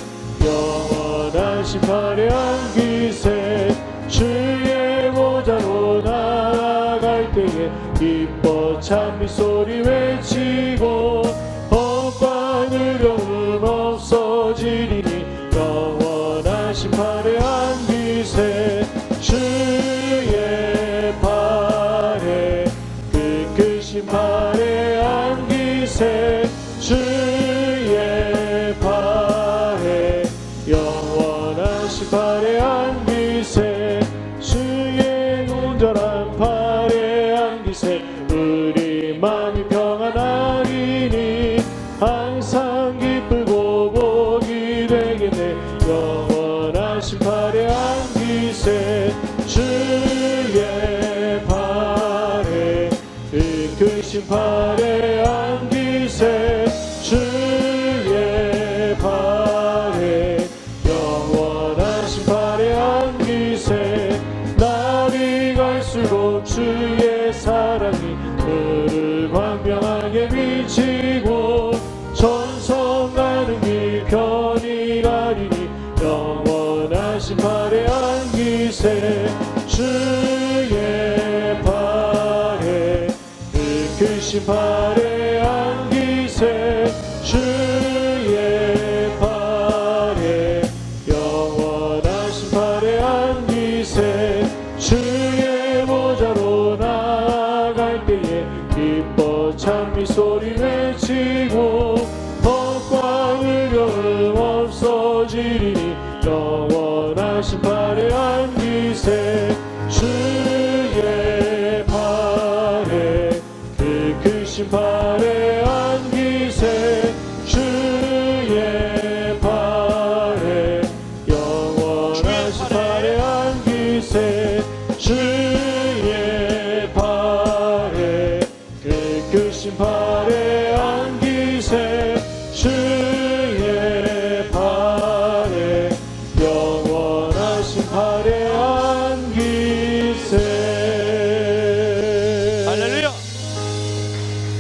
영원하신 팔에 안기세 주의 보좌로 나아갈 때에 기뻐 찬미 소리 외치고 억과 두려움 없어지리니 영원하신 팔에 안기세 주의 팔에 그 크신 팔에 안기세 주의 팔에 영원 크신 팔에 안기세 주의 팔에 영원하신 팔에 안기세 날이 갈수록 주의 사랑이 그를 광명하게 비치고 전성 가는 길 편히 가리니 영원하신 팔에 안기세 주의 팔에 그 크신 팔에 안기세 주의 팔에 영원하신 팔에 안기세 주의 보좌로 나아갈 때에 기뻐 찬미 소리 외치고 덕과 의로움 없어지리니 영원하신 팔에 안기세 주의 팔에 그 크신 팔에 안기세 주의 팔에 영원하신 팔에 안기세 주의 팔에 그 크신 팔에 안기세 주의 팔에 영원하신 팔에 안기세. 할렐루야.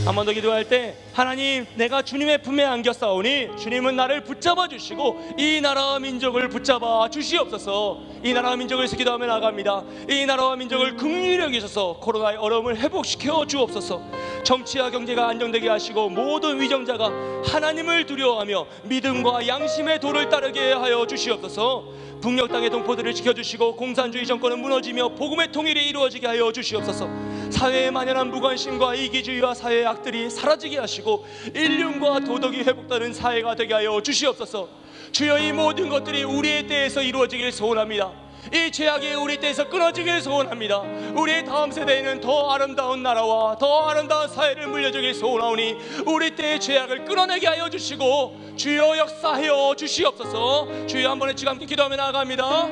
한 번 더 기도할 때 하나님 내가 주님의 품에 안겼사오니 주님은 나를 붙잡아 주시고 이 나라와 민족을 붙잡아 주시옵소서. 이 나라와 민족을 위해서 기도하며 나갑니다. 이 나라와 민족을 긍휼히 여기셔서 코로나의 어려움을 회복시켜 주옵소서. 정치와 경제가 안정되게 하시고 모든 위정자가 하나님을 두려워하며 믿음과 양심의 도를 따르게 하여 주시옵소서. 북녘 땅의 동포들을 지켜주시고 공산주의 정권은 무너지며 복음의 통일이 이루어지게 하여 주시옵소서. 사회에 만연한 무관심과 이기주의와 사회의 악들이 사라지게 하시고 인륜과 도덕이 회복되는 사회가 되게 하여 주시옵소서. 주여 이 모든 것들이 우리의 때에서 이루어지길 소원합니다. 이 죄악이 우리 때에서 끊어지길 소원합니다. 우리의 다음 세대에는 더 아름다운 나라와 더 아름다운 사회를 물려주길 소원하오니 우리 때의 죄악을 끊어내게 하여 주시고 주여 역사하여 주시옵소서. 주여 한 번에 지금 함께 기도하며 나아갑니다.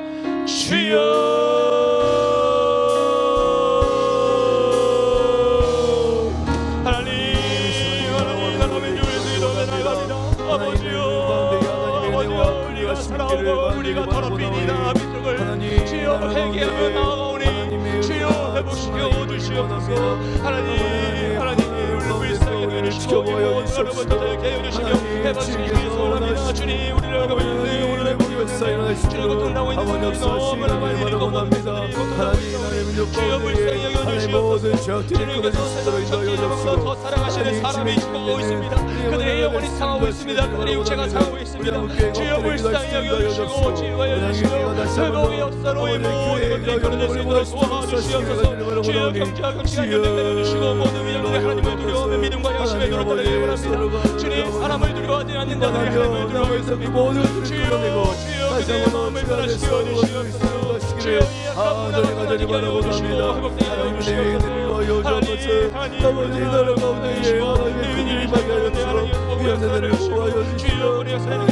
주여 우리가 더럽히니라 민족을 주여 회개하며 나아가오니 주여 회복시켜 주시옵소서. 하나님 우리를 불쌍히 여겨주시고 모든 것을 개혁해주시며 회복시키기 소원합니다. 주님 우리를 가만히 오늘의 역사에 주여 고통당하고 있는 너무나 많이 고통합니다. 주여 불쌍히 여겨주시옵소서. 주님께서 세상을 천지보다 더 사랑하시는 사람이 죽어가고 있습니다. 그들의 영혼이 상하고 있습니다. 그들의 육체가 상하고 있습니다. 주여 불쌍히 여겨주시고 치유하여 주시고 회복의 역사로 이 모든 것들이 끊어질 수 있도록 도와주시옵소서. 주여 경제와 경치가 연결되어 주시고 모든 위험들이 하나님을 두려워하며 믿음과 양심의 도를 따르기를 원합니다. 주님 사람을 두려워하지 않는 자들이 하나님을 두려워하겠습니다. 주여 그들의 마음을 변화시켜 주시옵소서. 주여 이 약한 문화를 하나님께 주시고 회복되게 주시옵소서. 하나님 아버지 나라 가운데 이민을 막아주시고 위험자들을 보호하여 주시오. 우리의 삶을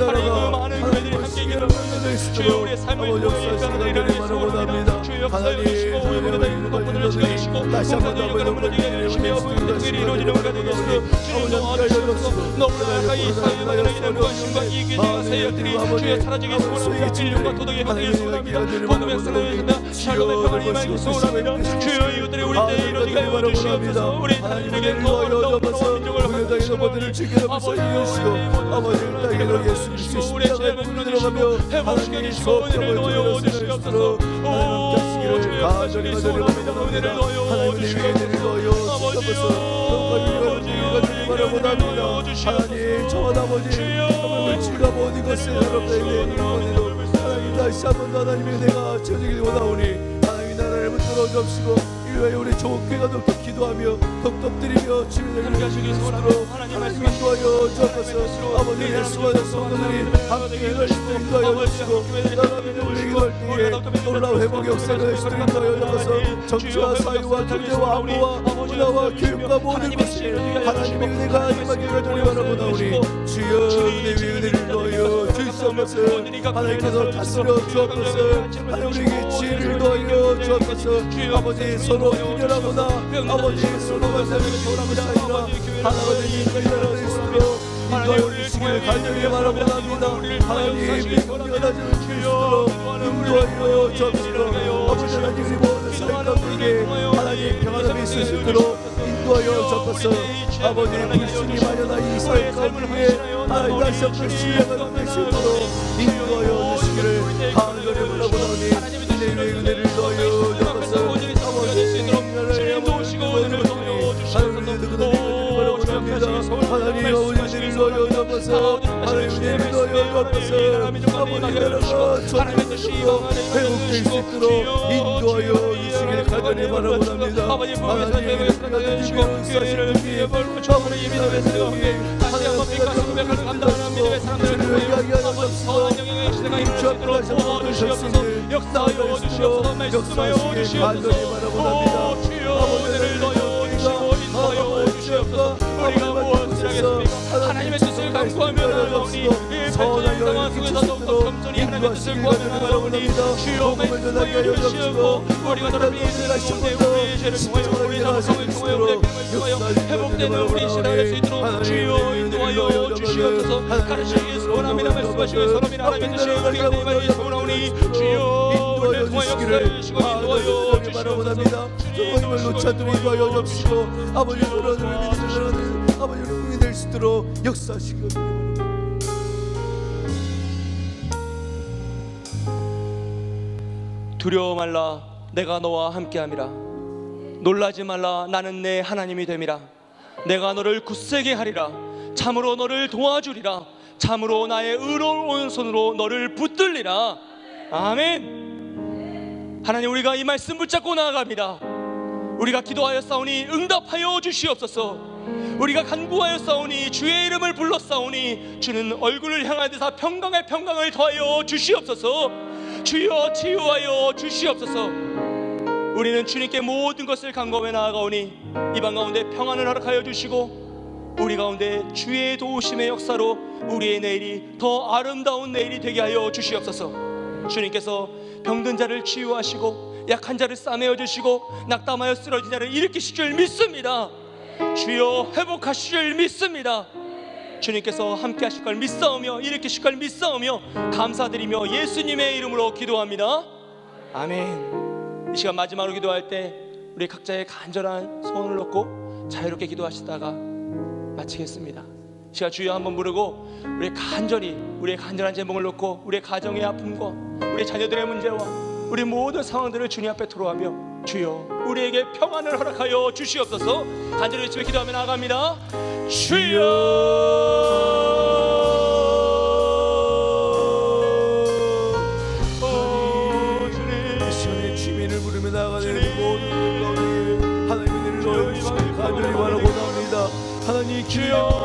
하나님의 많은 교회들이 함께 기도합니다. 주여 우리의 삶을 통해 변화를 일어나게 소원합니다. 주여 역사해 주시고 우리 모두가 있는 것들을 지켜주시고 공산주의 영광을 무너지게 해주시며 복음의 이루어지는 것가 되게 하시고 주님 도와주시옵소서. 너무나 약한 이 사회에 만연하게 된 무관심과 이기주의와 세력들이 주여 사라지게 소원합니다. 진륜과 도덕의 확대를 소원합니다. 복음의 역사를 위해서 샬롬의 평안이 임하기 소원합니다. 주여 이것들이 우리 때에 이루어지게 하여 주시옵소서. 우리 하나님에게 더 아름다운 나라와 민족을 확장하시고 아버지 땅에 예수 그리스도 우리의 죄를 물어주시고 회복시켜 주시고 은혜를 넣어 주시옵소서. 오 주여 하시기 소원합니다. 은혜를 넣어 주시옵소서. 아버지여 하나님 저와 아버지 물질과 모든 것을 하나님 다시 한번 하나님의 내가 저지길 원하오니 하나님 나라를 붙들어 주옵시고 일로에 우리 좋게가 더욱더 기도하며 더욱더 드리며 주님을 하시기 소원하도록 하나님 인도하여 주옵소서. 아버지 예수와 성도들이 함께 열심히 인도하여 주시고 나라를 기도할 때에 놀라운 회복 역사를 인도하여 주옵소서. 정치와 사회와 경제와 안보와 문화와 교육과 모든 것을 하나님의 은혜가 임하기를 바라고 나오니 주여 은혜 위에 은혜를 넣어 주시옵소서. 하나님께서 다스려 주옵소서. 하나님 우리에게 지혜를 넣어 주옵소서. 아버지 손 있도록 분열하거나 아버지의 소로가 세우시옵니다. 하나가 되니 인간이라 될 수 있도록 인도하여 주시기를 간절히 바라고자 합니다. 하나님 인도하여 주시도록 인도하여 주옵소서. 아버지 하나님 우리 모든 사람 가운데 하나님 평안함이 있을 수 있도록 인도하여 주옵소서. 아버지 불신이 마련한 이 사회 가운데 하나님 다시 한번 신뢰가 될 수 있도록 인도하여 주시기를 간절히 바라고자 하니 은혜의 은혜를 더하여 주옵소서. 아버지 주님 도우시고 은혜를 더하여 주옵소서. 하나님 아버지 은혜를 더하여 주옵소서. 하나님 은혜를 더하여 주옵소서. 아버지 나라가 천국으로 회복될 수 있도록 인도하여 주시기를 간절히 바라고자 합니다. 하나님 우리가 주시고 사실 위에 아버지 믿음의 사람이 다시 한번 빛과 고백을 감당하는 믿음의 사람들을 위하여 선한 영향의 시대가 임하도록 도와주시옵소서. 역사하여 주시옵소서. 말씀하여 주시옵소서. 주여 은혜를 더하여 주시고 인도하여 주시옵소서. 우리가 무엇을 하겠습니까? 하나님의 뜻을 간구하며 나아오니 이 선한 상황 속에서 더욱더 겸손히 하나님의 뜻을 구하며 나아오니 주여 말씀하여 주시옵고 우리가 더럽게 인생을 가운데 우리의 죄를 통하여 우리 자성을 통하여 우리의 병을 통하여 회복되는 우리 신앙을 할 수 있도록 주여 인도하여 주시옵소서. 가르치기 소원합니다. 말씀하시고 선함이나 하나님의 뜻이 우리가 내가 소원하오니 주여 우리를 통하여 역사하시고 인도하여 주시옵소서. 주님을 놓지 않도록 인도하여 주옵시고 아버지 여러분을 믿으시는 아버지 여러분이 될 수 있도록 역사하시기 바랍니다. 두려워 말라 내가 너와 함께함이라. 놀라지 말라 나는 내 하나님이 됨이라. 내가 너를 굳세게 하리라. 참으로 너를 도와주리라. 참으로 나의 의로운 손으로 너를 붙들리라. 아멘. 하나님 우리가 이 말씀 붙잡고 나아갑니다. 우리가 기도하여 싸우니 응답하여 주시옵소서. 우리가 간구하여 싸우니 주의 이름을 불러 싸우니 주는 얼굴을 향하여서 평강의 평강을 더하여 주시옵소서. 주여 치유하여 주시옵소서. 우리는 주님께 모든 것을 간구하며 나아가오니 이방 가운데 평안을 허락하여 주시고 우리 가운데 주의 도우심의 역사로 우리의 내일이 더 아름다운 내일이 되게 하여 주시옵소서. 주님께서 병든 자를 치유하시고 약한 자를 싸매어 주시고 낙담하여 쓰러진 자를 일으키실 줄 믿습니다. 주여 회복하실 줄 믿습니다. 주님께서 함께 하실 걸 믿사오며 일으키실 걸 믿사오며 감사드리며 예수님의 이름으로 기도합니다. 아멘. 이 시간 마지막으로 기도할 때 우리 각자의 간절한 소원을 놓고 자유롭게 기도하시다가 마치겠습니다. 이 시간 주여 한번 부르고 우리의 간절한 제목을 놓고 우리의 가정의 아픔과 우리 자녀들의 문제와 우리 모든 상황들을 주님 앞에 토로하며 주여 우리에게 평안을 허락하여 주시옵소서. 간절히 외치며 기도하며 나아갑니다. 주여 이 시간에 주민을 부르며 나아가는 모든 가운데 하나님의 은혜를 넣어 주시길 간절히 바라고자 합니다. 하나님 주여